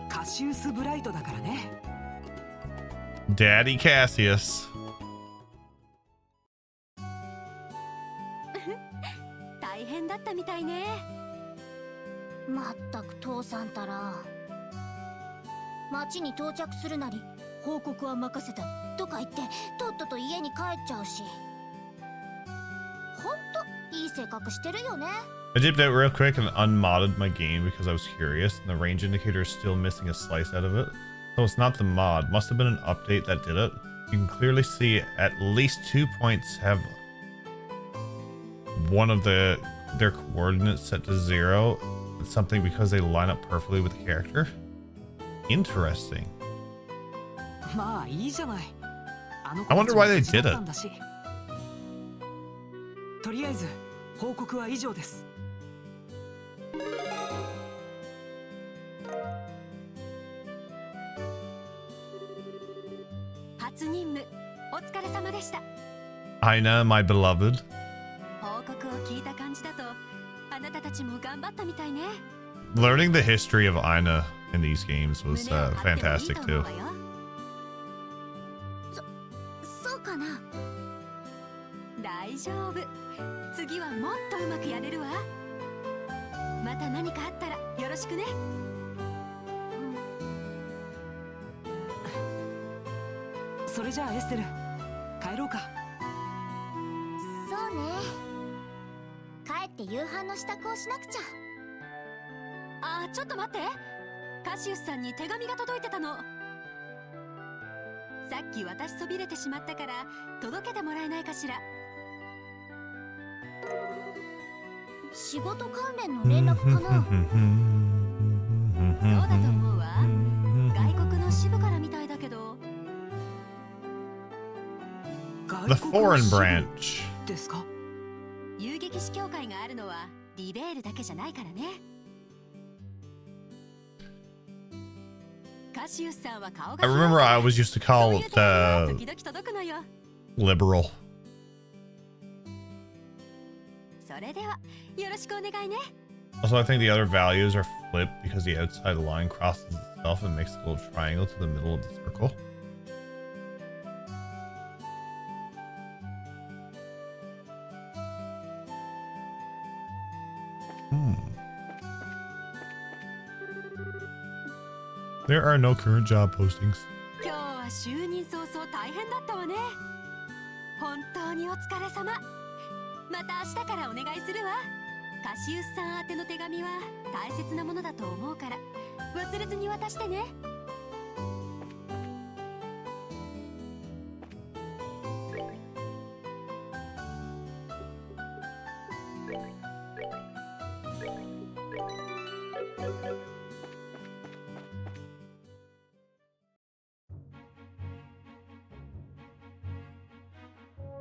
カシウスブライトだからね。 Daddy Cassius. 大変だったみたいね。まったく父さんたら。町に到着するなり報告は任せたとか言ってとっとと家に帰っちゃうし、ほんといい性格してるよね。 I dipped out real quick and unmodded my game because I was curious, and the range indicator is still missing a slice out of it. So it's not the mod. Must have been an update that did it. You can clearly see at least 2 points have one of their coordinates set to 0. It's something because they line up perfectly with the character. Interesting. まあいいじゃない。I wonder why they did it. とりあえず報告は以上です。初任務お疲れ様でした。Aina, my beloved. 報告を聞いた感じだとあなたたちも頑張ったみたいね。Learning the history of Aina in these games was fantastic too. そうかな。大丈夫。次はもっとうまくやれるわ。また何かあったらよろしくね。それじゃあエステル、帰ろうか。そうね。帰って夕飯の支度をしなくちゃ。あー、ちょっと待って。カシウスさんに手紙が届いてたの。さっき渡しそびれてしまったから届けてもらえないかしら。仕事関連の連絡かな。そうだと思うわ。外国の支部からみたいだけど。The foreign branch ですか？遊撃士協会があるのはリベールだけじゃないからね。カシウスさんは顔が I remember I always used to call it 時々届くのよ。 liberal. それではよろしくお願いね。 Also, I think the other values are flipped because the outside line crosses itself and makes a little triangle to the middle of the circle. There are no current job postings. 今日は就任早々大変だったわね。本当にお疲れ様。また明日からお願いするわ。カシウスさん宛ての手紙は大切なものだと思うから忘れずに渡してね。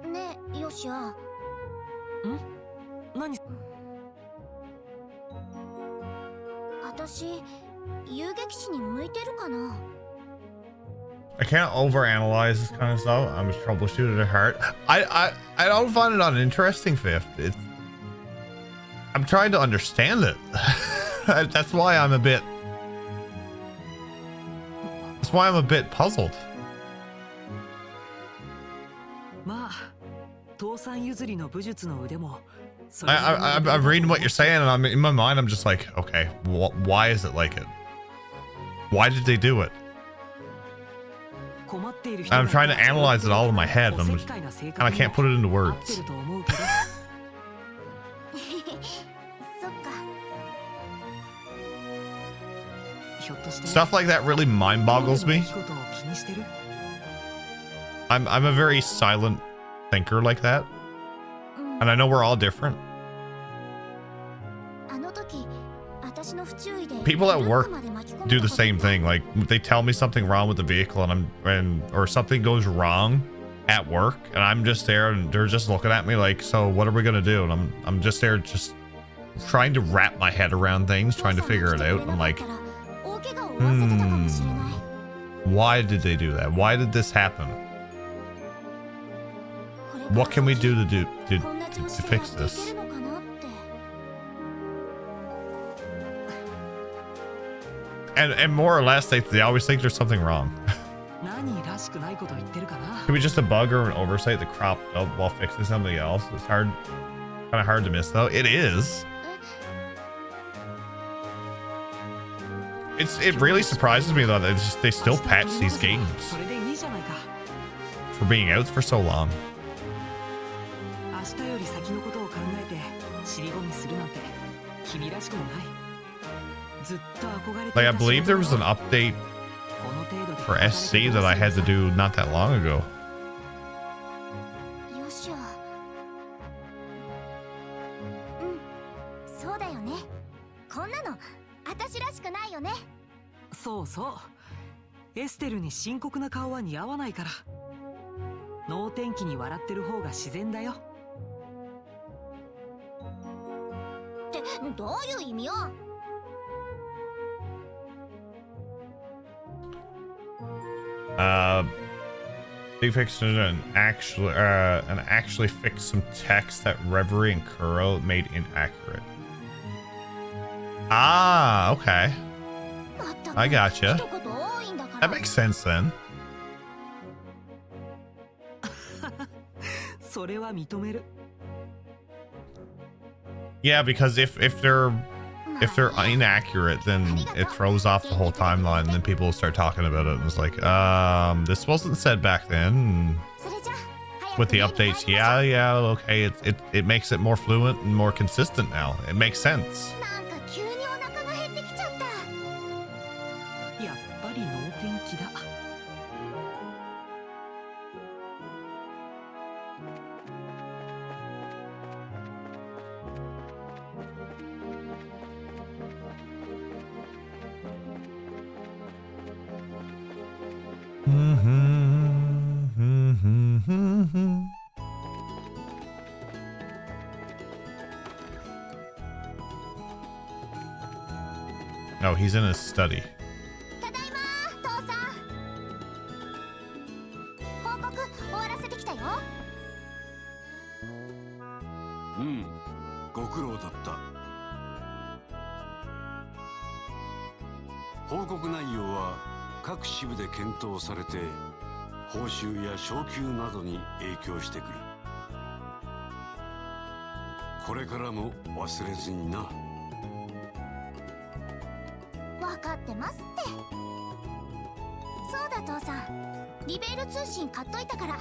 ねえ、よしや。何？私、遊撃士に向いてるかな。 I can't overanalyze this kind of stuff. I'm a troubleshooter at heart. I don't find it uninteresting, Fifth. I'm trying to understand it. That's why I'm a bit puzzled. まあ、父さん譲りの武術の腕も。I'm reading what you're saying, and I'm in my mind. I'm just like, okay, why is it like it? Why did they do it? I'm trying to analyze it all in my head, and I can't put it into words. Stuff like that really mind boggles me. I'm a very silent thinker like that. And I know we're all different. People at work do the same thing. Like they tell me something wrong with the vehicle or something goes wrong at work, and I'm just there and they're just looking at me like, so what are we gonna do? And I'm just there just trying to wrap my head around things, trying to figure it out. I'm like, why did they do that? Why did this happen? What can we do to fix this? And more or less, they always think there's something wrong. Could be just a bug or an oversight that cropped up while fixing something else. It's kind of hard to miss, though. It is. It really surprises me though that they still patch these games for being out for so long. Like, I believe there was an update for SC that I had to do not that long ago. 能天気に笑ってる方が自然だよ。ってどういう意味よ。Big fix and actually fix some text that Reverie and Kuro made inaccurate. Ah, okay. I gotcha. That makes sense then. それは認める。 Yeah, because if they're inaccurate, then it throws off the whole timeline, and then people will start talking about it, and it's like, this wasn't said back then. With the updates, yeah, okay, it makes it more fluent and more consistent now. It makes sense. やっぱり能天気だ。 Oh, he's in his study. ただいま父さん。報告終わらせてきたよ。うん、ご苦労だった。報告内容は各支部で検討されて、報酬や昇給などに影響してくる。これからも忘れずにな。分かってますって。そうだ父さん、リベール通信買っといたから。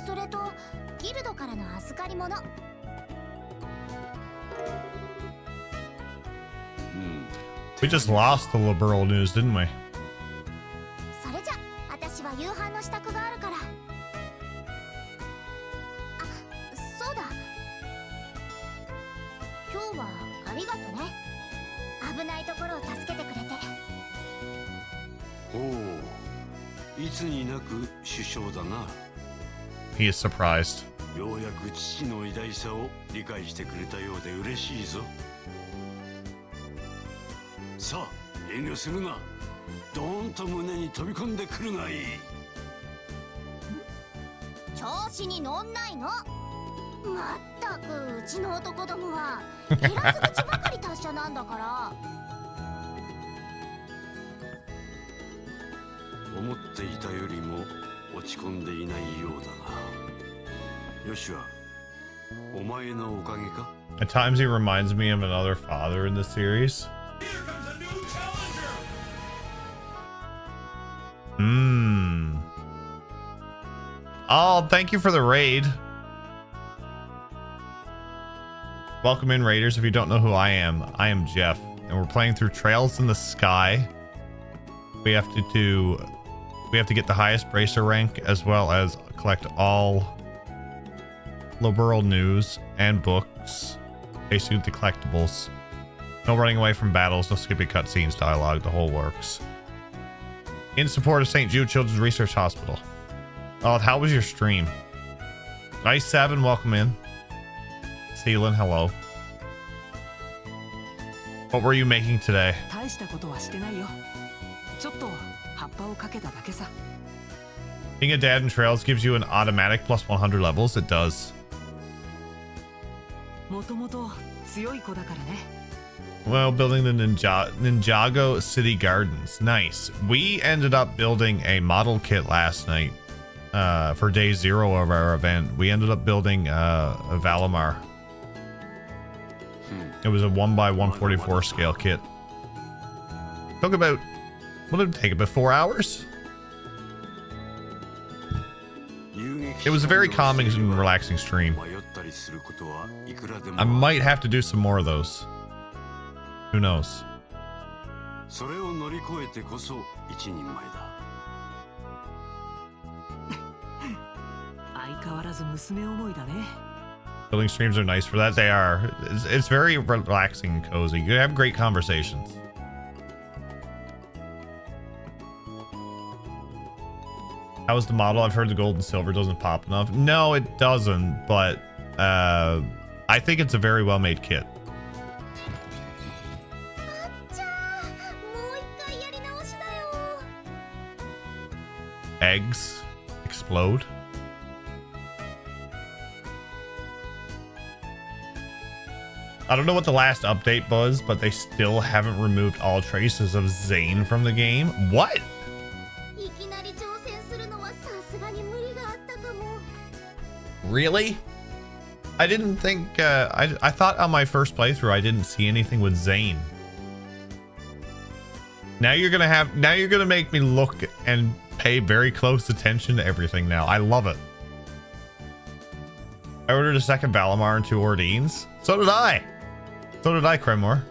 それとギルドからの預かり物。We just lost the Liberl news, didn't we? それじゃ私は夕飯の支度があるから。あ、そうだ。今日はありがとね。危ないところを助けてくれて。おお、いつになく首相だな。He is surprised. ようやく父の偉大さを理解してくれたようで嬉しいぞ。さあ、遠慮するな。ドーンと胸に飛び込んでくるがいい。調子に乗んないの。まったくうちの男どもは減らす口ばかり達者なんだから。思っていたよりも落ち込んでいないようだな。よしは、お前のおかげか？ At times he reminds me of another father in the series. Here comes a new challenger. Oh, thank you for the raid. Welcome in, raiders. If you don't know who I am Jeff, and we're playing through Trails in the Sky. We have to get the highest bracer rank, as well as collect all Liberl news and books, basically the collectibles. No running away from battles, no skipping cutscenes, dialogue, the whole works. In support of St. Jude Children's Research Hospital. Oh, how was your stream? Nice 7, welcome in. Seelan, hello. What were you making today? 大したことはしてないよ。ちょっと葉っぱをかけただけさ。 Being a dad in Trails gives you an automatic plus 100 levels. It does. もともと強い子だからね。 Well, building the Ninjago City Gardens. Nice. We ended up building a model kit last night for day 0 of our event. We ended up building a Valimar. It was a 1x144 scale kit. Took about, what did it take? About 4 hours? It was a very calming and relaxing stream. I might have to do some more of those. Who knows? それを乗り越えてこそ一人前だ。相変わらず娘思いだね。 Building streams are nice for that. They are. It's very relaxing and cozy. You have great conversations. How is the model? I've heard the gold and silver doesn't pop enough. No, it doesn't, but I think it's a very well made kit. Eggs explode. I don't know what the last update was, but they still haven't removed all traces of Zane from the game. What? Really? I didn't think, I thought on my first playthrough I didn't see anything with Zane. Now you're gonna make me look and pay very close attention to everything now. I love it. I ordered a second Valimar and 2 Ordeens. So did I. So did I, Cremor.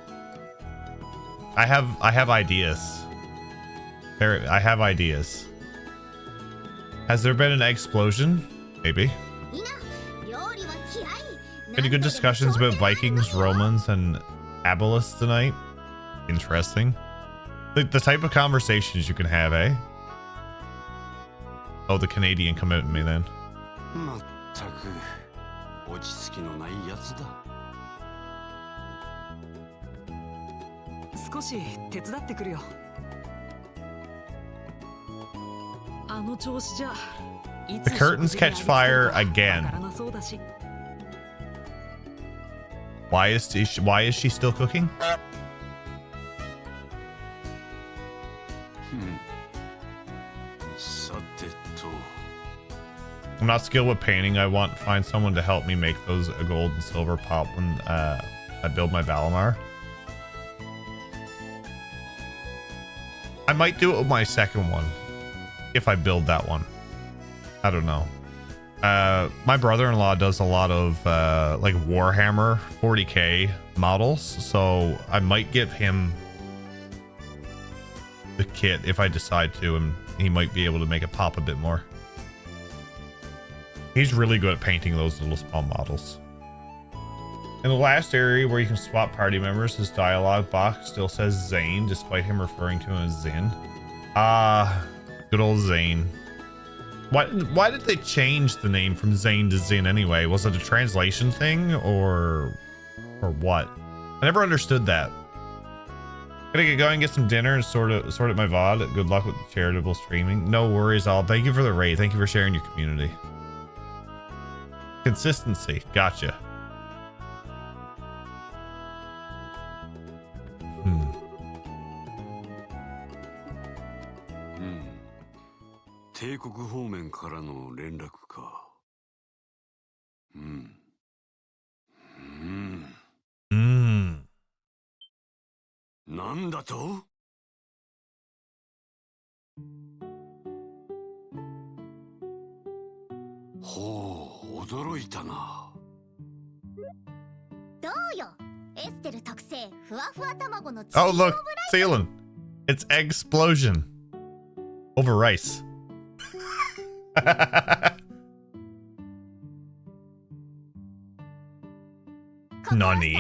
I have ideas. I have ideas. Has there been an explosion? Maybe. Any good discussions about Vikings, Romans, and Abelis tonight? Interesting. The type of conversations you can have, eh? Oh, the Canadian come out in me then. The curtains catch fire again. Why is she still cooking? I'm not skilled with painting. I want to find someone to help me make those gold and silver pop when I build my Valimar. I might do it with my second one if I build that one. I don't know. My brother-in-law does a lot of like Warhammer 40k models, so I might give him the kit if I decide to, and he might be able to make it pop a bit more. He's really good at painting those little small models. In the last area where you can swap party members, his dialogue box still says Zane, despite him referring to him as Zin. Good old Zane. Why did they change the name from Zane to Zin anyway? Was it a translation thing or what? I never understood that. Gonna get going, get some dinner, and sort out my VOD. Good luck with the charitable streaming. No worries, all. Thank you for the raid. Thank you for sharing your community. Consistency. Gotcha. Oh, look, ceiling. It's explosion over rice. Nani?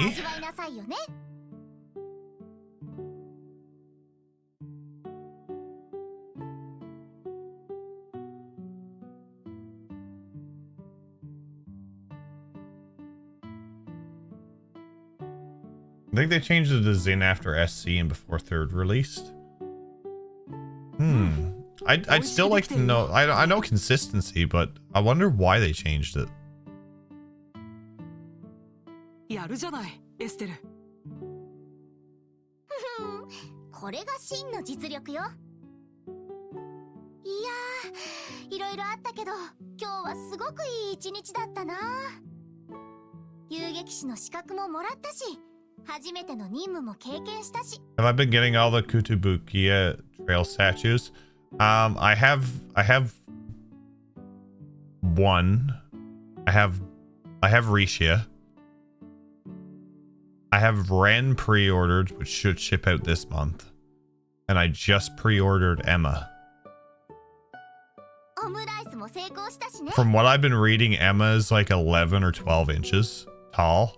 I think they changed it to Zin after SC and before 3rd released. I'd still like to know. I know consistency, but I wonder why they changed it. Have I been getting all the Kutubukiya trail statues? I have one. I have Rishia. I have Ren pre-ordered, which should ship out this month. And I just pre-ordered Emma. From what I've been reading, Emma is like 11 or 12 inches tall.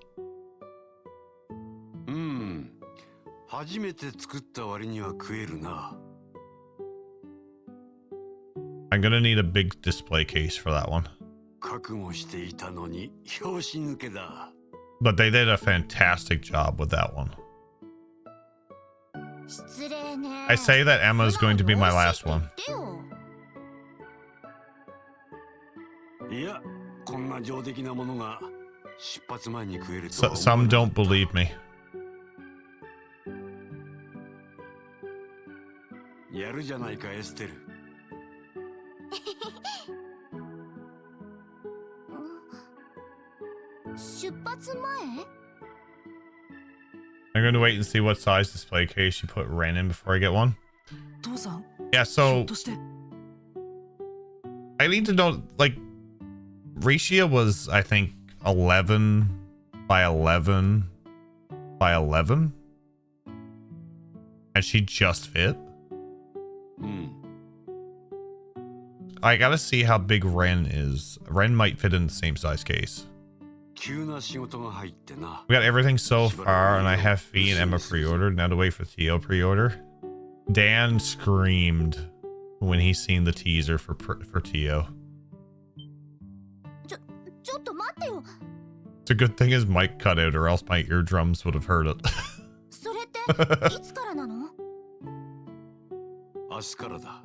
I'm gonna need a big display case for that one. 覚悟していたのに拍子抜けだ。 But they did a fantastic job with that one. 失礼ね。 I say that Emma is going to be my last one. いや、こんな上出来なものが出発前に食えるとは思わなかった。 Some don't believe me. やるじゃないか、エステル。出発前？ I'm going to wait and see what size display case you put Ren in before I get one. Yeah, so I need to know, like, Risha was, I think, 11 by 11 by 11, and she just fit. I gotta see how big Ren is. Ren might fit in the same size case. We got everything so far, and I have Fee and Emma pre-ordered. Now to wait for Theo pre-order. Dan screamed when he seen the teaser for Theo. It's a good thing his mic cut out, or else my eardrums would have heard it. いつからなの？明日からだ。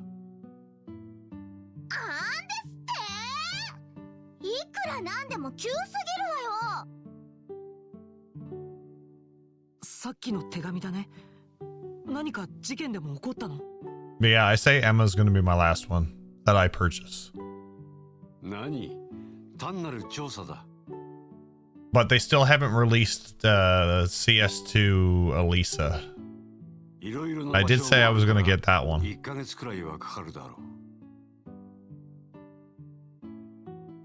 いくらなんでも急すぎるわよ。さっきの手紙だね。何か事件でも起こったの？ But yeah, I say Emma's gonna be my last one that I purchase. 何？単なる調査だ。 But they still haven't released CS2 Elisa. I did say I was gonna get that one. 1ヶ月くらいはかかるだろう。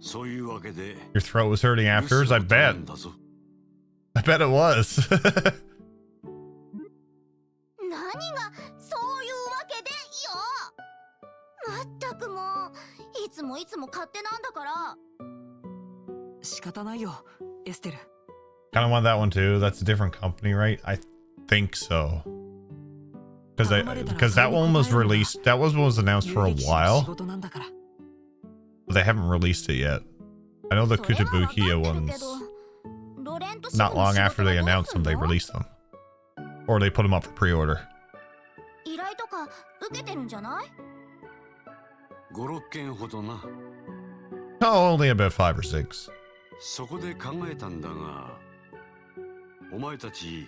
そういうわけで Your throat was hurting afterwards? I bet. I bet it was. 何がそういうわけでよ。まったくもういつも勝手なんだから。仕方ないよ、エステル。 Kind of want that one too. That's a different company, right? I think so. Because that one was released. That was announced for a while. But they haven't released it yet. I know the Kutabukiya ones. Not long after they announced them, they released them. Or they put them up for pre-order. 依頼とか受けてるんじゃない？ 5、6件ほどな。 Oh, only about 5 or 6. そこで考えたんだが、お前たち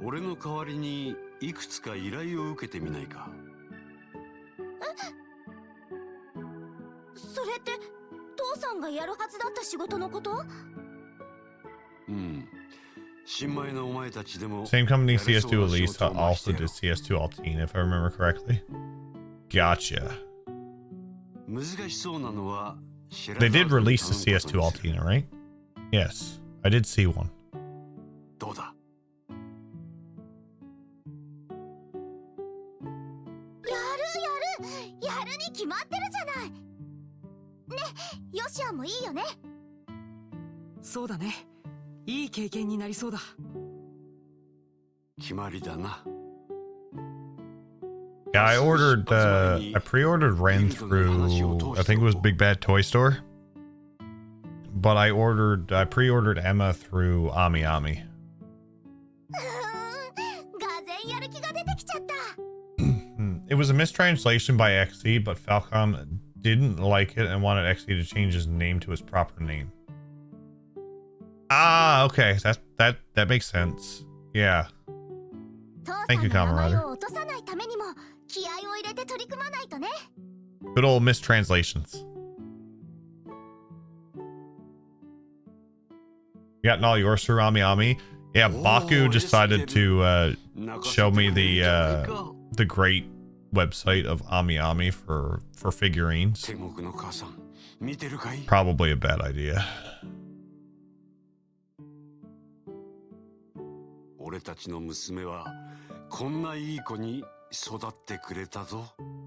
俺の代わりにいくつか依頼を受けてみないか？それって父さんがやるはずだった仕事のこと？うん。新米のお前たちでも Same company CS2 Elisa also did CS2 Altina, if I remember correctly. Gotcha. 難しそうなのは They did release the CS2 Altina, right? Yes, I did see one. どうだ？やるに決まってるじゃない。ね、ヨシアもいいよね。そうだね。いい経験になりそうだ。決まりだな。Yeah, I pre-ordered Ren through, I think it was Big Bad Toy Store. But I pre-ordered Emma through Ami Ami. がぜんやる気が出てきちゃった。It was a mistranslation by XE, but Falcom didn't like it and wanted XE to change his name to his proper name. Ah, okay, that makes sense. Yeah. Thank you, Comrade. Good old mistranslations. You gotten all yours through Ami Ami? Yeah, Baku decided to show me the great website of Ami Ami for figurines. Probably a bad idea.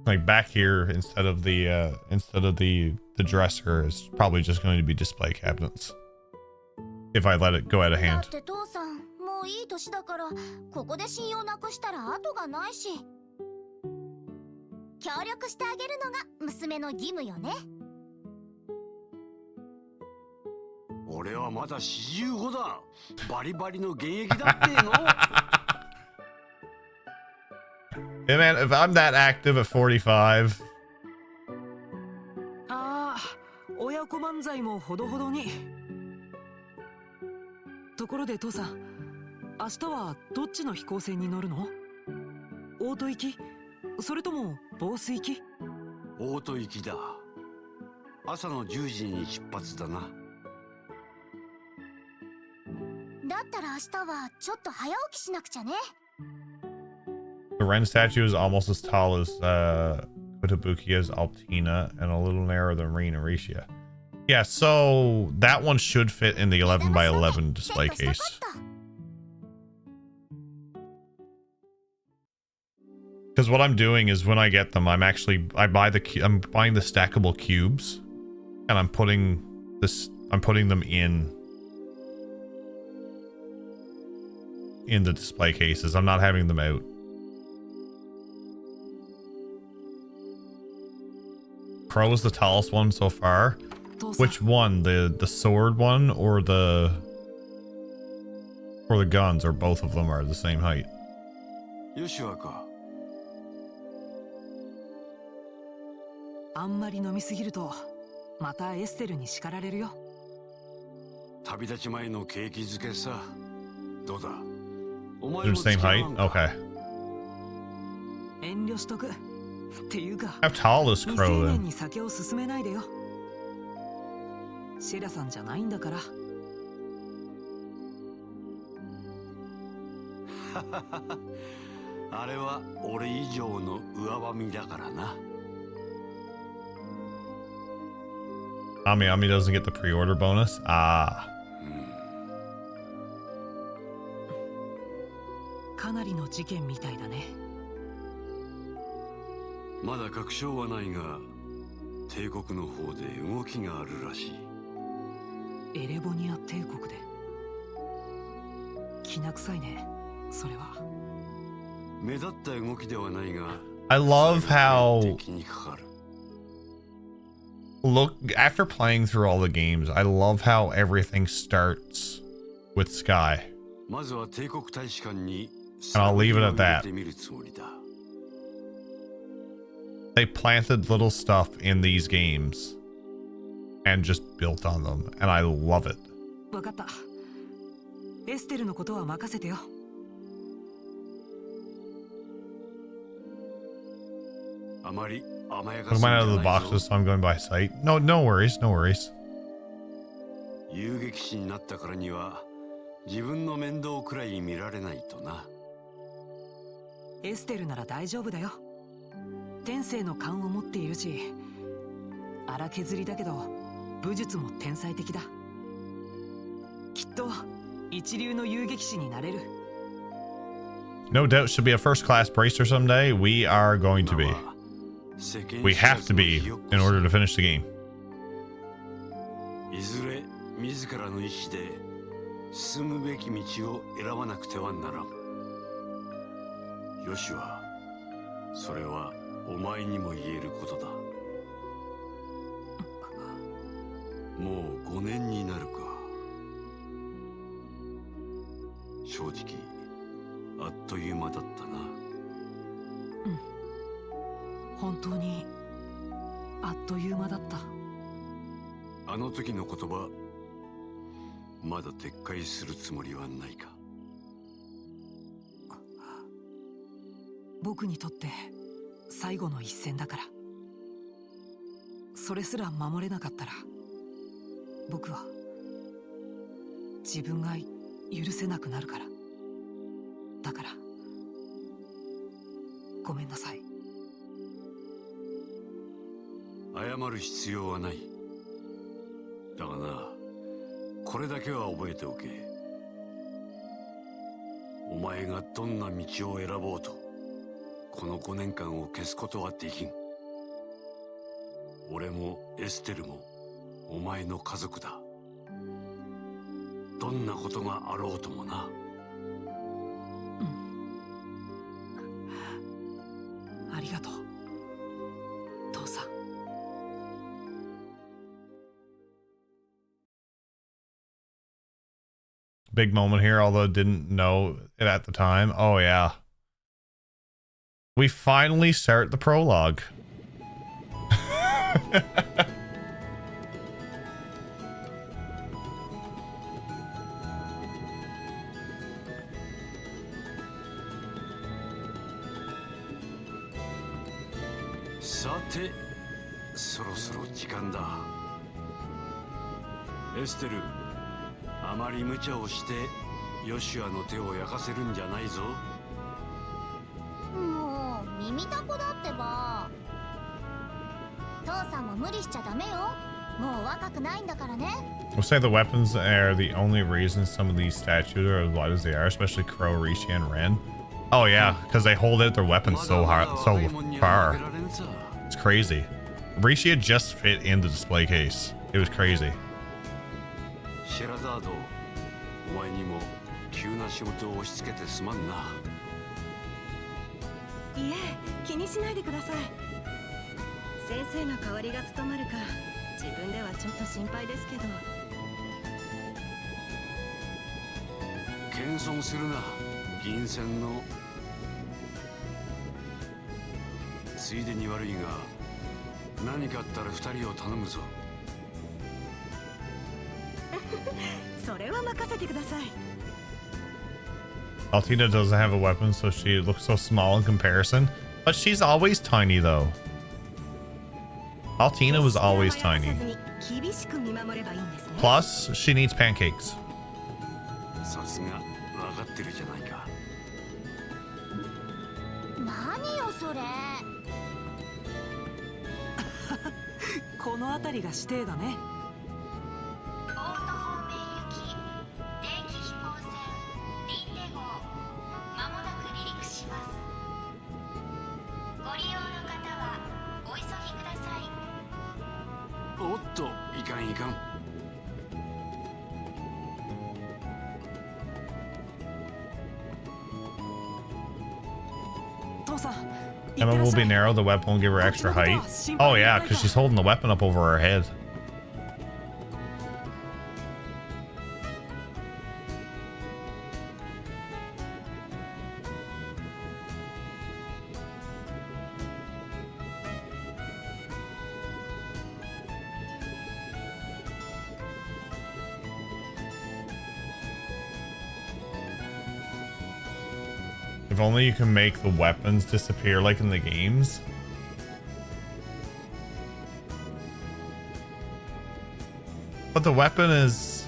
Like back here, instead of the dresser, is probably just going to be display cabinets. If I let it go out of hand. もういい年だからここで信用なくしたら後がないし。協力してあげるのが娘の義務よね。俺はまだ45だ。バリバリの現役だっての。Hey man, if I'm that active at 45. ああ、親子漫才もほどほどに。ところで父さん、明日はどっちの飛行船に乗るの？オート行き？それともボース行き？オート行きだ。朝の10時に出発だな。だったら明日はちょっと早起きしなくちゃね。The Ren statue is almost as tall as Kotobukiya's Altina and a little narrower than Rin and Risha. Yeah, so that one should fit in the 11 by 11 display case. Because what I'm doing is when I get them, I'm buying the stackable cubes, and I'm putting them in the display cases. I'm not having them out. Crow is the tallest one so far. Which one? The sword one or the guns, or both of them are the same height? Yoshua-ka. あんまり飲みすぎるとまたエステルに叱られるよ。旅立ち前の景気づけさ。どうだ？ They're the same height? Okay. 遠慮しとく。っていうか、 How tall is 未 Crow 成 then? 年に酒を勧めないでよ。シェラさんじゃないんだから。あれは俺以上の上ばみだからな。Ami doesn't get the pre-order bonus. Ah. かなりの事件みたいだね。まだ確証はないが、帝国の方で動きがあるらしい。エレボニア帝国で。きな臭いね、それは。目立った動きではないが、 I love how look after playing through all the games, I love how everything starts with Sky. まずは帝国大使館に And I'll leave it at that. They planted little stuff in these games and just built on them, and I love it. わかった。エステルのことは任せてよ。あまり甘やか Put す mine ん out じゃ of the ないぞ。 boxes, so I'm going by sight. No worries, no worries. 遊撃士になったからには自分の面倒くらい見られないとな。エステルなら大丈夫だよ。天性の勘を持っているし、荒削りだけど武術も天才的だ。きっと一流の遊撃士になれる。 No doubt should be a first class bracer someday. We are going to be. We have to be in order to finish the game. いずれ自らの意志で進むべき道を選ばなくてはならん。ヨシュア、それはお前にも言えることだ。もう5年になるか。正直あっという間だったな。うん。本当にあっという間だった。あの時の言葉、まだ撤回するつもりはないか。僕にとって最後の一戦だから。それすら守れなかったら、僕は自分が許せなくなるから。だからごめんなさい。謝る必要はない。だがな、これだけは覚えておけ。お前がどんな道を選ぼうと、この5年間を消すことはできん。俺もエステルもお前の家族だ。どんなことがあろうともな。ありがとう。Big moment here, although didn't know it at the time. Oh yeah. We finally start the prologue.さて、そろそろ時間だ。エステル、あまり無茶をしてヨシュアの手を焼かせるんじゃないぞ。もう耳たこだってば。父さんも無理しちゃダメよ。もう若くないんだからね。We'll say the weapons are the only reason some of these statues are as wide as they are, especially Crow, Rishi, and Ren. Oh yeah, because they hold out their weapons so hard, so far. It's crazy. Rishi had just fit in the display case. It was crazy. シェラザード、お前にも急な仕事を押し付けてすまんな。いえ、気にしないでください。先生の代わりが務まるか自分ではちょっと心配ですけど。謙遜するな、銀線の。ついでに悪いが、何かあったら二人を頼むぞ。それは任せてください。Altina doesn't have a weapon, so she looks so small in comparison. But she's always tiny, though. Altina was always tiny. Plus, she needs pancakes. さすが分かってるじゃないか。何よそれ。この辺りが指定だね。おっと、いかんいかん。父さん。Emma will be narrow, the weapon will give her extra height. Oh yeah, because she's holding the weapon up over her head. If only you can make the weapons disappear like in the games. But the weapon is...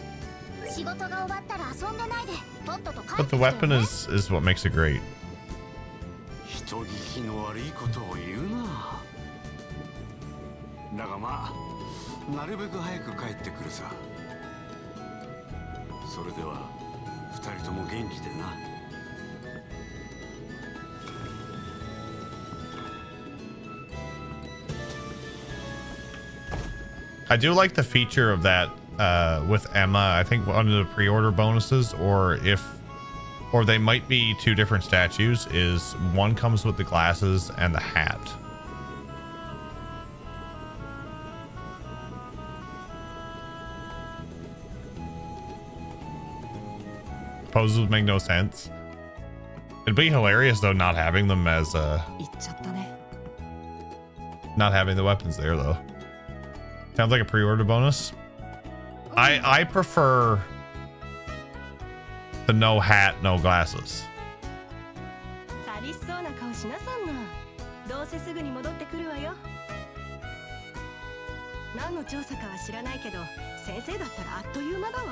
But the weapon is what makes it great. 人聞きの悪いことを言うな。だがまあ、なるべく早く帰ってくるさ。それでは、二人とも元気でな。I do like the feature of that with Emma. I think one of the pre-order bonuses, or they might be two different statues, is one comes with the glasses and the hat. Poses would make no sense. It'd be hilarious though not having them as not having the weapons there though. Sounds like a pre-order bonus. I prefer the no hat, no glasses. 寂しそうな顔しなさんな。どうせすぐに戻ってくるわよ。何の調査かは知らないけど、先生だったらあっという間だわ。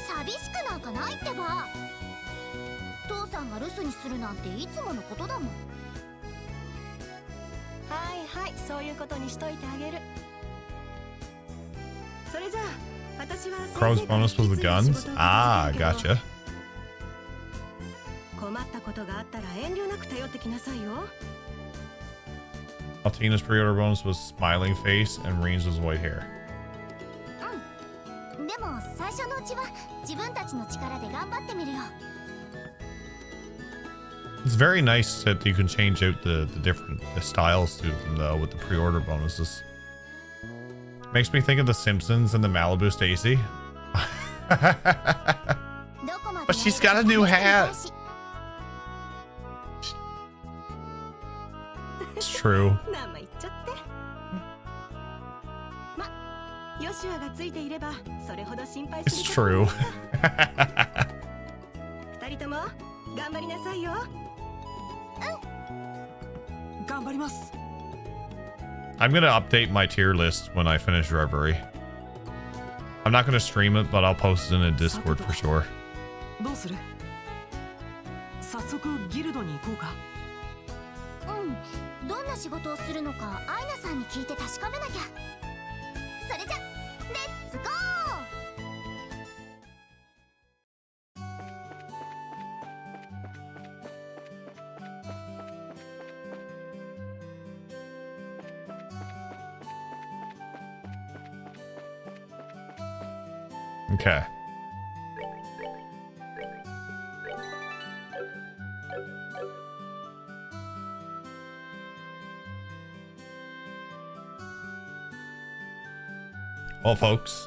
寂しくなんかないってば。父さんが留守にするなんていつものことだもん。はいはい、そういうことにしといてあげる。それじゃあ、私は Crow's bonus was the guns? Ah, gotcha. 困ったことがあったら遠慮なく頼ってきなさいよ。Altina's pre-order bonus was smiling face and Reen's was white hair. うん。でも最初のうちは自分たちの力で頑張ってみるよ。It's very nice that you can change out the different styles to them though with the pre-order bonuses. Makes me think of The Simpsons and the Malibu Stacy. But she's got a new hat. It's true. 生言っちゃってま、ヨシュアがついていればそれほど心配 It's する true. 二人とも頑張りなさいよ。頑張ります。 I'm gonna update my tier list when I finish Reverie. I'm not gonna stream it, but I'll post it in a Discord for sure. どうする？早速ギルドに行こうか。うん、どんな仕事をするのかアイナさんに聞いて確かめなきゃ。それじゃレッツゴー。 Okay. Well, folks,